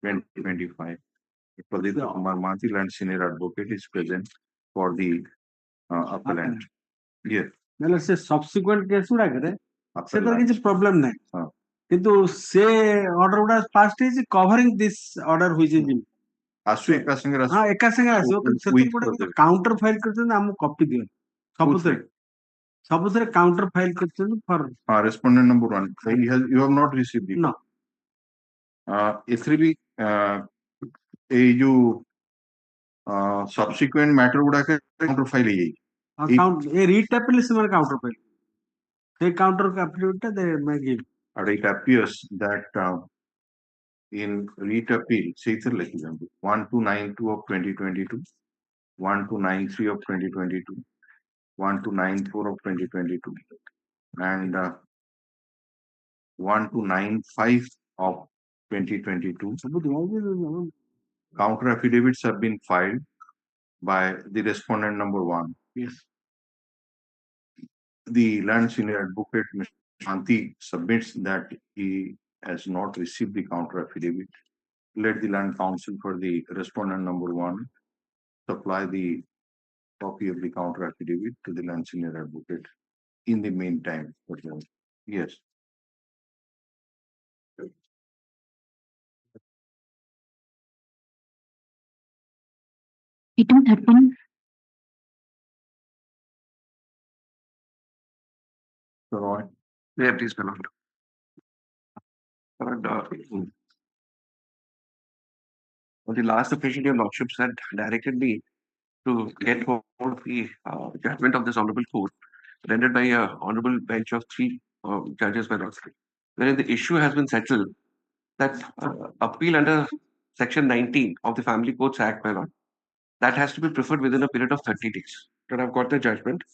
2025. Pradeep Kumar Mathi, Land Senior Advocate, is present for the appellant. Yes. Well, let's say subsequent case गुड़ा करे से तो किसी problem नहीं. किंतु से order गुड़ा passed is covering this order which is in. आसु एका संगे हाँ एका संगे आसु किंतु से तो गुड़ा counter file करते हैं ना हम copy दियो. सबूत ସବୁଥିରେ counter file କରିଛନ୍ତି for respondent number 1. You have not received it. No. ଏଥିରେ ବି ଏଇ ଯୋଉ subsequent matter ଗୁଡାକ counter file ହେଇଯାଇଛି. ଏ read appeal ସେମାନେ counter file. They counter affidavit they may give. And it appears that in writ appeal, ସେଇଥିରେ ଲେଖିଛନ୍ତି 1292 of 2022, 1293 of 2022, 1294 of 2022, and 1295 of 2022. Counter affidavits have been filed by the respondent number 1. Yes. The land senior advocate, Mr. Shanti, submits that he has not received the counter affidavit. Let the land counsel for the respondent number 1 supply the copy of the counter affidavit to the land senior advocate in the meantime. Yes. Item 13. Roy. Yeah, please, my lord. On the last occasion, your lordships had directed me to get hold of the judgment of this honorable court, rendered by a honorable bench of 3 judges, my lord, wherein the issue has been settled that appeal under section 19 of the Family Courts Act, my lord, that has to be preferred within a period of 30 days. But I've got the judgment.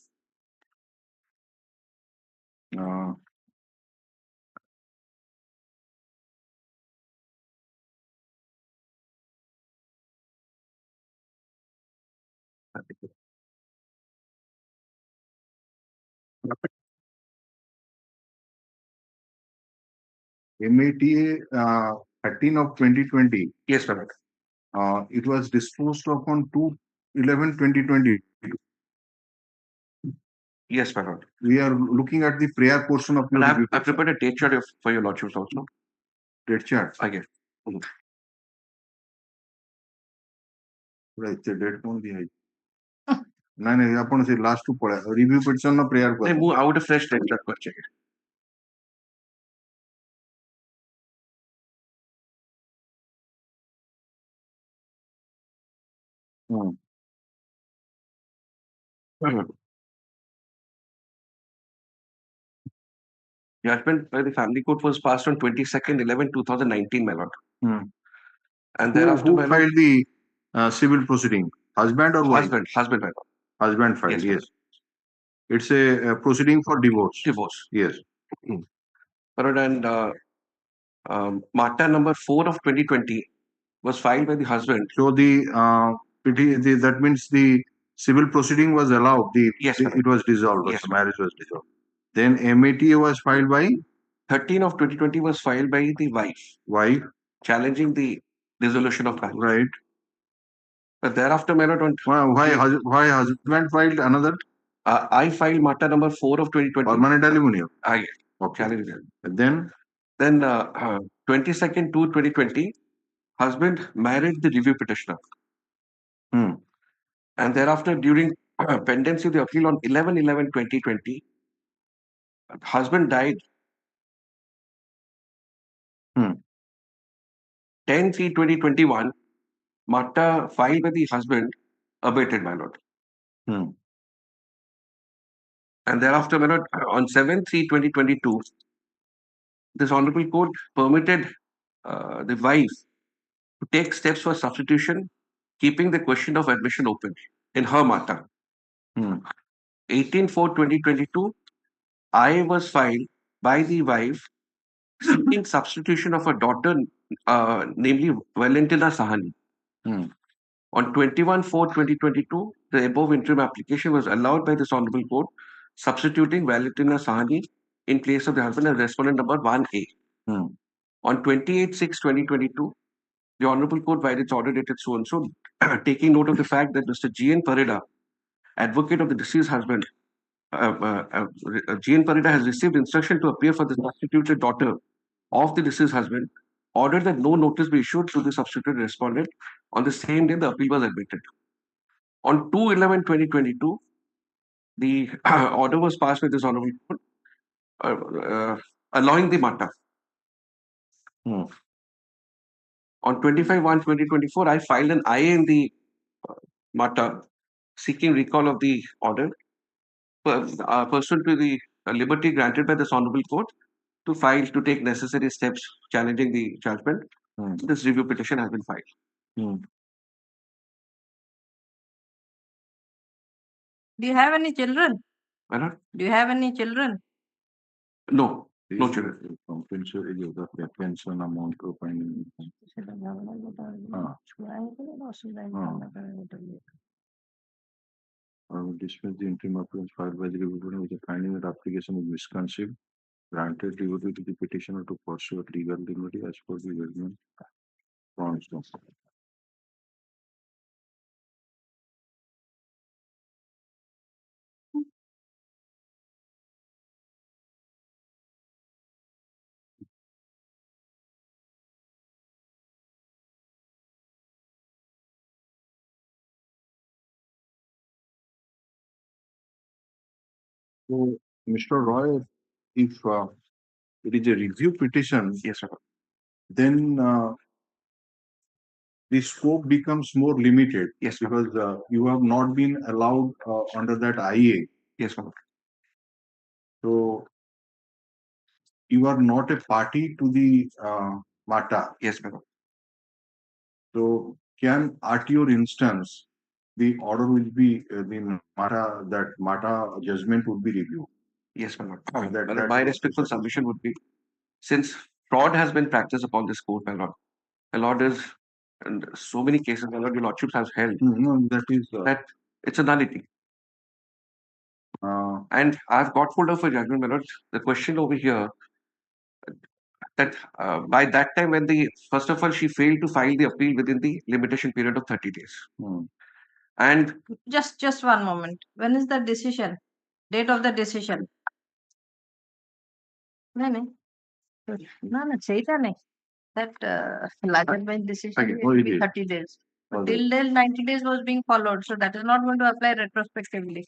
MATA 13 of 2020. Yes, my lord. It was disposed of on 2/11/2020. Yes, my lord. We are looking at the prior portion of your And review. I've prepared a date chart for your lordships also. Date chart? I guess. Right, the date won't be high. ନାଇଁ ଆପଣ ସେ last କୁ ପଳେଇ review petition ର prayer ନାଇଁ ମୁଁ ଆଉ ଗୋଟେ ଫ୍ରେଶ ଡେଟ୍ ଚାର୍ଟ କରିଛି। Judgment by the family court was passed on 22/11/2019, my lord. And thereafter, who filed the civil proceeding? Husband or wife? Husband, my lord. Husband filed, yes. It's a proceeding for divorce. Divorce. Yes. And Mata number 4 of 2020 was filed by the husband. So that means the civil proceeding was allowed. It was dissolved. Yes, the marriage was dissolved. Then MATA was filed by 13 of 2020 was filed by the wife. Wife challenging the dissolution of marriage. Right. But thereafter, my lord, why husband filed another? I filed Mata number 4 of 2020. Permanent alimony. Okay. Challenging. And then 22nd to 2020, husband married the review petitioner. And thereafter, during pendency of the appeal on 11/11/2020, husband died. 10/3/2021, Mata filed by the husband abated, my lord. And thereafter, my lord, on 7/3/2022, this honorable court permitted the wife to take steps for substitution, keeping the question of admission open in her Mata. 18/4/2022, I was filed by the wife seeking substitution of a daughter, namely Valentina Sahani. On 21/4/2022, the above interim application was allowed by this honorable court, substituting Valentina Sahani in place of the husband as respondent number 1A. On 28/6/2022, the honorable court, by its order dated so and so, taking note of the fact that Mr. G.N. Parida, advocate of the deceased husband, G.N. Parida has received instruction to appear for the substituted daughter of the deceased husband, ordered that no notice be issued to the substituted respondent. On the same day, the appeal was admitted. On 2/11/2022, the order was passed with this honorable court, allowing the MATA. On 25/1/2024, I filed an IA in the MATA seeking recall of the order pursuant to the liberty granted by this honorable court to take necessary steps challenging the judgment. This review petition has been filed. Do you have any children? My lord? Do you have any children? No, no children. Pension amount to find. I will dismiss the interim appearance filed by the review with the finding that application is misconceived. Granted review to the petitioner to pursue a legal remedy as per the judgment. So, Mr. Roy, if it is a review petition, yes, sir, then the scope becomes more limited. Yes, because you have not been allowed under that IA. Yes, sir. So you are not a party to the MATA. Yes, madam. So can, at your instance, the order will be the MATA judgment would be reviewed. Yes, my lord. That My respectful submission would be, since fraud has been practiced upon this court, my lord is, and so many cases, my lord, your lordships has held No, that is that it's a nullity. And I've got hold of a judgment, my lord. The question over here, that by that time when first of all, she failed to file the appeal within the limitation period of 30 days. And Just one moment. When is the decision? Date of the decision? No, ସେଇଟା ନାହିଁ. That larger bench decision will be 30 days. But till then 90 days was being followed. So that is not going to apply retrospectively.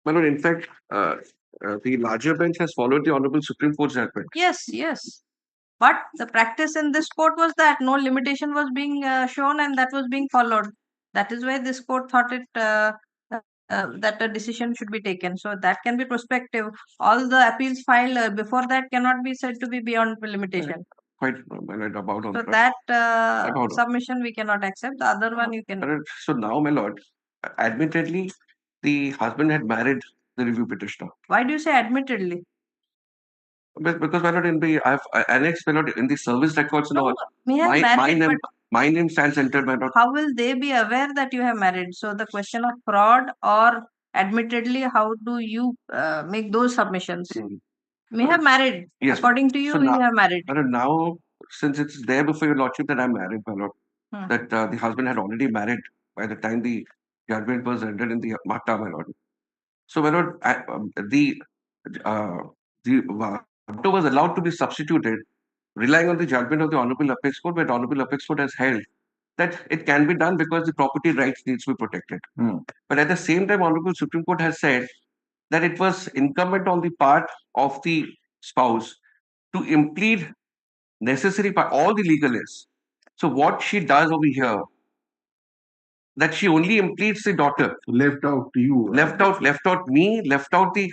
my lord, in fact, the larger bench has followed the Honorable Supreme Court's judgment. Yes. But the practice in this court was that no limitation was being shown and that was being followed. That is why this court thought it that a decision should be taken. So that can be prospective. All the appeals filed before that cannot be said to be beyond limitation. Quite my lord, about on So that. that submission we cannot accept. The other one you can. So now, my lord, admittedly, the husband had married the review petitioner. Why do you say admittedly? Because my lord, I've annexed, my lord, in the service records No, my name stands entered, my lord. How will they be aware that you have married? So the question of fraud or admittedly, how do you make those submissions? May have married. Yes. According to you, So you now, have married. Now, since it's there before your lordship that I'm married, my lord, that the husband had already married by the time the judgment was rendered in the MATA, my lord. So, my lord, the MATA was allowed to be substituted, relying on the judgment of the Honorable Apex Court, but Honorable Apex Court has held that it can be done because the property rights needs to be protected. But at the same time, Honorable Supreme Court has said that it was incumbent on the part of the spouse to implead necessary part, all the legal is. So what she does over here, that she only impledes the daughter. Left out you. Left out me, left out the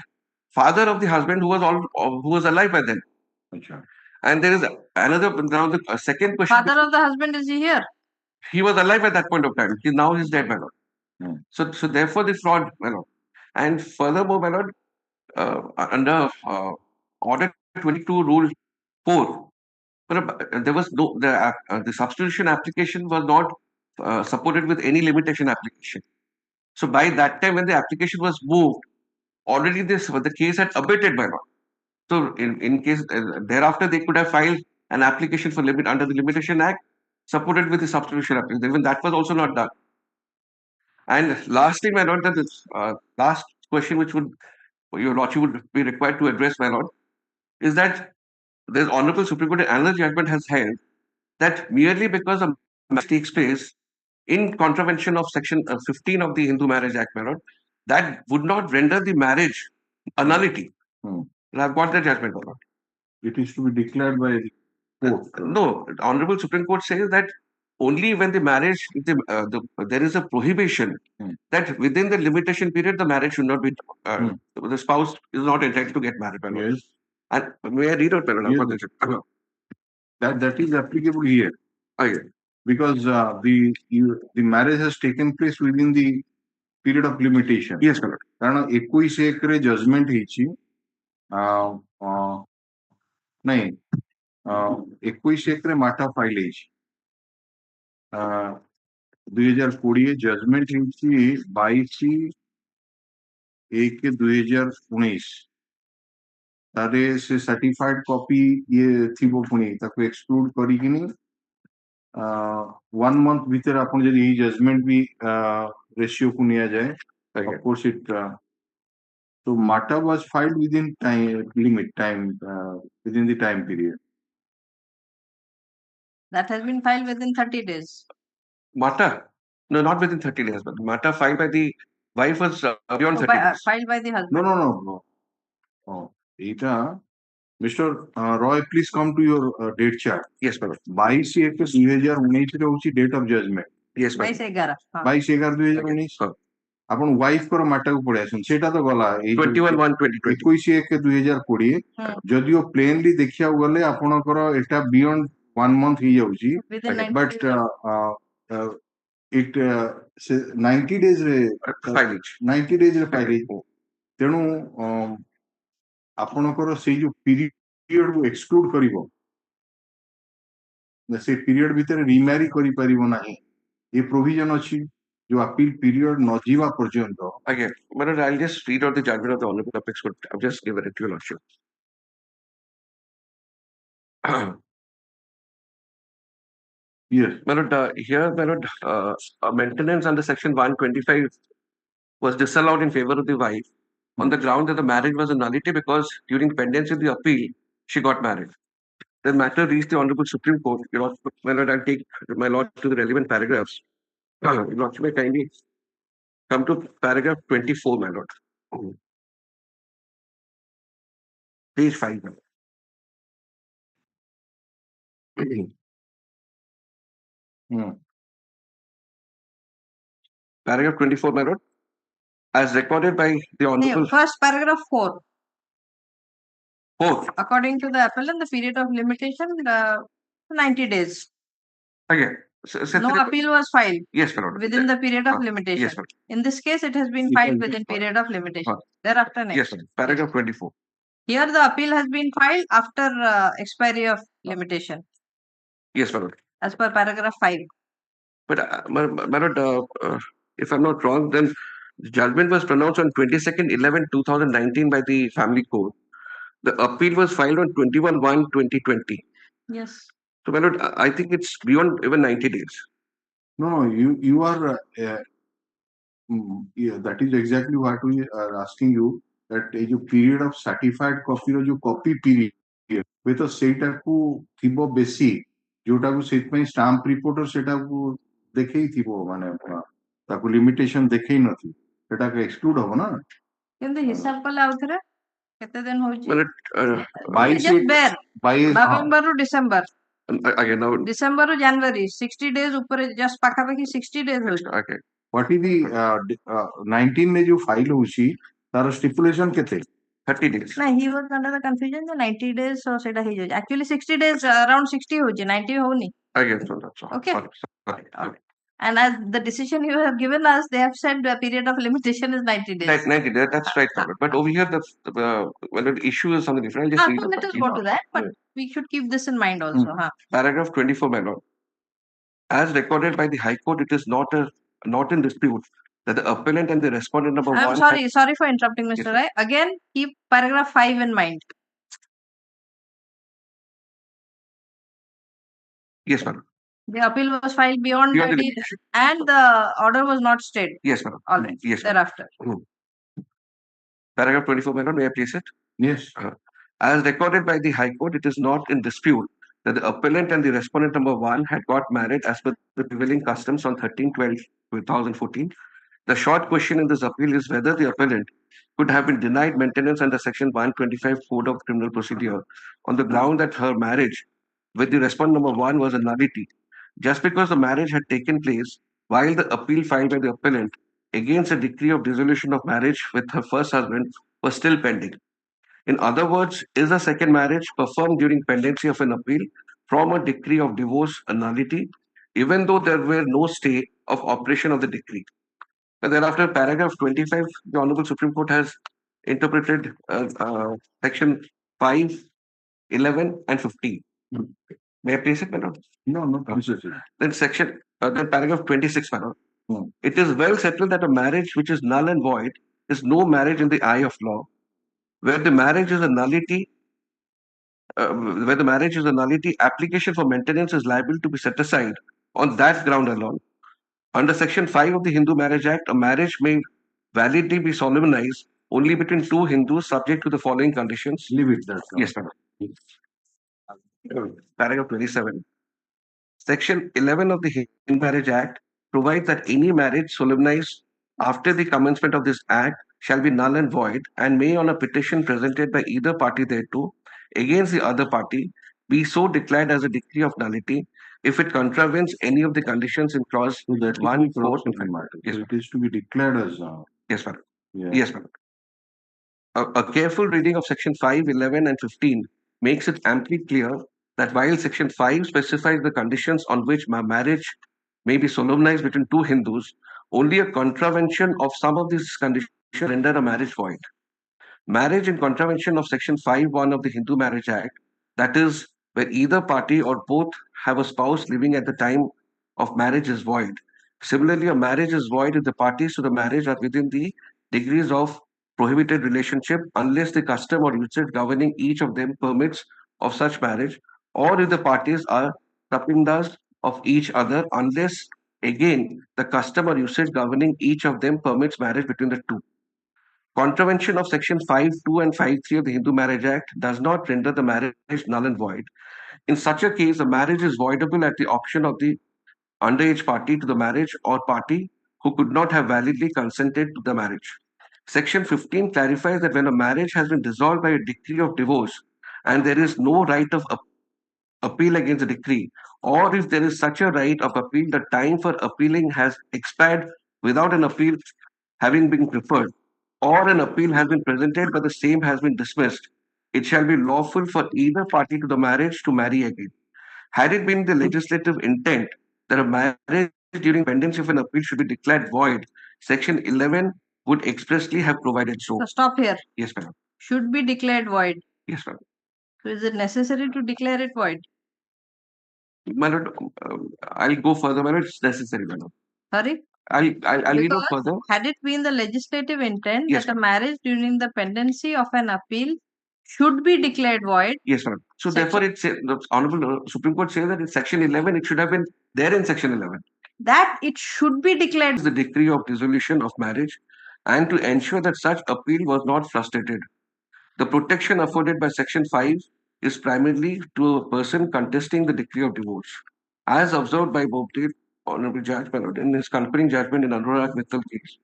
father of the husband who was alive by then. Achha. And there is another, now the second question. Father of the husband, is he here? He was alive at that point of time. Now he's dead, my lord. So therefore the fraud, my lord. And furthermore, my lord, under Order 22 Rule 4, there was no, the substitution application was not supported with any limitation application. So by that time when the application was moved, already the case had abated, my lord. So in case thereafter they could have filed an application for limit under the Limitation Act supported with the substitution application. Even that was also not done. And lastly, my lord, that last question which your lordship would be required to address, my lord, is that the Honorable Supreme Court another judgment has held that merely because a marriage takes place in contravention of Section 15 of the Hindu Marriage Act, my lord, that would not render the marriage a nullity. I've got the judgment or not. It is to be declared by the court. No, the Honorable Supreme Court says that only when the marriage, there is a prohibition that within the limitation period, the marriage should not be, the spouse is not entitled to get married. Yes. And may I read out? Yes. That is applicable here. Okay. Because the marriage has taken place within the period of limitation. Yes, correct. କାରଣ 21 ରେ judgement ହେଇଛି ନାଇଁ 21 ରେ ମାଟା file ହେଇଛି 2020 judgement ହେଇଛି 22/1/2019 तारे से certified copy ये थी वो पुणी ताको एक्सक्लूड करिकिनी 1 मंथ भीतर आपण जदी ई जजमेंट भी रेशियो को निया जाए of course it so matter was filed within within the time period. That has been filed within 30 days. Matter? No, not within 30 days, but matter filed by the wife was beyond 30 days. Filed by the husband. No. Oh, Eta, Mr. Roy, please come to your date chart. Yes, madam. 22/1/2019 रे होची date of judgment. Yes, madam. 22/11/2019. आपण wife कर माटा को पड़े आसन सेटा तो गला 21/1/2020 21/1/2020 जदियो प्लेनली देखिया गले आपण कर एटा बियॉन्ड 1 मंथ ही जाउची बट इट 90 डेज रे फाइल 90 डेज रे फाइल तेनु आपणकर से जो पीरियड को एक्सक्लूड करिवो से पीरियड भीतर रिमैरी करि परिवो नाही ये प्रोविजन अछि जो अपील पीरियड न जीवा पर्यंत. Again, but I'll just read out the judgment of the Honorable Apex Court. I'll just give it to your lordship. Yes. Here, maintenance under section 125 was disallowed in favor of the wife on the ground that the marriage was a nullity because during pendency of the appeal, she got married. The matter reached the Honorable Supreme Court. I'll take my lord to the relevant paragraphs. Your lordship may kindly come to paragraph 24, my lord. Page 5. Paragraph 24, my lord. As recorded by the Honorable... First paragraph 4. 4. According to the appellant, the period of limitation 90 days. Okay. No appeal was filed. Yes, my lord. Within the period of limitation. Yes, in this case, it has been filed within period of limitation. Thereafter, next. Yes, paragraph 24. Here, the appeal has been filed after expiry of limitation. Yes, my lord. As per paragraph 5. But, my lord, if I'm not wrong, then the judgment was pronounced on 22nd/11/2019 by the family court. The appeal was filed on 21/1/2020. Yes. So, my lord, I think it's beyond even 90 days. No, you are, that is exactly what we are asking you, that a period of certified copy or जो copy period, with a सेटा को थिबो बेसी, जोटा को set में stamp reporter सेटा को देखे ही थिबो माने ताको limitation देखे ही नथी, सेटा का exclude हो ना? किंतु हिसाब कला आउथरे केते दिन होची? just bear. November to December. Again, now December to January 60 days ऊपर just पाखापाखि 60 days होची. Okay. What is the 19 में जो फाइल होची तार stipulation केते? 30 days. No, he was under the confusion that 90 days so सेटा ही होची. Actually 60 days around 60 होची, 90 होनी. Again, so that's all. Okay. Sorry. And as the decision you have given us, they have said the period of limitation is 90 days. 90 days, that's right, but over here the issue is something different. I'll just read let us go to that, but we should keep this in mind also. Paragraph 24, my lord. As recorded by the High Court, it is not in dispute that the appellant and the respondent number one... I'm sorry for interrupting, Mr. Rai. Again, keep paragraph 5 in mind. Yes, madam. The appeal was filed beyond 30 and the order was not stayed. Yes, madam. All right. Yes, thereafter. Paragraph 24, madam. May I place it? Yes. As recorded by the High Court, it is not in dispute that the appellant and the respondent number one had got married as per the prevailing customs on 13/12/2014 The short question in this appeal is whether the appellant could have been denied maintenance under Section 125 Code of Criminal Procedure on the ground that her marriage with the respondent number 1 was a nullity, just because the marriage had taken place while the appeal filed by the appellant against a decree of dissolution of marriage with her first husband was still pending. In other words, is a second marriage performed during pendency of an appeal from a decree of divorce a nullity, even though there were no stay of operation of the decree? And thereafter, paragraph 25, the Honorable Supreme Court has interpreted section 5, 11, and 15. May I place it, madam? No. Then paragraph 26, madam. It is well settled that a marriage which is null and void is no marriage in the eye of law, where the marriage is a nullity. Application for maintenance is liable to be set aside on that ground alone. Under Section 5 of the Hindu Marriage Act, a marriage may validly be solemnized only between two Hindus subject to the following conditions. Leave it there. Yes, madam. Paragraph 27. Section 11 of the Hindu Marriage Act provides that any marriage solemnized after the commencement of this act shall be null and void and may, on a petition presented by either party thereto against the other party, be so declared as a decree of nullity if it contravenes any of the conditions in clause 1, 4, and 5. Yes, it is to be declared as. Yes, madam. Yeah. Yes, madam. A careful reading of Section 5, 11, and 15 makes it amply clear that while Section 5 specifies the conditions on which marriage may be solemnized between two Hindus, only a contravention of some of these conditions render a marriage void. Marriage in contravention of Section 5(1) of the Hindu Marriage Act, that is, where either party or both have a spouse living at the time of marriage, is void. Similarly, a marriage is void if the parties to the marriage are within the degrees of prohibited relationship unless the custom or usage governing each of them permits of such marriage, or if the parties are tapindas of each other unless, again, the custom or usage governing each of them permits marriage between the two. Contravention of Section 5(2) and 5(3) of the Hindu Marriage Act does not render the marriage null and void. In such a case, the marriage is voidable at the option of the underage party to the marriage or party who could not have validly consented to the marriage. Section 15 clarifies that when a marriage has been dissolved by a decree of divorce and there is no right of appeal against the decree, or if there is such a right of appeal, the time for appealing has expired without an appeal having been preferred, or an appeal has been presented but the same has been dismissed, it shall be lawful for either party to the marriage to marry again. Had it been the legislative intent that a marriage during pendency of an appeal should be declared void, Section 11 would expressly have provided so. So stop here. Yes, madam. Should be declared void. Yes, madam. So is it necessary to declare it void? Madam, I'll go further, madam. It's necessary, madam. Sorry? I'll read out further. Had it been the legislative intent Yes, that a marriage during the pendency of an appeal should be declared void. Yes, madam. So therefore, it's the Honorable Supreme Court says that in Section 11, it should have been there in Section 11. That it should be declared. The decree of dissolution of marriage and to ensure that such appeal was not frustrated. The protection afforded by Section 5 is primarily to a person contesting the decree of divorce. As observed by Bobde, Honorable Judge Manod, in his concurring judgment in Anurag Mittal case.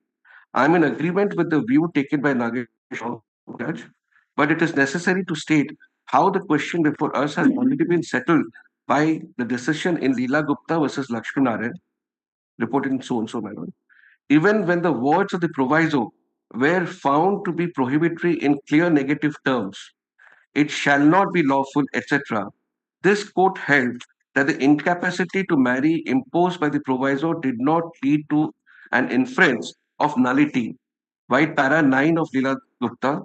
I am in agreement with the view taken by Nagesh Judge, but it is necessary to state how the question before us has already been settled by the decision in Leela Gupta versus Lakshmi Narayan, reported in so-and-so manner. Even when the words of the proviso were found to be prohibitory in clear negative terms, it shall not be lawful, etc. This court held that the incapacity to marry imposed by the proviso did not lead to an inference of nullity. While para 9 of Leela Gupta,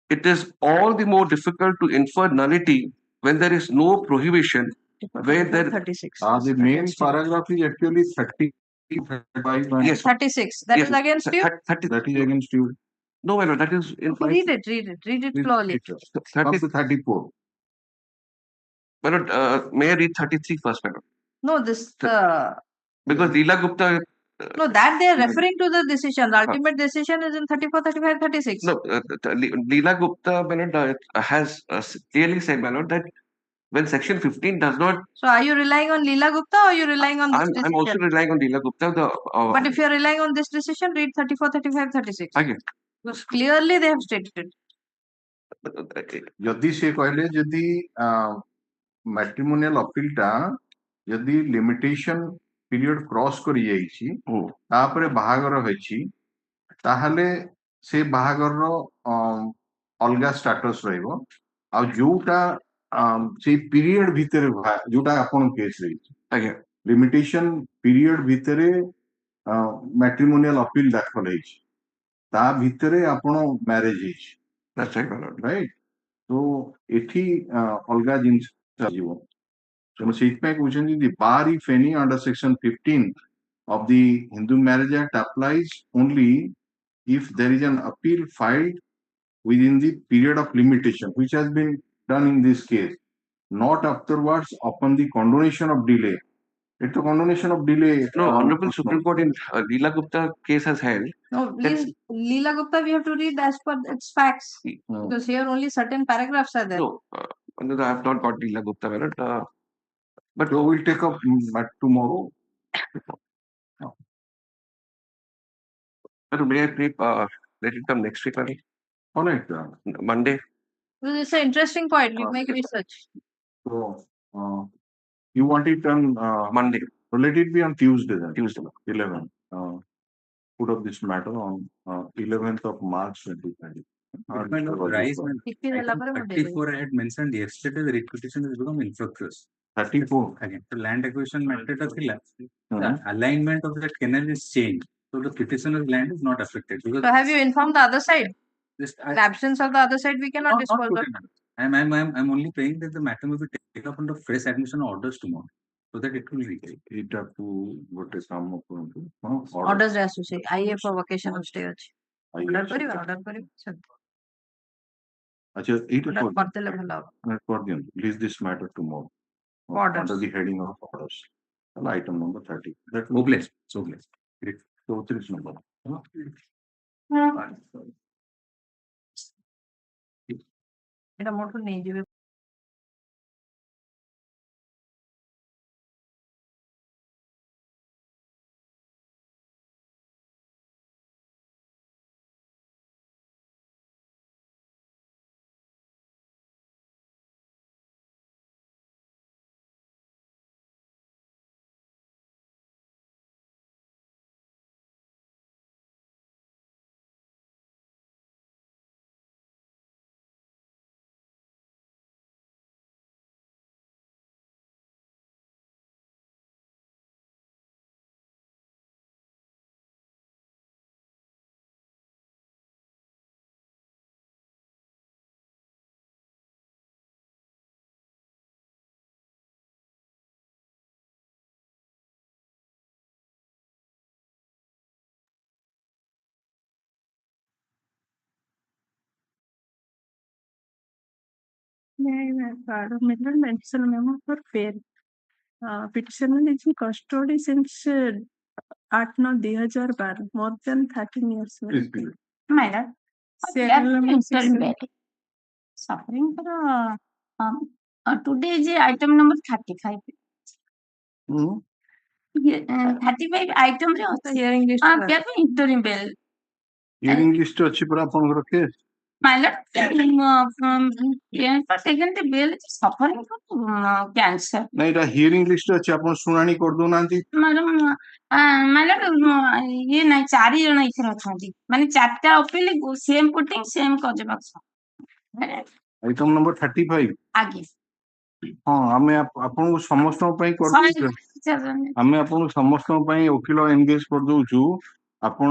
it is all the more difficult to infer nullity when there is no prohibition. Where there 36. The main paragraph is actually 30. Yes. 36. That is against you? 30. That is against you. No, my lord, that is in Read it slowly. 30 to 34. My lord, may I read 33 first, madam? No, this because Leela Gupta. No, that they are referring to the decision. The ultimate decision is in 34, 35, 36. No, Leela Gupta, my lord, has clearly said, my lord, that when section 15 does not. So are you relying on Leela Gupta or are you relying on this decision? I'm also relying on Leela Gupta. But if you are relying on this decision, read 34, 35, 36. Okay. Because clearly they have stated. जदि से कहले जदि matrimonial appeal टा जदि limitation period cross करी जाईची तापरे बाहागर होईची ताहले से बाहागर रो अलगा स्टेटस रहइबो आ जोटा से पीरियड भितरे जोटा आपण केस रही आज्ञा लिमिटेशन पीरियड भितरे मैट्रिमोनियल अपील दाखल होईची ता भितरे आपण marriage होईची that's right my lord. Right? So एठी अलगा जिंस जीवो तेणु सेइथपाई कहउछन्ति the bar if any under section 15 of the Hindu Marriage Act applies only if there is an appeal filed within the period of limitation which has been done in this case, not afterwards upon the condonation of delay. It's a condonation of delay. No, Honorable Supreme Court in Leela Gupta case has held. No, please, Leela Gupta, we have to read as per its facts. Because here only certain paragraphs are there. No, I have not got Leela Gupta, my lord. But we'll take up tomorrow. May I please let it come next week, my lord? All right. Monday. This is an interesting point. We make research. So, you want it on Monday. So let it be on Tuesday then. Tuesday. 11. Put up this matter on 11th of March 2020. Kind of rise when item 34 I had mentioned yesterday, the reputation has become infructuous. 34. Again, the land acquisition matter the alignment of that canal is changed. So the petitioner's land is not affected. Because So have you informed the other side? Just, the absence of the other side, we cannot dispose of. I'm only praying that the matter will be taken up under fresh admission orders tomorrow, so that it will reach. It have to what is some Orders has to say. IA for vacation of stay. Order kariyo. अच्छा it is for release this matter tomorrow orders under the heading of orders. Item number 30. That so blessed. So blessed. Great. So 3 number. এটা motor নিয়ে যাবে Middle mention memo for fair. Petitioner is in custody since 8/9/2012, more than 13 years. Madam, suffering for today is item number 35. 35 item hearing list interim bail. Hearing list अच्छी पर आपन रखे. My lord, taken the bail is suffering from cancer. नहीं ता hearing list अच्छी आपन सुनानी कर दो ना जी. Madam, my lord, ये नहीं 4 जन इथे अछंती. माने 4टा अपील सेम पुटिंग सेम कजबाक्स. Item number 35. आगे. हाँ हमें आपन को समस्त ପାଇଁ कर हमें आपन समस्त ପାଇଁ वकील एंगेज कर दउ छु. आपन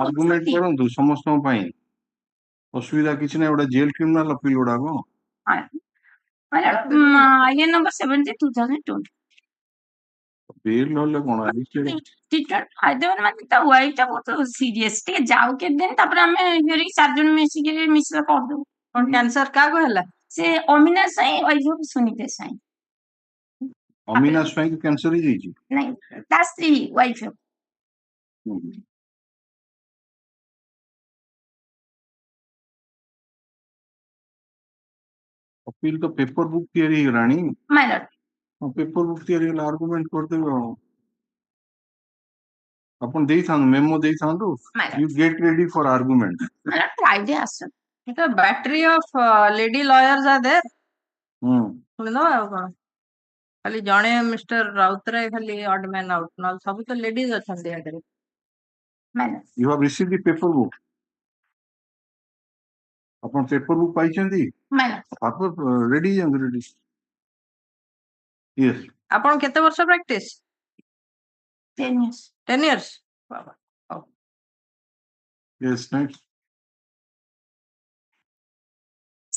आर्गुमेंट करंतु समस्त ପାଇଁ. असुविधा किछि नै ओडा जेल क्रिमिनल अपील ओडा को. ये नंबर 70 2020. बेल होले कोन आइ टीचर हैदराबाद में त वाइफ ता बहुत सीरियस टे जाऊ के दिन तापर हमें हियरिंग 4 जन मिसी के मिसला कर दो. और कैंसर का को हला से अमीना साई वाइफ सुनीते साई. अमीना साई के कैंसर ही जी. नहीं दैट्स द वाइफ. अपील तो paper book theory Rani My lord. Paper book theory argument करते अपन देई थांदो मेमो देई थांदो you get ready for argument My lord, try the answer. The battery of lady lawyers are there. खाली जणे mister Routray खाली odd man out नल सब तो लेडीज अछंती आगरे you have received the paper book अपन पेपर बुक पाइछंती आप रेडी रेडी यस आपण केते वर्ष प्रैक्टिस 10 years. 10 years बाबा yes next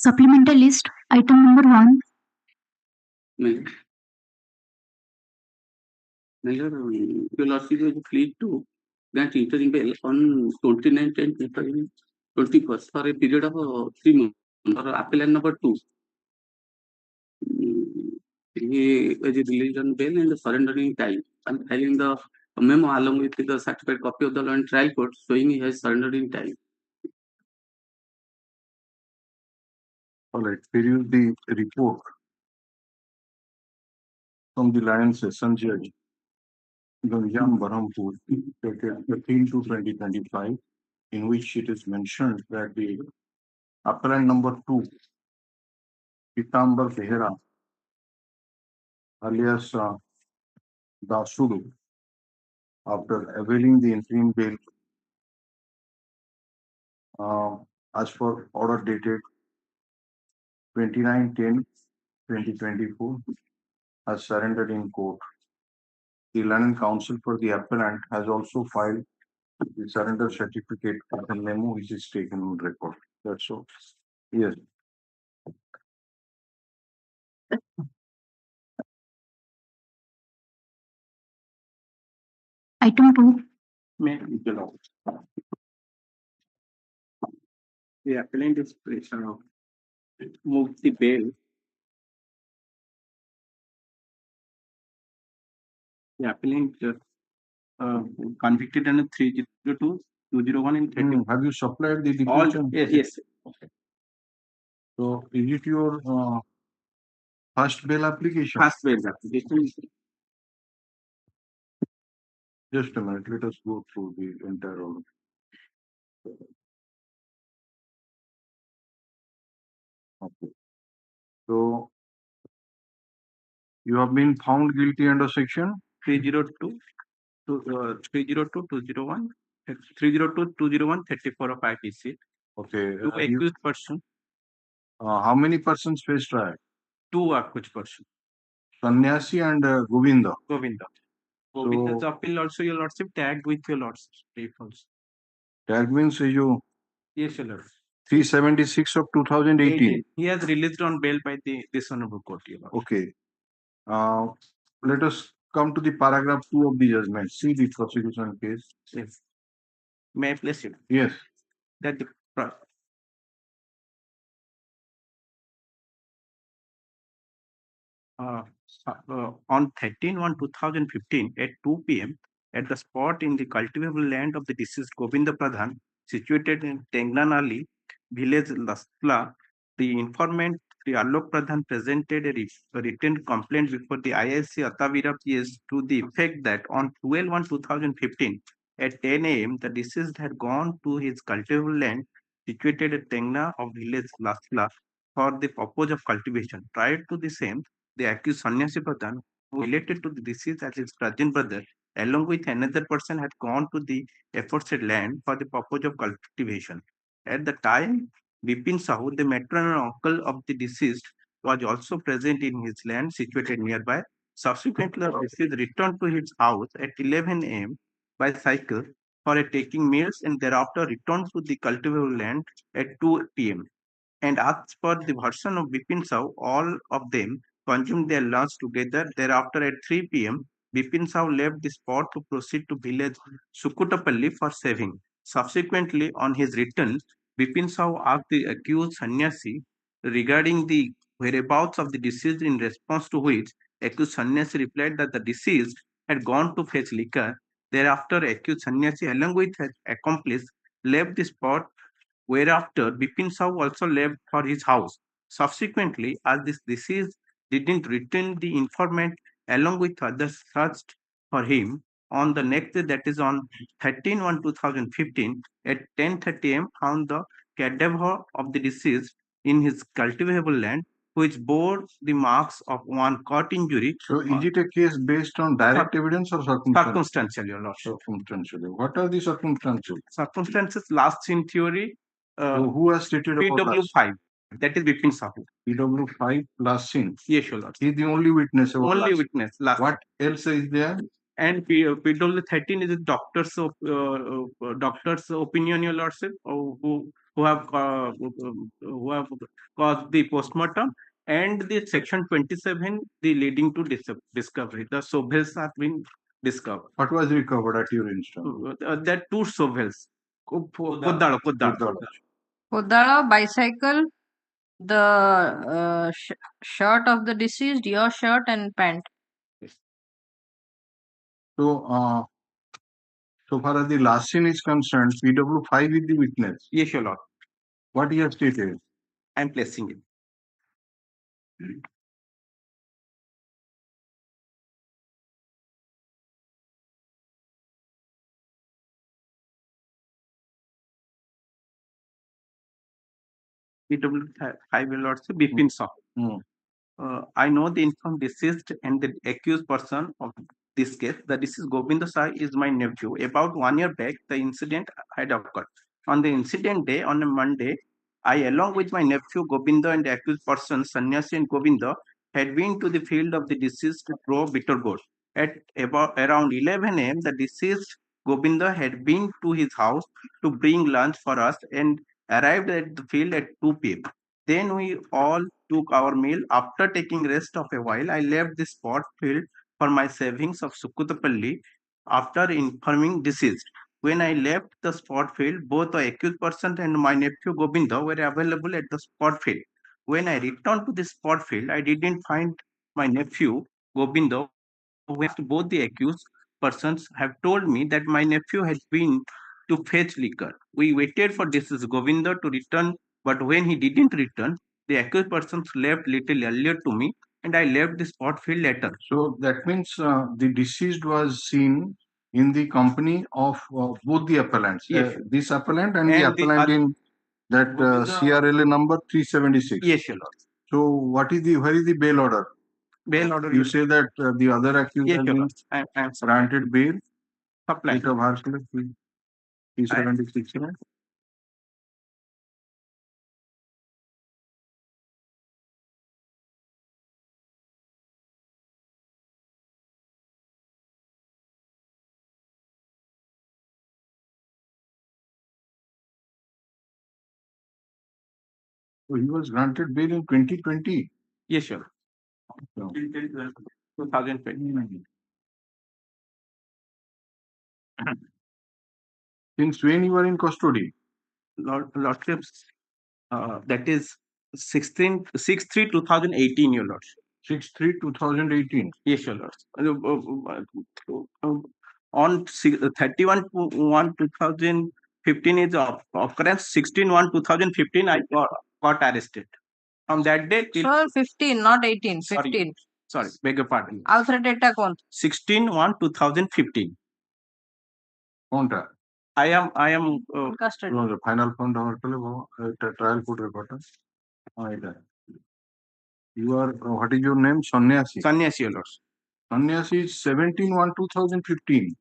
Supplemental list, item number 1. Your lordship was pleased to grant interim bail on 29th and 21st for a period of 3 months for appellant number 2. He was released on bail and surrendering time. I'm filing the memo along with the certified copy of the law and trial court showing he has surrendered in time. All right, peruse the report from the Lion Session Judge, Ganjam Barampur, dated 13 to 2025, in which it is mentioned that the appellant number 2, Pitambar Behera, alias Dasudu, after availing the interim bail as per order dated 29/10/2024, has surrendered in court. The London Counsel for the appellant has also filed the surrender certificate for the memo which is taken on record. That's all. Yes. Item 2. The appellant is moved the bail. The appellant convicted under 302, 201 and 30. Have you supplied the All, declaration? yes. So is it your first bail application? First bail application. Just a minute, let us go through the entire order. Okay. So you have been found guilty under section 302, 302, 201, 302, 201, 34 of IPC. Okay. Two accused person. How many persons face trial? 2 accused person. Sannyasi and Govinda. Govinda's appeal also, your lordship, tagged with your lordship also. Tag means you. Yes, your lord. 376 of 2018. He has released on bail by the dishonorable court. Okay. Let us come to the paragraph 2 of the judgment. See the prosecution case. Yes. May I place it? Yes. That the on 13/1/2015 at 2 p.m. at the spot in the cultivable land of the deceased Govinda Pradhan, situated in Tenglanali village, Lasla, the informant, the Alok Pradhan, presented a written complaint before the IIC Atavira PS to the effect that on 12/1/2015 at 10 a.m. the deceased had gone to his cultivable land situated at Tengna of village Lasla for the purpose of cultivation. Prior to the same, the accused Sannyasi Pradhan, who related to the deceased as his cousin brother, along with another person, had gone to the aforesaid land for the purpose of cultivation. At the time, Bipin Sahu, the maternal uncle of the deceased, was also present in his land situated nearby. Subsequently, the deceased returned to his house at 11 a.m. by cycle for taking meals and thereafter returned to the cultivable land at 2 p.m. And as per the version of Bipin Sahu, all of them consumed their lunch together. Thereafter, at 3 p.m., Bipin Sahu left the spot to proceed to village Sukutapalli for saving. Subsequently, on his return, Bipin Sahu asked the accused Sannyasi regarding the whereabouts of the deceased, in response to which accused Sannyasi replied that the deceased had gone to fetch liquor. Thereafter, accused Sannyasi, along with his accomplice, left the spot. Whereafter, Bipin Sahu also left for his house. Subsequently, as this deceased didn't return the informant along with others searched for him, on the next day, that is on 13/1/2015, at 10:30 am, found the cadaver of the deceased in his cultivable land, which bore the marks of one cut injury. So, is it a case based on direct evidence or circumstantial? Circumstantial, Your Lordship. Circumstantial. What are the circumstances? Circumstances last seen theory. So who has stated about PW5. That is S.K.Sahoo. PW5 last seen. Yes, Your Lordship. He is the only witness. About Only last. witness. Last. What else is there? And PW13 is a doctor's opinion, Your Lordship, who have caused the postmortem, and the section 27, the leading to discovery. The shovels have been discovered. What was recovered at your instance? There are two shovels. Kodala. Kodala, bicycle, the shirt of the deceased, your shirt and pant. So, so far as the last scene is concerned, PW5 is the witness. Yes, Your Lord. What he has stated? I am placing it. PW5 will also be S.K.Sahoo. I know the informed deceased and the accused person of this case. The deceased Govinda Sai is my nephew. About 1 year back, the incident had occurred. On the incident day, on a Monday, I, along with my nephew Govinda and the accused person Sanyasi and Govinda, had been to the field of the deceased to grow bitter gourd. At about around 11 am, the deceased Govinda had been to his house to bring lunch for us and arrived at the field at 2 p.m. Then we all took our meal. After taking rest of a while, I left the spot field for my savings of Sukutapalli after informing deceased. When I left the spot field, both the accused person and my nephew Govinda were available at the spot field. When I returned to the spot field, I didn't find my nephew Govinda. Both the accused persons have told me that my nephew had been to fetch liquor. We waited for deceased Govinda to return, but when he didn't return, the accused persons left little earlier to me, and I left the spot field later. So that means the deceased was seen in the company of both the appellants. Yes. This appellant and the appellant in that CRLA number 376. Yes, Your Lord. So where is the bail order? Bail order. You say that the other accused Yes, has Your been Lord. I am granted bail. Supply. 376. So he was granted bail in 2020. Yes, sir. 2020. Since when you were in custody? Lordships, that is 6/3/2018, Your Lordship. 6/3/2018. Yes, Your Lord. On 31/1/2015 is of occurrence. 16/1/2015, I got arrested. From that day till 15, not 18. 15. Sorry, beg your pardon. Alfred data count. 16/1/2015. Contra. I am custody. The final point trial court reporter. You are what is your name? Sanyasi. Sanyasi, Your Lord. Sanyasi is 17/1/2015.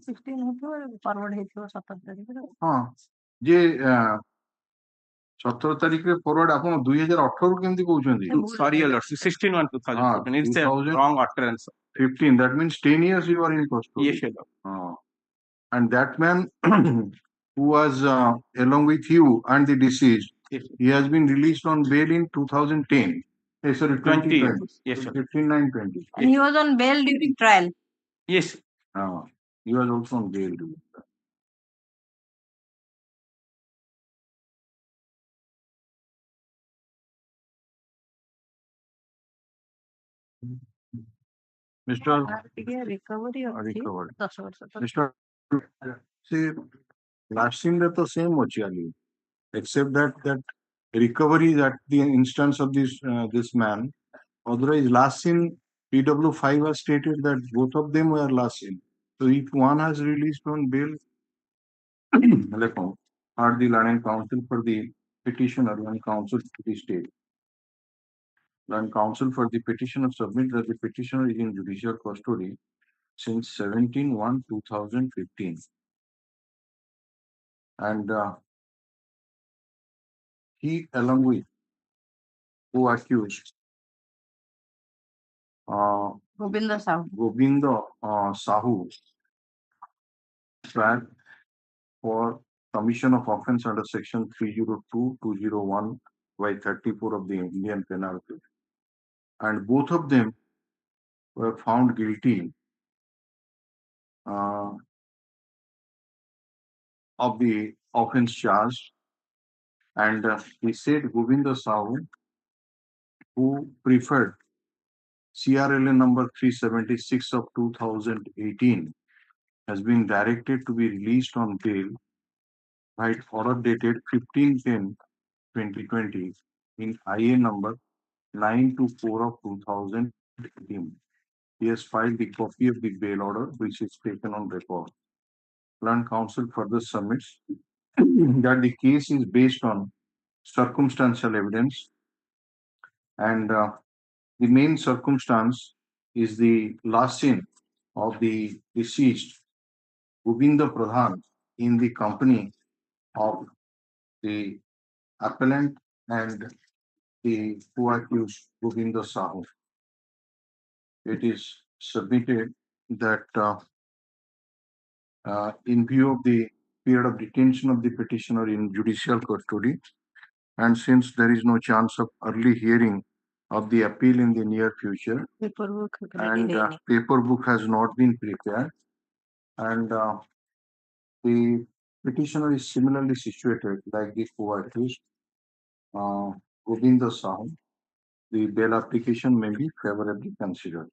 16 forward ହେଇଥିବ 17 ତାରିଖରେ। ହଁ ଯେ 17 ତାରିଖରେ forward ଆପଣ 2018 କେମିତି କହୁଛନ୍ତି? Sorry, Your Lord. 16/1/2015. It's a wrong utterance. 15. That means 10 years you are in custody. Yes, Your Lord. And that man who was along with you and the deceased, he has been released on bail in 2010. Sorry, 2020. Yes, sir. 15/9/20. And he was on bail during trial. Yes. He was also on bail during trial. Mr. Recovery of recovered. 10 ବର୍ଷ। Mr. See, last scene that the same much except that recovery at the instance of this man. Otherwise, last seen PW5 has stated that both of them were last seen. So if one has released on bail, are the land counsel for the petitioner and counsel to the state. Land counsel for the petitioner submit that the petitioner is in judicial custody since 17/1/2015, and he, along with who accused Govinda Sahoo, tried for commission of offence under section 302(201) by 34 of the Indian Penal Code, and both of them were found guilty of the offence charged. And he said Govinda Sahoo, who preferred CRLA number 376 of 2018, has been directed to be released on bail by order dated 15/10/2020 in IA number 924 of 2018. He has filed the copy of the bail order, which is taken on record. Land counsel further submits that the case is based on circumstantial evidence, and the main circumstance is the last seen of the deceased Govinda Pradhan in the company of the appellant and the who accused Govinda Sahoo. It is submitted that in view of the period of detention of the petitioner in judicial custody, and since there is no chance of early hearing of the appeal in the near future, and paper book has not been prepared, and the petitioner is similarly situated like the co-accused Govinda Sahoo, the bail application may be favorably considered.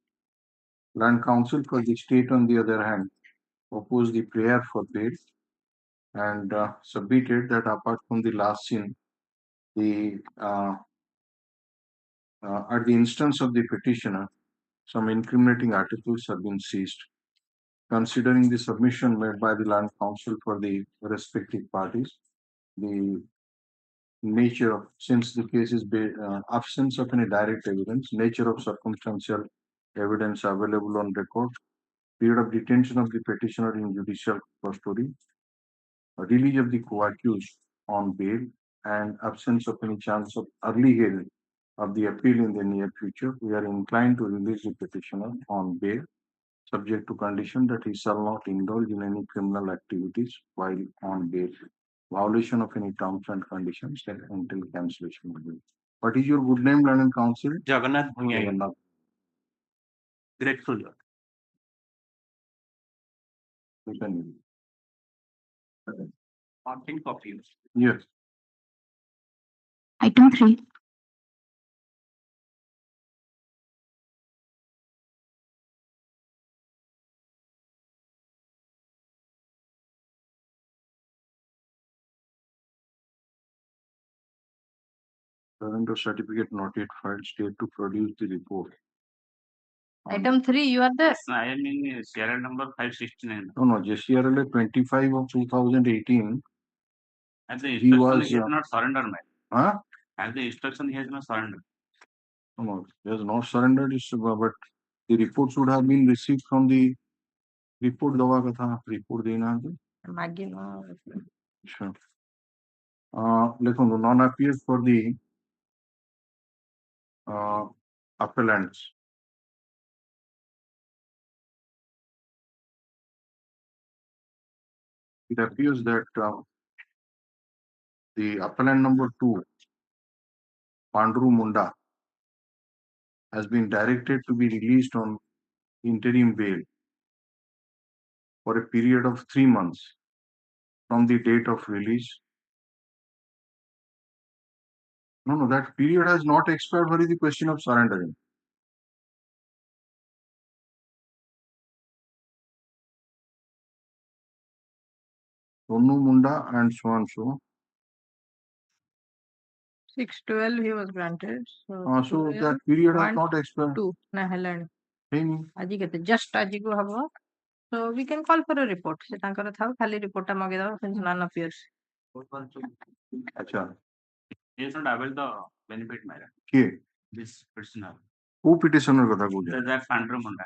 Land counsel for the state, on the other hand, opposed the prayer for bail and submitted that apart from the last scene, the at the instance of the petitioner, some incriminating articles have been seized. Considering the submission made by the land counsel for the respective parties, the nature of, since the case is absence of any direct evidence, nature of circumstantial evidence available on record, period of detention of the petitioner in judicial custody, release of the co-accused on bail, and absence of any chance of early hearing of the appeal in the near future, we are inclined to release the petitioner on bail, subject to condition that he shall not indulge in any criminal activities while on bail, violation of any terms and conditions, and until cancellation of bail. What is your good name, Land and Counsel? Jagannath Bhunya. Grateful. You can. Martin copy. Yes. Item 3. Surrender certificate not yet filed, state to produce the report. Item 3, you are there. I am in serial number 569. No, JCRLA 25 of 2018. And the He instruction was, he has not surrendered, man. Huh? And the instruction he has not surrendered. No, he has not surrendered, but the report should have been received from the report दवा का था report देना है Sure. लिखो non appears for the appellants. It appears that the appellant number 2, Pandru Munda, has been directed to be released on interim bail for a period of 3 months from the date of release. No, that period has not expired. What is the question of surrendering? Sonu Munda and so and so 6/12 he was granted. So that period has 1, not expired. 2 na helan. ହେଇନି। ଆଜି କେତେ just ଆଜି କୁ ହବ। So we can call for a report. ସେ ତାଙ୍କର ଥାଉ ଖାଲି report ଟା ମଗେଇଦବା since none appears. ଆଚ୍ଛା He should avail the benefit, madam. କିଏ This petitioner. କୋଉ ପିଟିସନର କଥା କହୁଛ? That's Andrew Munda.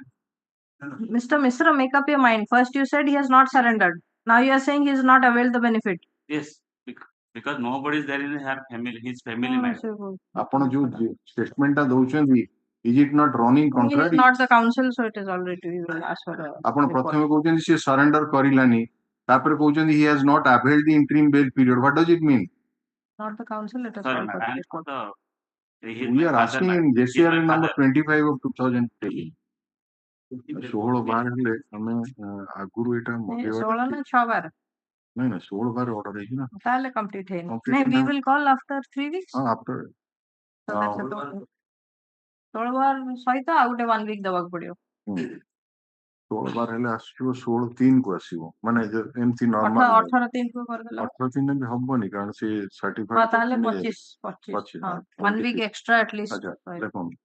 Mr. Misra, make up your mind. First you said he has not surrendered. Now you are saying he has not availed the benefit. Yes, because nobody is there in his family, madam. ଆପଣ ଯୋଉ statement ଟା ଦଉଛନ୍ତି is it not running He is contrary? not the counsel, so it is already we will ask for a ଆପଣ report. ପ୍ରଥମେ କହୁଛନ୍ତି ସେ surrender କରିଲାନି ତାପରେ କହୁଛନ୍ତି he has not availed the interim bail period. What does it mean? Not the counsel, let us Sorry, call for madam. the report. We are asking in JCR number 25 of 2010. 16/12 ହେଲେ ଆମେ ଆଗରୁ ଏଇଟା ମଗେଇବା 16 ନା 6 ବାର ନାଇଁ ନା 16/12 ଅର୍ଡର ହେଇଛି ନା ତାହେଲେ complete ହେଇନି. Complete ନାଇଁ, we ହେଇନି। will call after 3 weeks. ହଁ after So that's a 16 ବାର ସହିତ ଆଉ ଗୋଟେ 1 week ଦବାକୁ ପଡିବ. 16/12 ହେଲେ ଆସିବ 16/3 କୁ ଆସିବ ମାନେ ଏମିତି ନର୍ମାଲ 18/3 କୁ କରିଦେଲା. 18/3 ବି ହବନି କାରଣ ସେ ହଁ ସାର୍ଟିଫାଇଡ ତାହେଲେ 25 ହଁ 1 week extra at least. ଆଚ୍ଛା ଦେଖନ୍ତୁ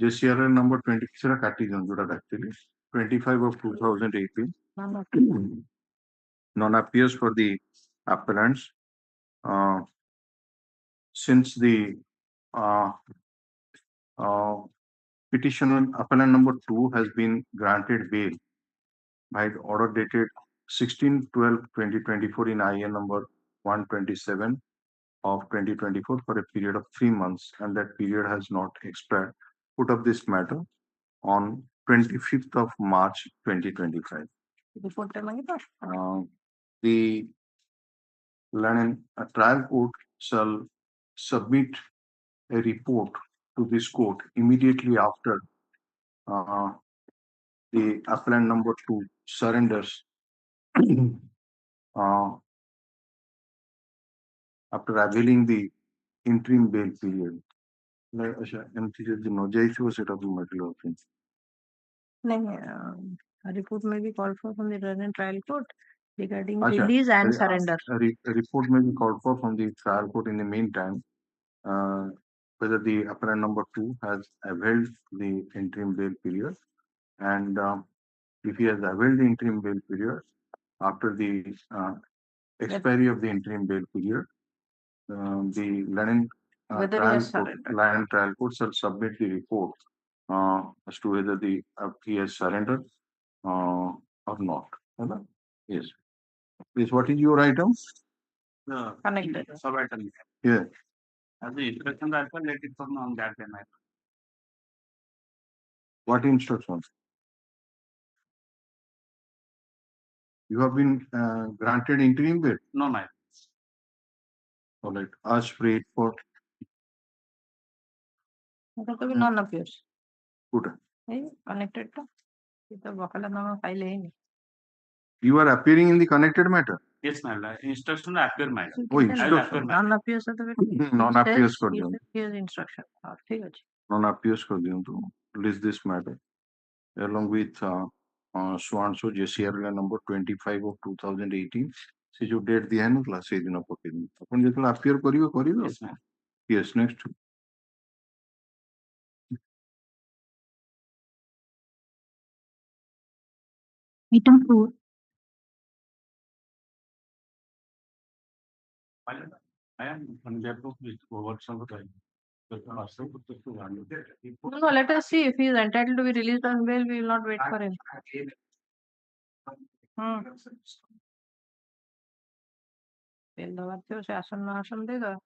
JCR number 20 ସେଟା କାଟି ଦିଅନ୍ତୁ ଯୋଉଟା କାଟିଥିଲି 25 of 2018 non appears for the appellants since the petitioner appellant number 2 has been granted bail by order dated 16/12/2024 in IN number 127 of 2024 for a period of 3 months and that period has not expired. Put up this matter on 25th of March 2025. Report ଟା ମାଗିବା. The trial court shall submit a report to this court immediately after the appellant number 2 surrenders after availing the interim bail period. एमती जदि न जाइथिबो सेटा भी मटिलो अछि नहीं, report may be called for from the trial court regarding Acha, release and surrender. Report may be called for from the trial court in the meantime whether the appellant number 2 has availed the interim bail period and if he has availed the interim bail period after the expiry of the interim bail period the Land trial court shall submit the report as to whether he has surrendered or not. Yes. Please, what is your item? Connected. Sub-item. Yeah. As the instruction that one, let it come on that day, madam. What instructions? You have been granted interim bail? No, madam. All right. Ask for it for. এটা তো non appears. Good. এই connected টা এটা বকালা নামা file ହେଇନି. You are appearing in the connected matter? Yes, madam. Instruction appear, madam. Oh, instruction. Non appears ତ Non appears कर दियो. Here's instruction. ठीक ଅଛି. Non appears कर दियो तो list this matter along with so and so JCR number 25 of 2018 से जो डेट दिया है ना क्लास से दिन पके दिन अपन जेतला appear करियो Yes, ma'am. Yes, next. Item 4. I am on the approach with over some time. No, let us see if he is entitled to be released on bail. We will not wait for him. Bail दवा थे उसे आसन देगा.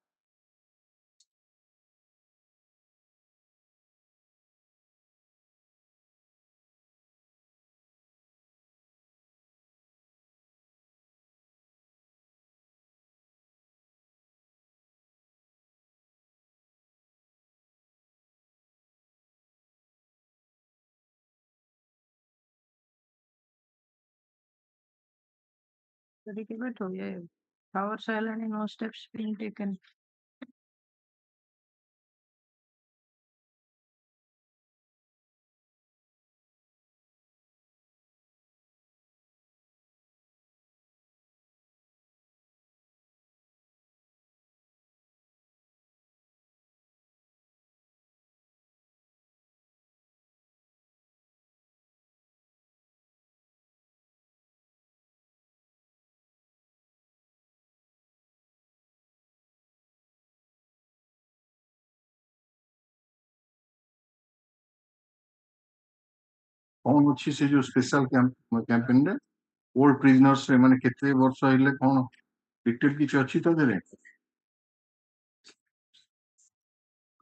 Predicament हो गया. Power silent and no steps being taken. कौन अच्छी से जो स्पेशल कैंपेन रे ओल्ड प्रिजनर्स रे माने केते वर्ष हेले कौन डिटेल किछ अछि तो देरे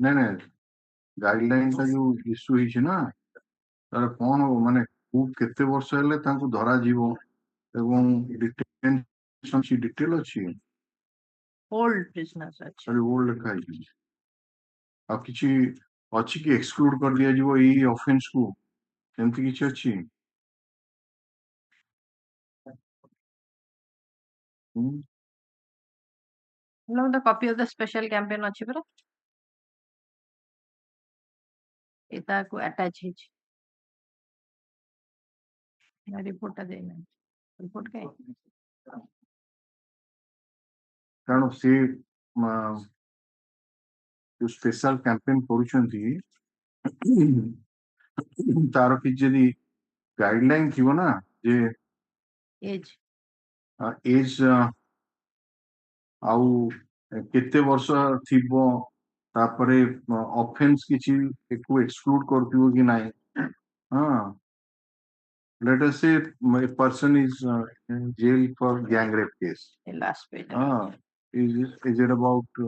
नै नै गाइडलाइन का जो इश्यू हिछ ना तार कौन हो माने खूब केते वर्ष हेले तांको धरा जीवो एवं डिटेंशन सी डिटेल अछि ओल्ड प्रिजनर्स अच्छा अरे ओल्ड लिखा है आ किछि अछि कि एक्सक्लूड कर दिया जीवो ई ऑफेंस को एमति किछि अछि no the copy of the special campaign अछि परा एता को अटैच हिच ना रिपोर्ट देना रिपोर्ट के कारण से जो स्पेशल कैंपेन करूछंती तार कि जदी गाइडलाइन थिबो ना जे एज एज आउ केते वर्ष थिबो तापरे ऑफेंस किछि एको एक्सक्लूड करथिबो कि नाही हां let us say my person is in jail for gang rape case last page is it about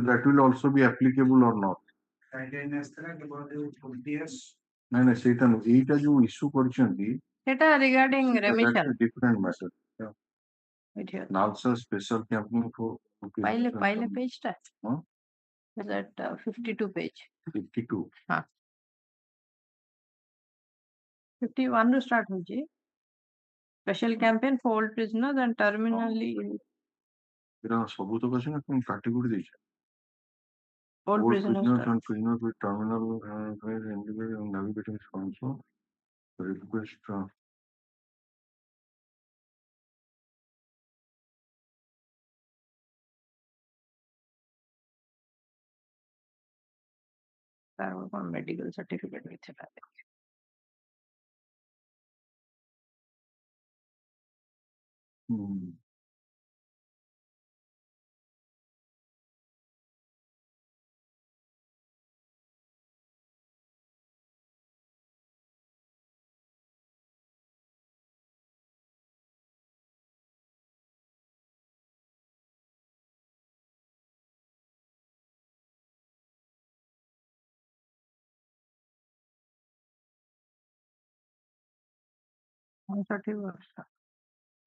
that will also be applicable or not नहीं नहीं सेटा नो एटा जो इशू करछंती सेटा regarding रेमिशन different matter Right here. now sir special campaign for पहले page टा is at 52 page 52 हाँ 51 ରୁ start होची special campaign for old prisoners and terminally era सब तो कछ ना कोन category देछ old old prisoners prisoners and prisoners with terminal individual navigating sponsor request medical certificate with it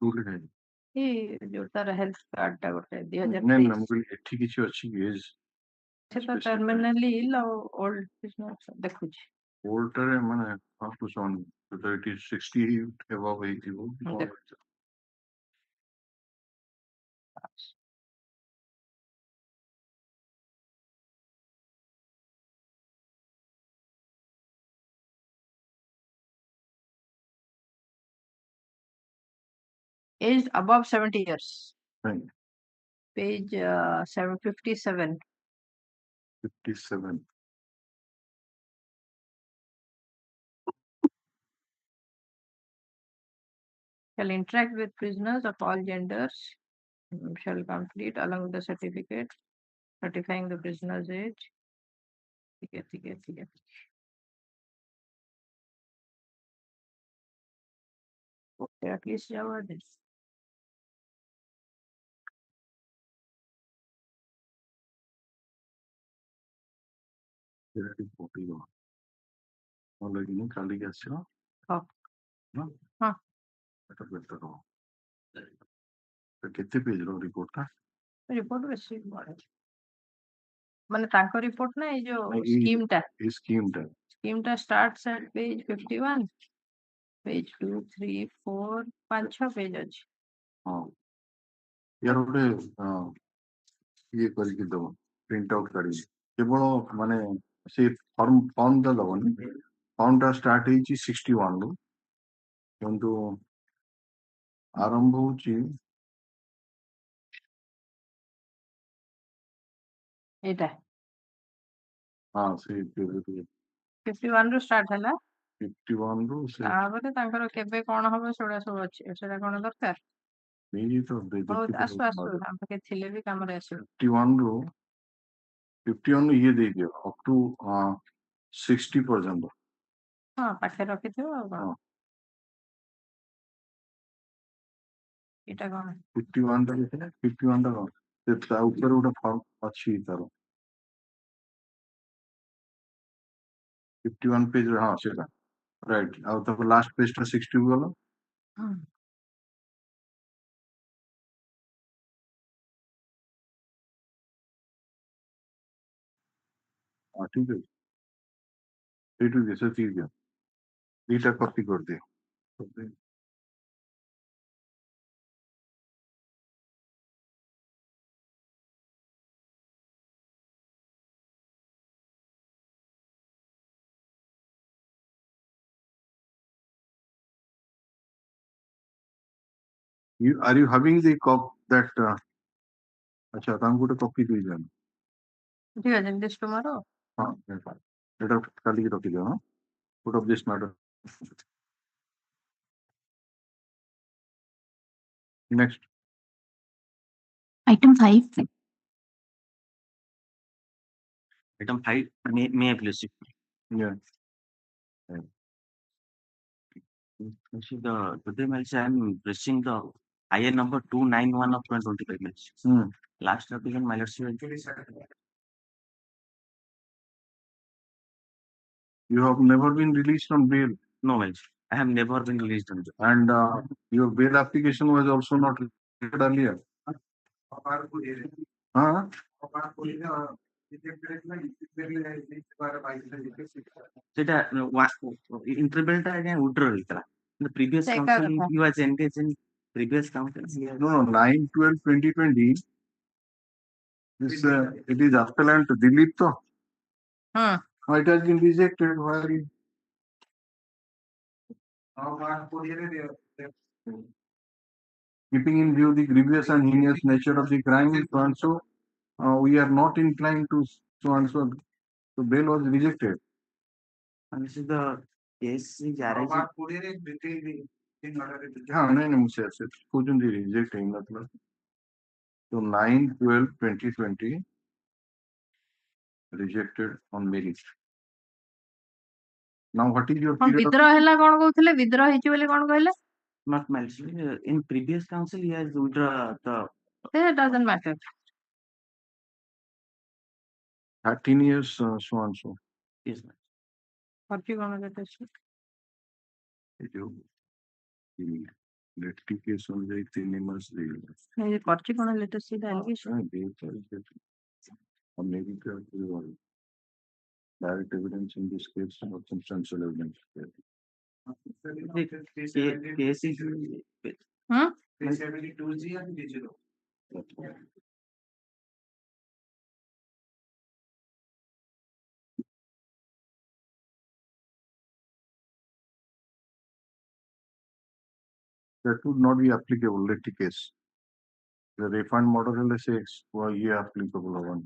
tool है ये जो तार हेल्थ कार्ड टा गोटे 2023 नहीं ना मुझे एठी किछि अछि एज से टर्मिनली ओल्ड बिजनेस देखु छी ओल्ड रे माने हाउ टू सॉन whether it is 60 above 80 aged above 70 years right page 757 57 shall interact with prisoners of all genders shall complete along with the certificate certifying the prisoner's age ठीक है okay at least जावा दे तेरा 40 हो already नहीं खाली गया छ हां ना हां बेटर बेटर हो तो कितने पेज रो रिपोर्ट बेसी बड़े माने तांको रिपोर्ट ना ये जो स्कीम टा starts at page 51 page 2 3 4 5 6 page अछि हां यार गोटे ये करके दो प्रिंट आउट करी केवल माने से फॉर्म दा दबनी फॉर्म टा स्टार्ट ହେଇची 61 रो किंतु आरंभ होची एटा हां से 51 ରୁ स्टार्ट ହେଲା 51 रो से ताबरे तांकर केबे कोन हबो सेडा सब अछि सेडा कोन दरकार नहीं तो बहुत आसु हम के थिले भी काम रे आसु 51 रो 51 ये दे दियो अप टू 60 पर्यंत ହଁ ପାଖରେ ରଖିଥିବ ଆଉ କଣ ଏଇଟା କଣ 51 ଟା ଲେଖିଲେ 51 ଟା କଣ ସେ ତା ଉପରେ ଗୋଟେ ଫର୍ମ ଅଛି ତାର 51 ପେଜ ହଁ ସେଟା ରାଇଟ୍ ଆଉ ତାପରେ ଲାଷ୍ଟ ପେଜ ଟା 60 କୁ ଗଲ ହଁ ଠିକ ଅଛି ସେଇଠୁ ଦିଅ ସେତିକି ଦିଅ ଦିଟା କପି କରିଦିଅ are you having the cop that अच्छा तांको ଗୋଟେ କପି ଦେଇ ଯାନ ଠିକ ଅଛି ଦିସ୍ ଟୁମରୋ ହଁ ଏଟା କାଲି ରଖି ଦିଅ ହଁ put of this matter next Item 5. Item 5, may I please? yeah Today, I am pressing the IN number 291 of 2025 minutes. Last application, my last you have never been released on bail no, I have never been released on bail. and your bail application was also not rejected earlier Seta interval ta again withdrawal itala. The previous Take council out. he was engaged in previous council. no 9/12/2020 this it is appellant Dilip to it has been rejected why keeping in view the grievous and heinous nature of the crime so and so we are not inclined to so and so so bail was rejected And this is the case is arising. हाँ नहीं मुझसे ऐसे खोजूंगी rejecting मतलब so 9/12/2020 rejected on merit now what is your କଣ period of ବିଦ୍ରୋହ ହେଲା କଣ କହୁଥିଲେ ବିଦ୍ରୋହ ହେଇଛି ବୋଲି କଣ କହିଲେ Not mentioned in previous council he has withdrawn the it doesn't matter 13 years so and so yes ma'am. ପର୍ଚି କଣ କେତେ ଅଛି ଏ ଯୋଉ litigation ଯାଇ 3 ମାସ ଦେଇଗଲା ଏଇ ପର୍ଚି କଣ ଲେଟେଷ୍ଟ ସିଧା allegation America direct evidence in this case or substantial evidence Case is 372G and D0. that would not be applicable lit case the refund model LS6 was applicable one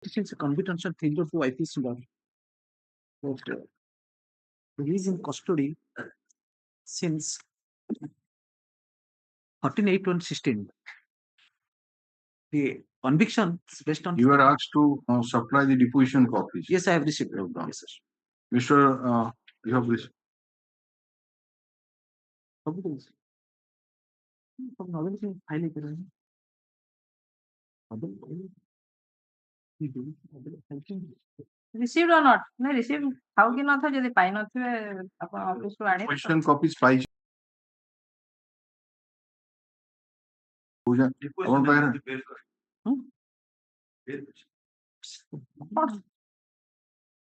this is a conviction 302 IPC law. He is in custody since 13/8/2016. The conviction is based on. You are asked to supply the deposition copies. Yes, I have received. Yes, sir. Mr. You have received. Received or not? No, received. How कि न था यदि पाई न थे अपन office को आने Deposition copies पाई अपन पाए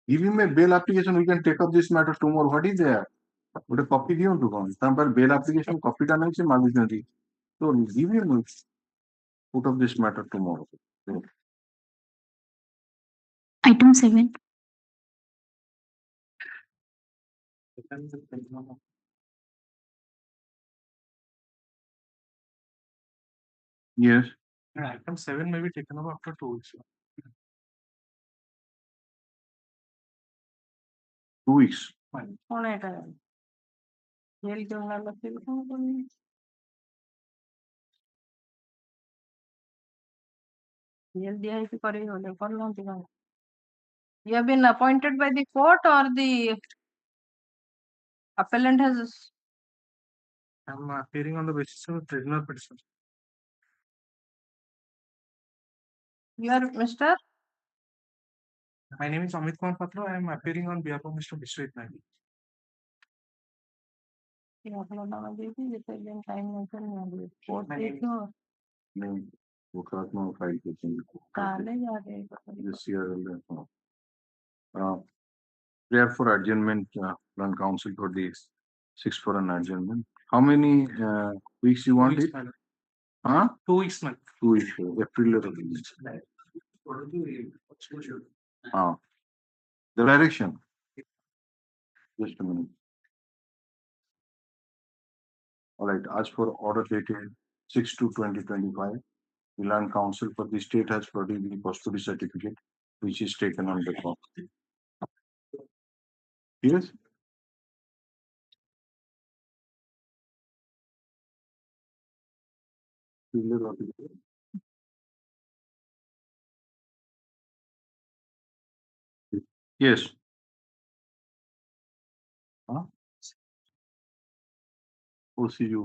Give him a bail application. We can take up this matter tomorrow. What is there? What a copy given to come. Some bail application copy done is maguchandi. So give him put up this matter tomorrow. Item 7. Yes. Item 7 may be taken up after 2 weeks. 2 weeks. कौन है এটা jail के अंदर लगते हैं कौन jail दिया है कि करे होले कौन लोग दिखा You have been appointed by the court or the appellant has. I am appearing on the basis of a prisoner petition. You are Mr. My name is Amit Kumar Patra. I am appearing on behalf of Mr. Vishwajit Naidu. नहीं वो खात्मा file करते this year prayer for adjournment on council for the 6 for an adjournment. How many weeks you want it? 2 weeks, man. 2 weeks. April. The direction. Just a minute. All right. As for order dated 6/2/2025, the land council for the state has produced the custody certificate, which is taken on record. Yes. Yes. Huh? OCU,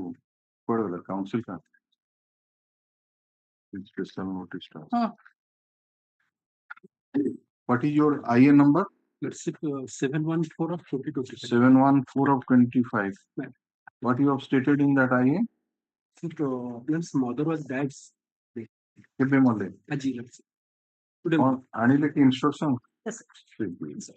whatever, council का. It's special notice. What is your IN number? Let's see, 714 of 2025. 714 of 25. What you have stated in that IN? Appellant's mother was died. Kepe mole. Aji. On anileki instruction. Yes, sir.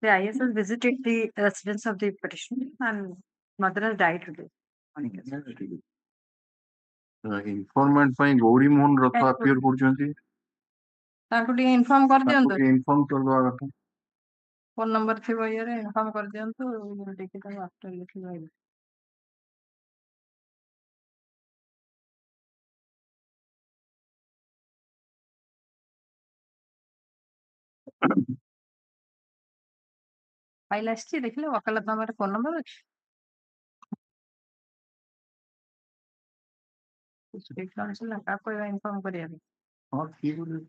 The IS has visited the residence of the petitioner and mother has died today. Informant ପାଇଁ ଗୌରୀ ମୋହନ ରଥ appear କରୁଛନ୍ତି. ତାଙ୍କୁ ଟିକେ inform କରି ଦିଅନ୍ତୁ inform କରିଦେବା କଥା. Phone number ଥିବ ଇଏରେ ଇନଫର୍ମ କରି ଦିଅନ୍ତୁ ଦେଖି ତାଙ୍କୁ ଆଫ୍ଟର ଲେଖିବା फाइल ଆସିଛି ଦେଖିଲେ वकालत नाम फोन नंबर ଅଛି स्टेट काउंसिल ना काको इन्फॉर्म करिया हां ठीक है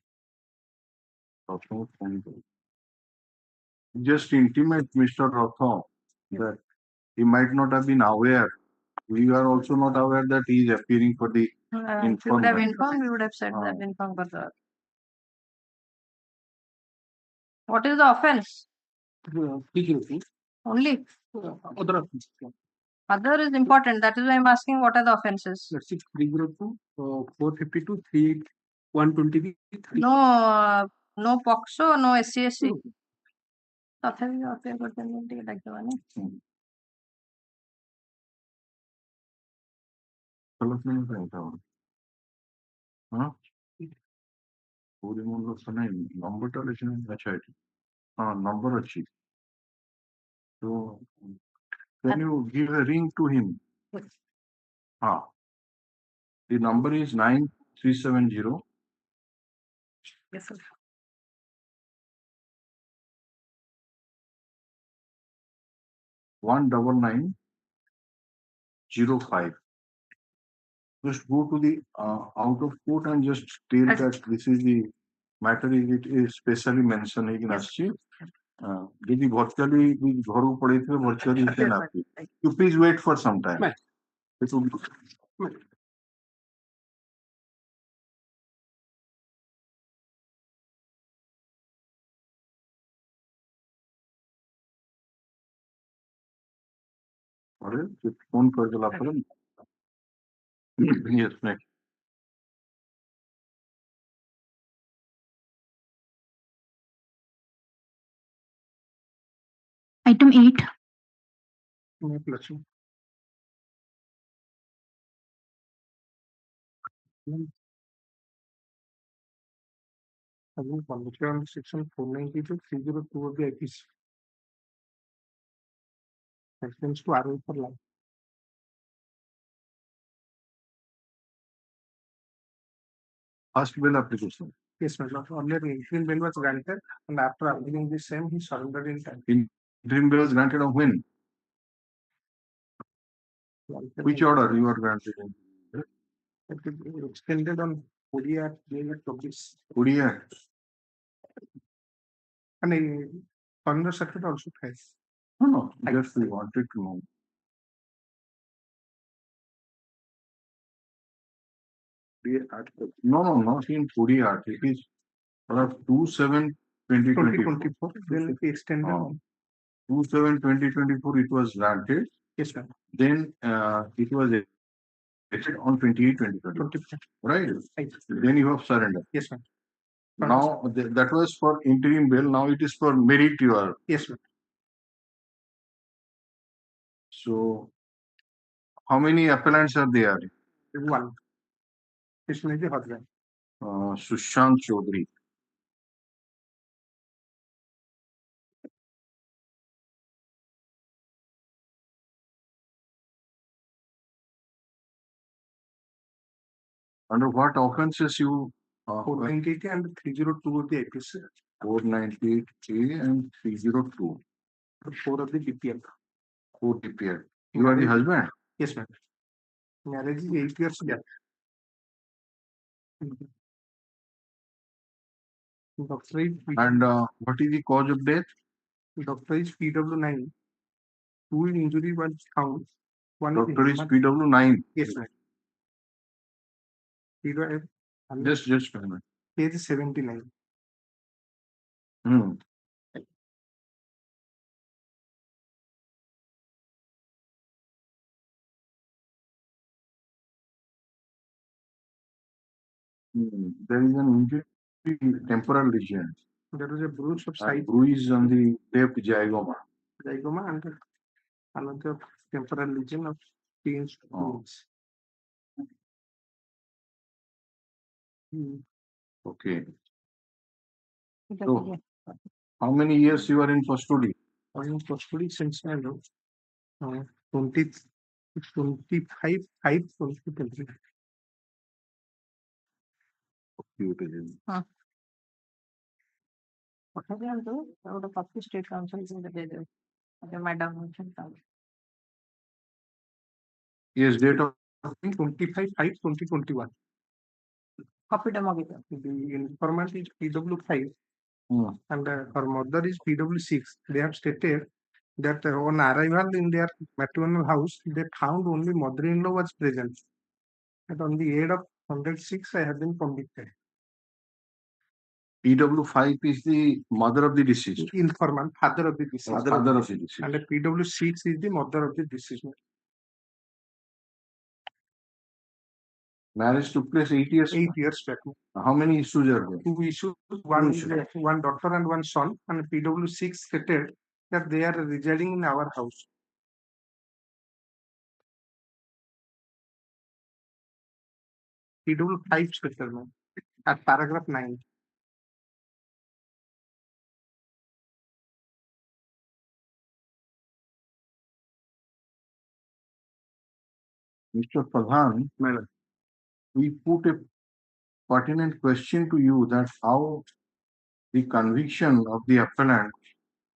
just intimate Mr. Ratho that he might not have been aware. We are also not aware that he is appearing for the if you would have informed, we would have said that inform kar do. What is the offense? Only other is important. That is why I'm asking what are the offenses. Let's see, 302, 452, 120. No POXO, no SCSC. तथापि appear करते हैं ଟିକେ ଡାକିଦେବାନି हाँ पूरी मुंडो सुनाई number टा लेकिन अच्छा है हाँ नंबर अच्छी तो can you give a ring to him? हाँ the number is 9 370 Yes, sir. 19905. Just go to the out of court and just tell that this is the matter it is specially mentioned in আসছে যদি virtually ঘরକୁ ପଳେଇଥିବେ virtually you can appeal. You please wait for some time. It will be अरे phone କରିଦେଲା ପରେ yes next. Item 8. Again, convicted under section 492, 302 of the IPC. Sentenced to RO for life. First bail application. Yes, my lord. Earlier, interim bail was granted, and after appealing the same, he surrendered in time. Interim bail was granted on when? Which order you are granted in? It will be extended on ODI Act 2020. ODI Act. And a surrender circuit also has. No, just we wanted to know. No, not in ODI Act. It is for 2/7/2024. Then it extended on 2/7/2024 it was granted. Yes, sir. Then it was extended on 28/2024. Right? Then you have surrender. Yes, sir. Now that was for interim bail. Now it is for merit you are. Yes, sir. So how many appellants are there? One. His name is husband. Sushant Chaudhary. Under what offenses you? 498 and 302 of the IPC. 498A and 302. 4 of the DPL. 4 DPL. You are the husband? Yes, ma'am. Marriage is 8 years gap. Doctor is And what is the cause of death? Doctor is PW9. 2 injury was found. One Doctor is PW9. Yes, ma'am. Just a minute. Page 79. There is an injury, temporal lesion. There is a bruise of side. Bruise on the left zygoma. Zygoma and another temporal lesion of 3 inch. Okay. So, how many years you are in custody? I am in custody since 25, 2023. ପଠାଇ ଦିଅନ୍ତୁ ଗୋଟେ copy state council ଦେଇଦେବେ madam ଅଛନ୍ତି। Yes, date of 25/5/2021. କପିଟା ମଗେଇଦିଅ। The informant is PW5 and her mother is PW6. They have stated that on arrival in their maternal house, they found only mother-in-law was present. And on the aid of 106, I have been convicted. PW5 is the mother of the deceased. Informant, father of the deceased. Father of the deceased. And the PW6 is the mother of the deceased. Marriage took place 8 years. 8 years back. How many issues are there? 2 issues. One daughter and one son. And PW6 stated that they are residing in our house. PW5 settlement at paragraph 9. Mr. Pradhan, we put a pertinent question to you that how the conviction of the appellant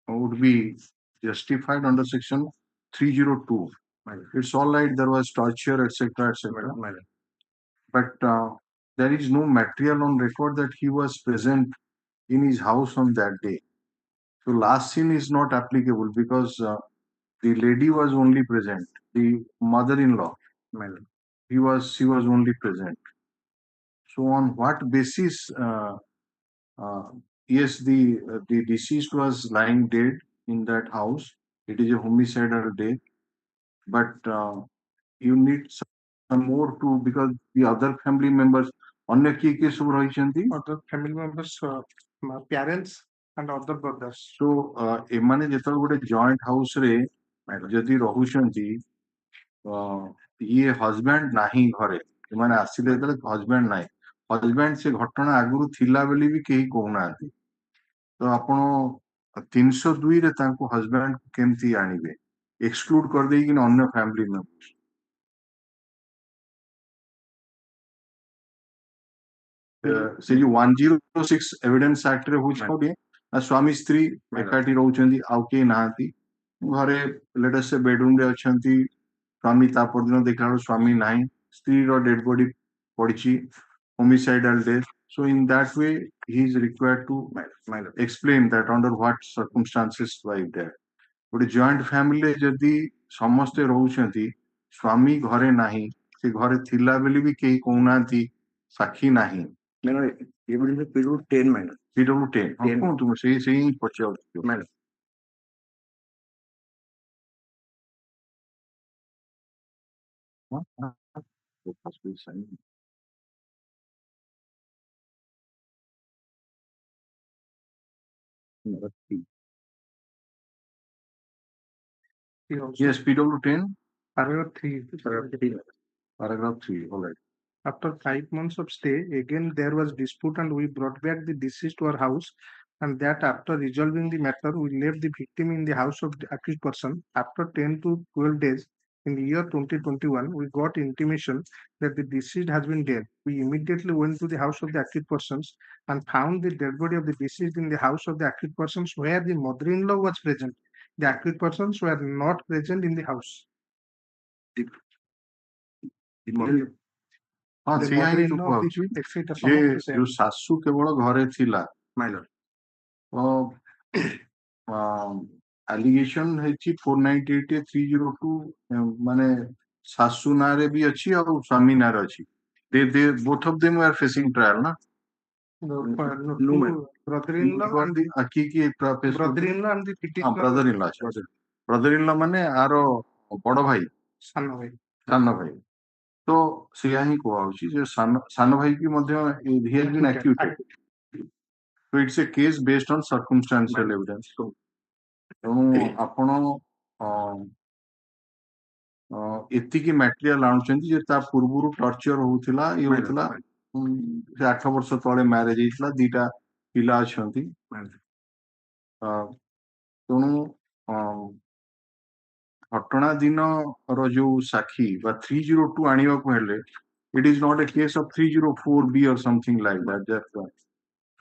would be justified under section 302. It's all right, there was torture, etc., etc. But there is no material on record that he was present in his house on that day. So last scene is not applicable because the lady was only present. The mother-in-law, she was only present. So on what basis? Yes, the deceased was lying dead in that house. It is a homicidal death, but you need some more to because the other family members. अन्य किए सब रहिଛନ୍ତି other family members, my parents and other brothers. So एमाने जेतल गोटे joint house रे जदि रहुଛନ୍ତି ये husband नाही घरे एमाने आसिले जेतले हस्बैंड नाही हस्बैंड से घटना आगुरु थिला बेली भी केही कहउनांती तो आपण 302 रे तांको हस्बैंड केमती आनिबे एक्सक्लूड कर देई कि अन्य फैमिली मेंबर्स से जो 106 एविडेंस एक्ट रे होछ कोडे स्वामी स्त्री एकाठी रहउचंदी आउ के नांती घरे लेट अस से बेडरूम रे अछंती स्वामी ता परदिन देखला स्वामी नाही स्त्री रो डेड बॉडी पड़िची homicidal death. So in that way, he is required to explain that under what circumstances wife dead. But joint family जदि समस्ते रहउछंती स्वामी घरे नाही से घरे थिला बेली भी केही कहउनांती साक्षी नाही मैंने ये बड़ी से पीडब्ल्यू 10 मैंने पीडब्ल्यू 10 कौन तुम सही पचाओ मैंने तो पास भी सही Yes, PW 10. Paragraph 3. Paragraph 3. All right. After 5 months of stay, again there was dispute and we brought back the deceased to our house, and that after resolving the matter, we left the victim in the house of the accused person. After 10 to 12 days, in the year 2021, we got intimation that the deceased has been dead. We immediately went to the house of the accused persons and found the dead body of the deceased in the house of the accused persons where the mother-in-law was present. The accused persons were not present in the house. हाँ ସେଇଆ ହିଁ ତ କହୁଛି ଯେ ଯୋଉ ଶାଶୁ କେବଳ ଘରେ ଥିଲା ଆଲିଗେସନ ହେଇଛି 498 302 ମାନେ ଶାଶୁ ନାଁରେ ବି ଅଛି ଆଉ ସ୍ୱାମୀ ନାଁରେ ଅଛି they both of them were facing trial ନା brother-in-law and the brother-in-law and the petitioner brother-in-law ମାନେ ଆର ବଡ ଭାଇ ସାନ ଭାଇ तो सिया ही कुआउची जे सान भाई की मध्य he has been acquitted so it's a case based on circumstantial evidence तेणु आपण एतिकी मटेरियल आनुचंती जे ता पूर्वरु टॉर्चर होउथिला ये होउथिला 8 वर्ष तळे मैरिज हेइतला दीटा पिला अछंती तेणु घटना दिन रो जो साखी बा 302 आनिबा को हेले it is not a case of 304B or something like that just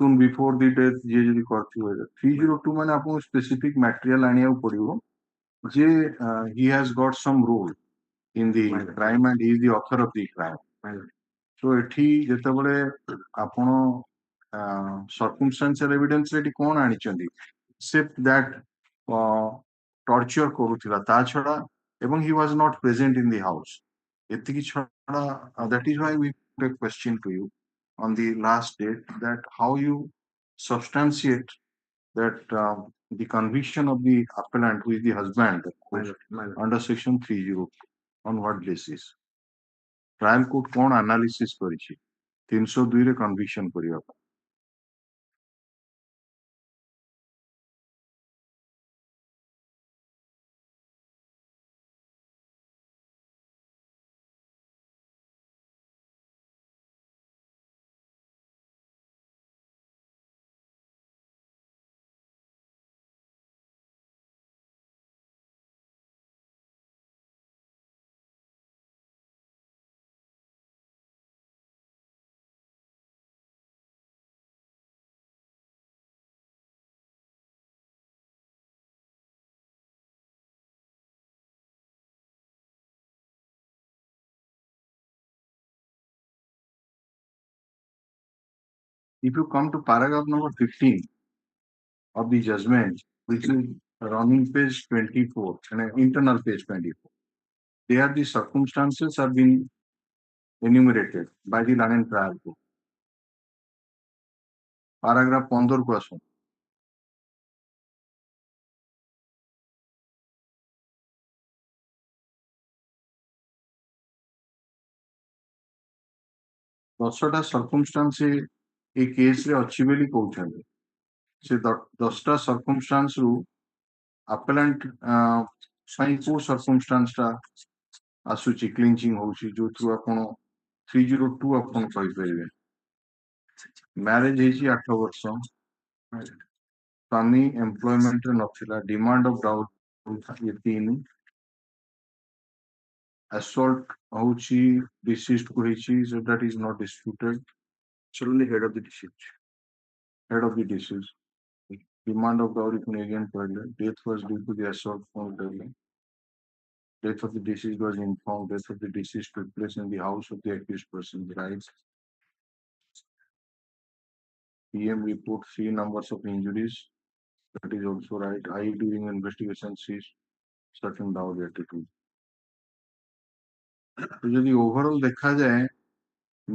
soon before the death जे जदी करथि होय 302 माने आपन स्पेसिफिक मटेरियल आनिया पड़िबो जे he has got some role in the crime and he is the author of the crime so एठी जेतेबेले आपन circumstantial evidence रेडी कोन आनी चंदी except that torture करूथिला ता छडा एवं he was not present in the house एतिकी छडा that is why we put a question to you on the last date that how you substantiate that the conviction of the appellant who is the husband under section 30 on what basis trial court cone analysis करिछि 302 रे conviction करिया If you come to paragraph number 15 of the judgment, which is running page 24 and internal page 24, there the circumstances have been enumerated by the learned trial court. Paragraph 15 को आसो. दसटा circumstance ए case रे अच्छी बेली कहउछन से 10टा circumstance रु appellant साइ को circumstance ता आसुची क्लिंचिंग होउची जो थ्रू आपण 302 आपण कहि परिबे. मैरिज हेची 8 वर्ष, स्वामी एम्प्लॉयमेंट रे नथिला, डिमांड ऑफ डाउट ये 3, assault hochi deceased ko hechi, so that is not disputed. Certainly head of the deceased. Head of the deceased. Demand of dowry kun again pardon. Death was due to the assault found early. Death of the deceased was informed. Death of the deceased took place in the house of the accused person. Right. PM report 3 numbers of injuries. That is also right. I during investigation sees certain dowry attitude. तो यदि overall देखा जाए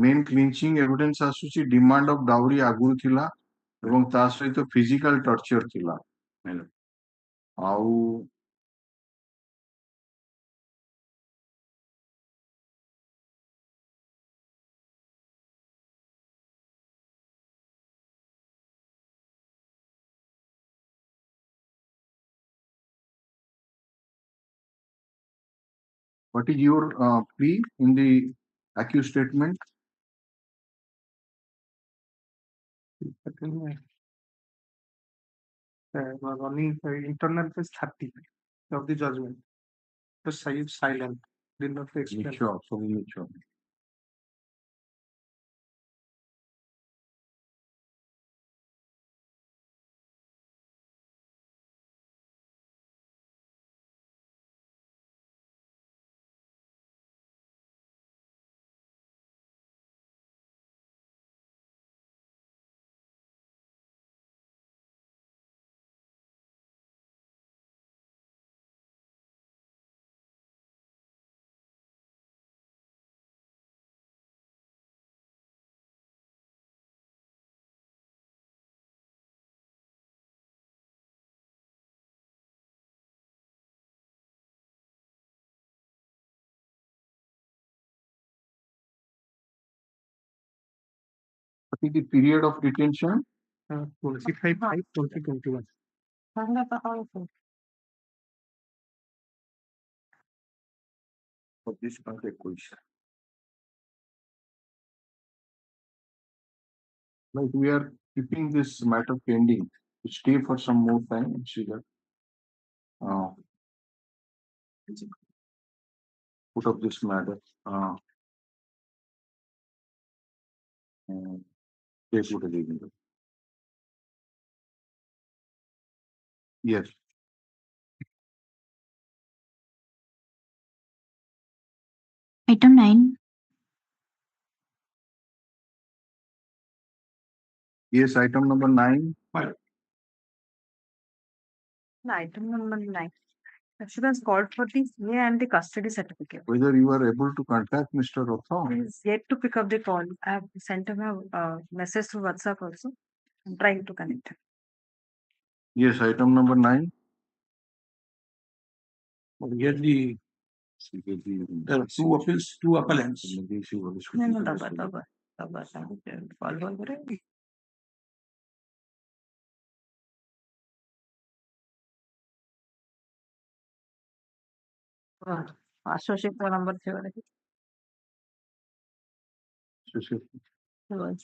main clinching evidence आसुची demand of dowry आगुर थिला एवं ता सहित physical torture थिला आउ what is your plea in the accused statement? Running internal page 30 of the judgment. The side silent. Did not explain. Sure, so sure. What is the period of detention? 25/5/2021. For this particular question. Like we are keeping this matter pending to stay for some more time and see that put up this matter. Take it again. Yes. Item 9. Yes, item number 9. Item number 9. She has called for the CA and the custody certificate. Whether you are able to contact Mr. Ratho? He is yet to pick up the call. I have sent him a message through WhatsApp also. I'm trying to connect him. Yes, item number 9. Here there are two appeals, two appellants. No, daba. Call kare. Associate number 3.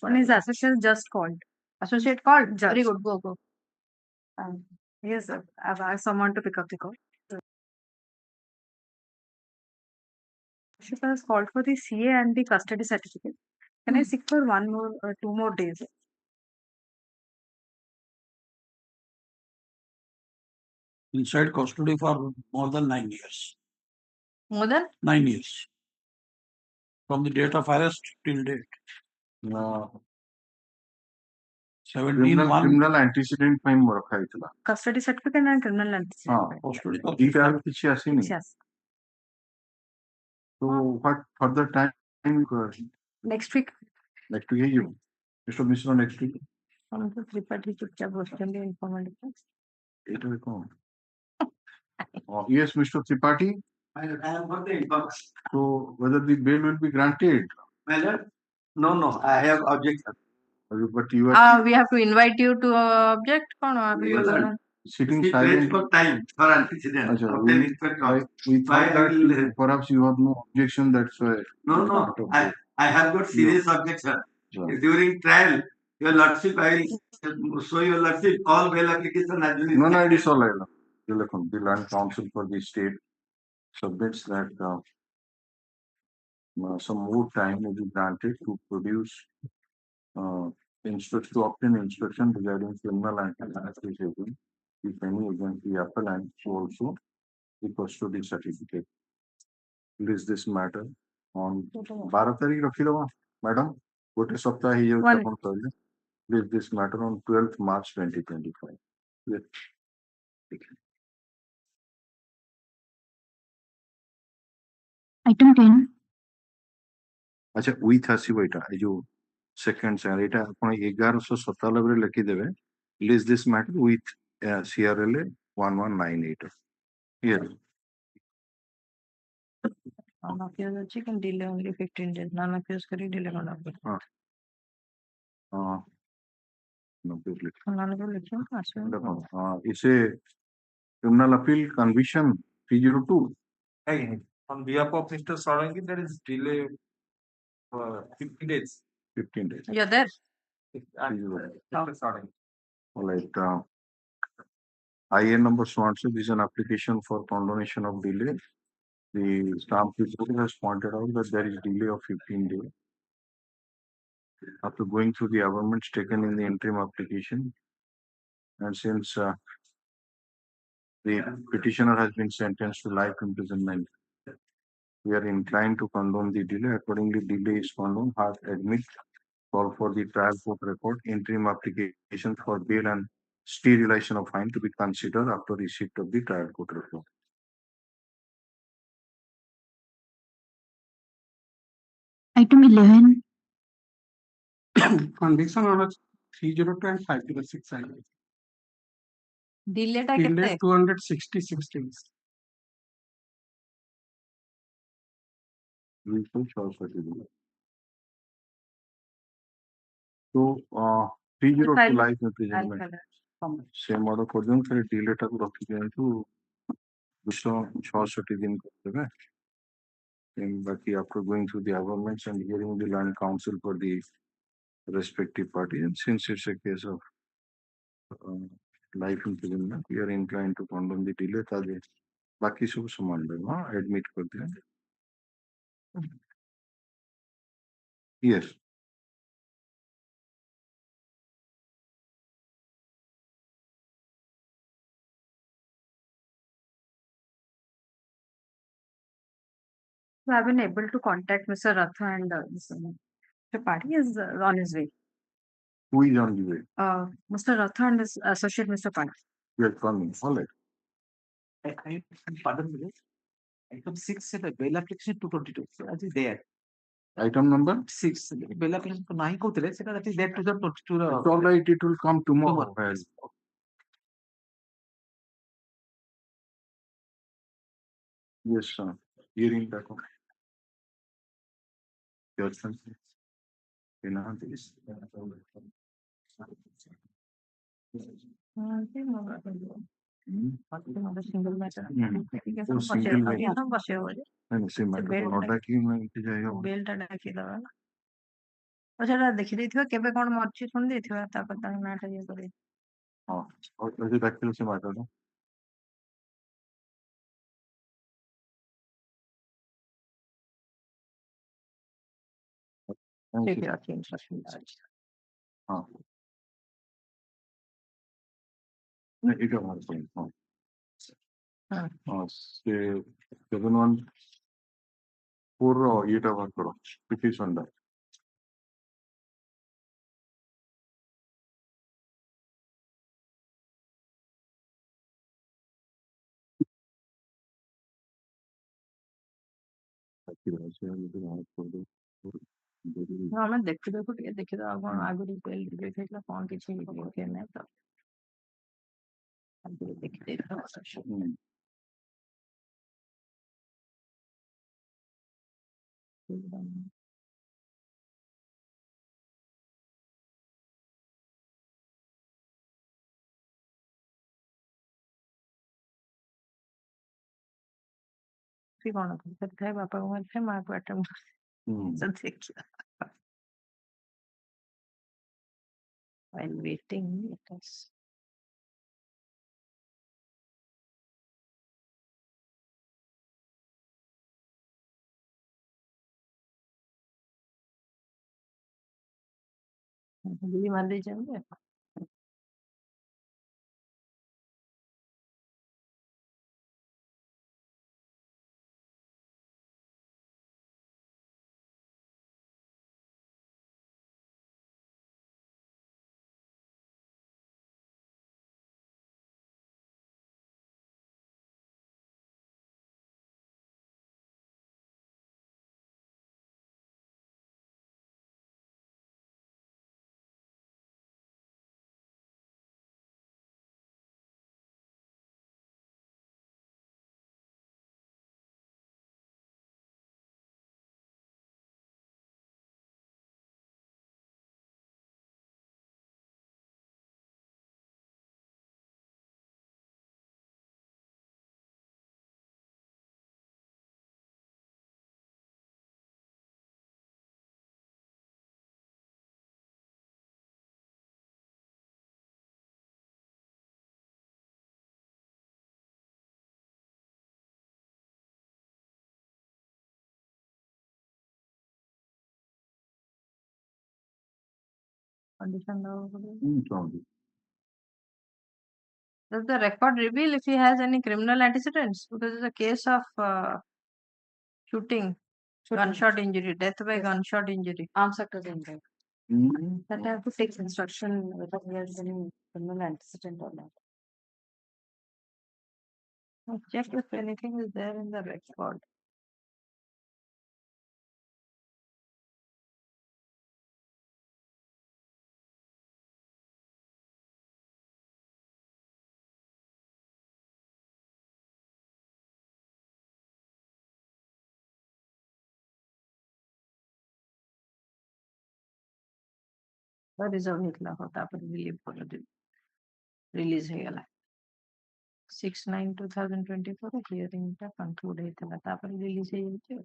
One is associate just called. Associate called. Judge. Very good. Go. Yes, sir. I've asked someone to pick up the call. She has called for the CA and the custody certificate. Can I seek for 1 more or 2 more days? Inside custody for more than 9 years. More than 9 years. From the date of arrest till date. No. criminal antecedent ପାଇଁ ମୋର ରଖା ହେଇଥିଲା custody certificate and criminal antecedent. ଦିଟା ଯାକ କିଛି ଆସିନି so what further time Next week. ହେଇଯିବ Mr. Mishra next week हमको त्रिपाठी चुपचाप बसଛନ୍ତି informative ଏଇଟା କଣ yes Mr. Tripathi I am for the information. so whether the bail will be granted My lord, no, I have objection. but you are we have to invite you to object कौन sitting He silent waits for time for antecedent. Achha, Then it will come. we Why thought I that will- perhaps you have no objection that's why No, I have got serious objection. During trial, your lordship, I will show your lordship all bail application has been no it is all right the land council for the state submits that some more time will be granted to produce to obtain instruction regarding criminal and administrative if any against the appellant so also the custody certificate. List this matter on 12 तारीख रखिदबा madam गोटे सप्ताह ही जाउछ One. अपन कहले list this matter on 12th March 2025 yes. Item 10. अच्छा with ଆସିବ ଏଇଟା ଏ ଯୋଉ second sir ଏଇଟା ଆପଣ 1197 ରେ ଲେଖି ଦେବେ list this matter with CRLA 1198 yes non-accused ଅଛି can delay only 15 days non-accused करी delay करना हाँ non-accused लिखो देखो इसे criminal appeal conviction 302 On behalf of Mr. Sarangi, there is delay 15 days. 15 days you're there Mr. Sarangi. all right IN number so and so this is an application for condonation of delay. The stamp report has pointed out that there is delay of 15 days after going through the amendments taken in the interim application and since the petitioner has been sentenced to life imprisonment we are inclined to condone the delay. Accordingly, delay is condoned. Has admit call for the trial court record interim application for bail and sterilization of fine to be considered after receipt of the trial court report. Item 11. Conviction order 302 and 506. delay टा Delay कितने 266 days. So, 302 life I'll imprisonment. color Same order for them for delay टाକୁ रखिदियंतु 266 दिन करदेबे बाकी after going through the amendments and hearing the land council for the respective parties and since it's a case of life imprisonment we are inclined to condone the delay ताजे बाकी सब समान रहेगा admit कर दिया yes So I've been able to contact Mr. Ratho and Mr. Party is on his way. who is on the way Mr. Ratho and his associate Mr. Party. we are coming all right Pardon me. Item 6 is the bail application 222. So that is there. item number 6 bail application to nahi kouthile seta that is there to the 22 it's all right it will come tomorrow yes sir hearing back judgment in this single matter वो single में यहाँ बसे हो नहीं से matter NOTA की मैं इथे जाएगा बेल टा डाकी दवा अच्छा देखि देथिबा केबे कोन मरची सुन देथिबा ता पता नाटा ये करे हां और मुझे बैकल से मैटर ना ठीक है अच्छी इंस्ट्रक्शन हां नहीं इधर हमारे पॉइंट हां हां से 714 ये वर्क करो पिटिशन दा ଆମେ ଦେଖିଦେବୁ ଟିକେ ଦେଖିଦବା କଣ ଆଗରୁ ଦେଖେଇଥିଲା କଣ କିଛି ଇଏ ନାହିଁ ତ ଟିକେ ଦେଖିଦେଇଥିବା କଣ ଥାଏ ବାପାକୁ ମାରିଥାଏ ମାଆକୁ ଆଟେମ୍ପ ଦେଖିବା while waiting let us गुली मार दी जाएंगे condition does the record reveal if he has any criminal antecedents? Because it's a case of shooting, gunshot injury, death by gunshot injury. Arms sectors injury. That I have to take instruction whether he has any criminal antecedent or not. I'll check if anything is there in the record. Reserve निकला होता पर relieve कर release ହେଇଗଲା 6/9/2024 hearing ଟା conclude ହେଇଥିଲା ତାପରେ release ହେଇଯାଇଛି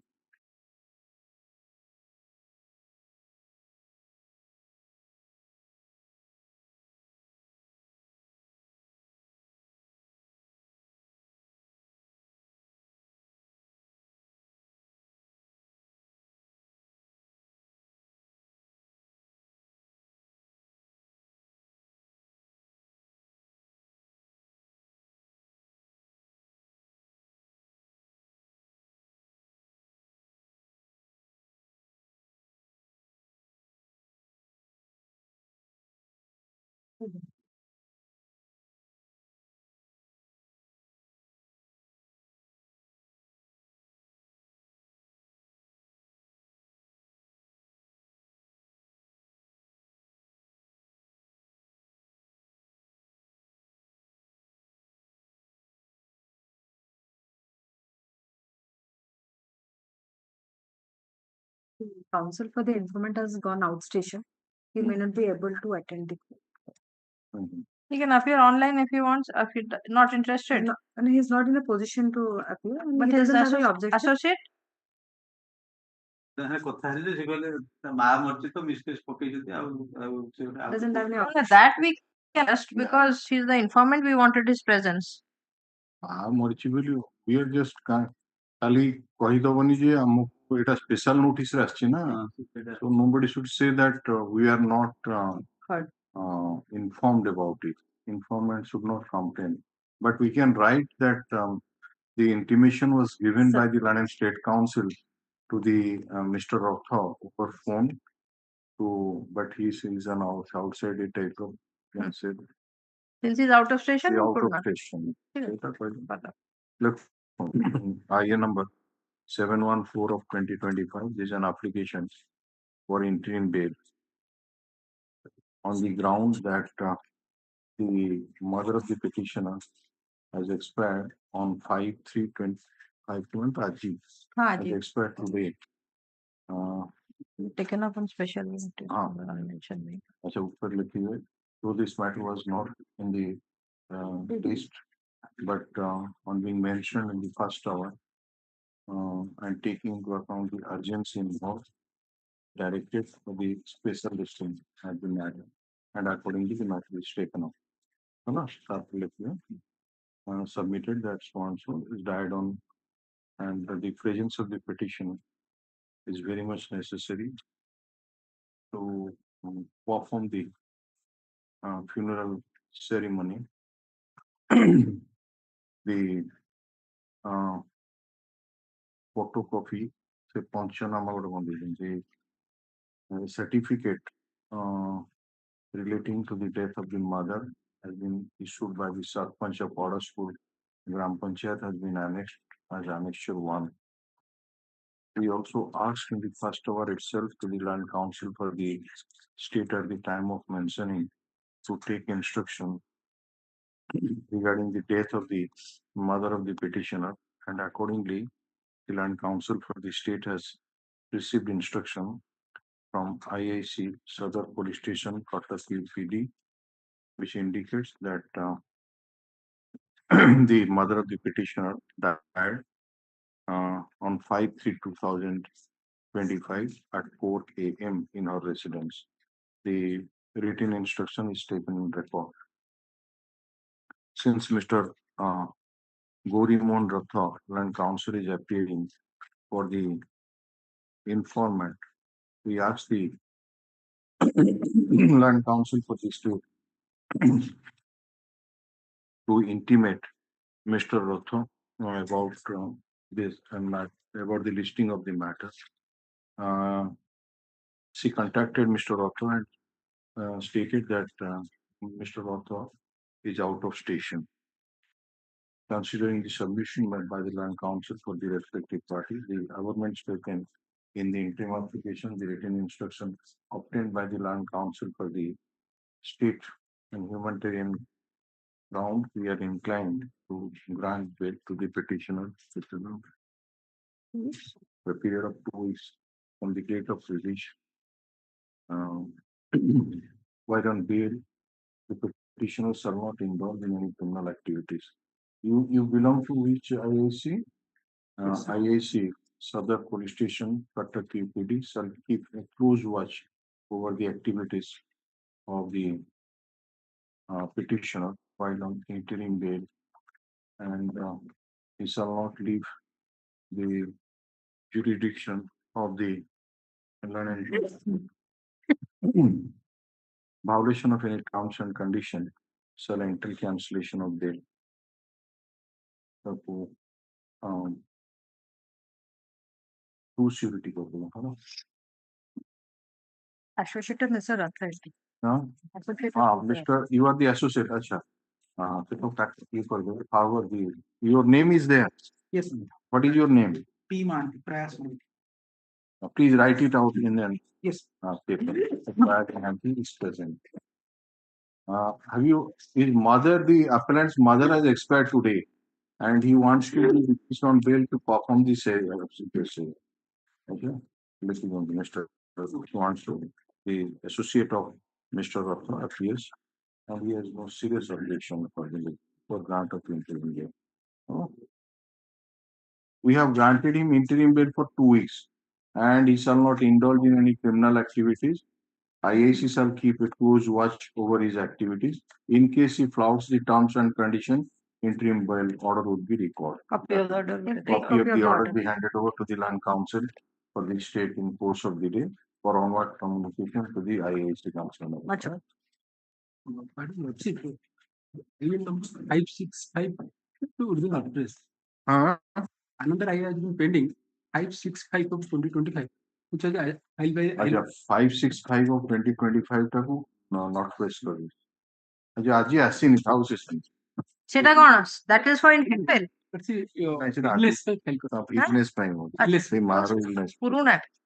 Counsel for the informant has gone outstation. He may not be able to attend the court. He can appear online if he wants, if he's not interested. And he is not in a position to appear. And But he his doesn't have any objection. associate? କଥା ହେଲେ ସେ କହିଲେ ତା ମା ମରିଛି ତ mistake ପକେଇଛନ୍ତି ଆଉ ସେ ଗୋଟେ Doesn't have any No, objection. that we can just because he's the informant, we wanted his presence. ମରିଛି ବୋଲି we are just ଖାଲି କହିଦବନି ଯେ ଆମକୁ ଏଇଟା ସ୍ପେଶାଲ ନୋଟିସ ରେ ଆସିଛି ନା so nobody should say that we are not informed about it. Informant should not complain, but we can write that the intimation was given by the London State Council to the Mr. Ratho over phone but he is an outside it type of said Since he's out of station, out could of not. station. Look, IA number 714 of 2025. This is an application for interim bail on the grounds that the mother of the petitioner has expired on 5/3/2025 हाँ has ji expired today. taken up on special notice हाँ mention में अच्छा ऊपर लिखी हुई है. So this matter was not in the list, but on being mentioned in the first hour and taking into account the urgency involved, directed for the special listing has been added, and accordingly the matter is taken up. Submitted that so is died on, and the presence of the petitioner is very much necessary to perform the funeral ceremony. The photocopy, say Panchanama the certificate relating to the death of the mother has been issued by the Sarpanch of Order School. Gram Panchayat has been annexed as Annexure 1. We also asked in the first hour itself to the Land Council for the state at the time of mentioning to take instruction regarding the death of the mother of the petitioner, and accordingly the Land Council for the state has received instruction from IIC Sadar Police Station, Kottaki PD, which indicates that the mother of the petitioner died on 5/3/2025 at 4 a.m. in her residence. The written instruction is taken in record. Since Mr. Gorimon Ratho, Land Council, is appearing for the informant, we ask the Land Council for this to intimate Mr. Ratho about this and about the listing of the matter. She contacted Mr. Ratho and stated that Mr. Ratho is out of station. Considering the submission made by the Land Council for the respective parties, the government taken in the interim application, the written instruction obtained by the Land Council for the state and humanitarian ground, we are inclined to grant bail to the petitioner for a period of 2 weeks from the date of release. While on bail, the petitioner shall not involve in any criminal activities. You belong to which IIC? IIC Sadar Police Station, Kottaki PD, shall keep a close watch over the activities of the petitioner while on interim bail, and he shall not leave the jurisdiction of the violation of any terms and condition shall entail cancellation of bail. Two surety को बोला है ना? Associated Mr. Ratho. हाँ, Mr. You are the associate. अच्छा, so fact you कर दो. However, your name is there. Yes. What is your name? P man, press. Please write it out in an Yes. paper. He is present. Have you? His mother, the appellant's mother, has expired today, and he wants to be released on bail to perform the situation. Okay, looking on the Mr. wants to the associate of Mr. Ratho appears, and he has no serious objection for grant of interim bail. We have granted him interim bail for 2 weeks, and he shall not indulge in any criminal activities. IAC shall keep a close watch over his activities. In case he flouts the terms and conditions, interim bail order would be recorded. Copy of the order be handed over to the Land Council for the state in course of the day for onward communication to the IAC Council. 565 to original address. Another I has been pending 565 of 2025, which is I'll by 565 of 2025 টাকু not press করি। আজ আজই আসেনি house এসেনি। সেটা কোন? That is for in Hipel. Illness prime. Illness. पुरून आहे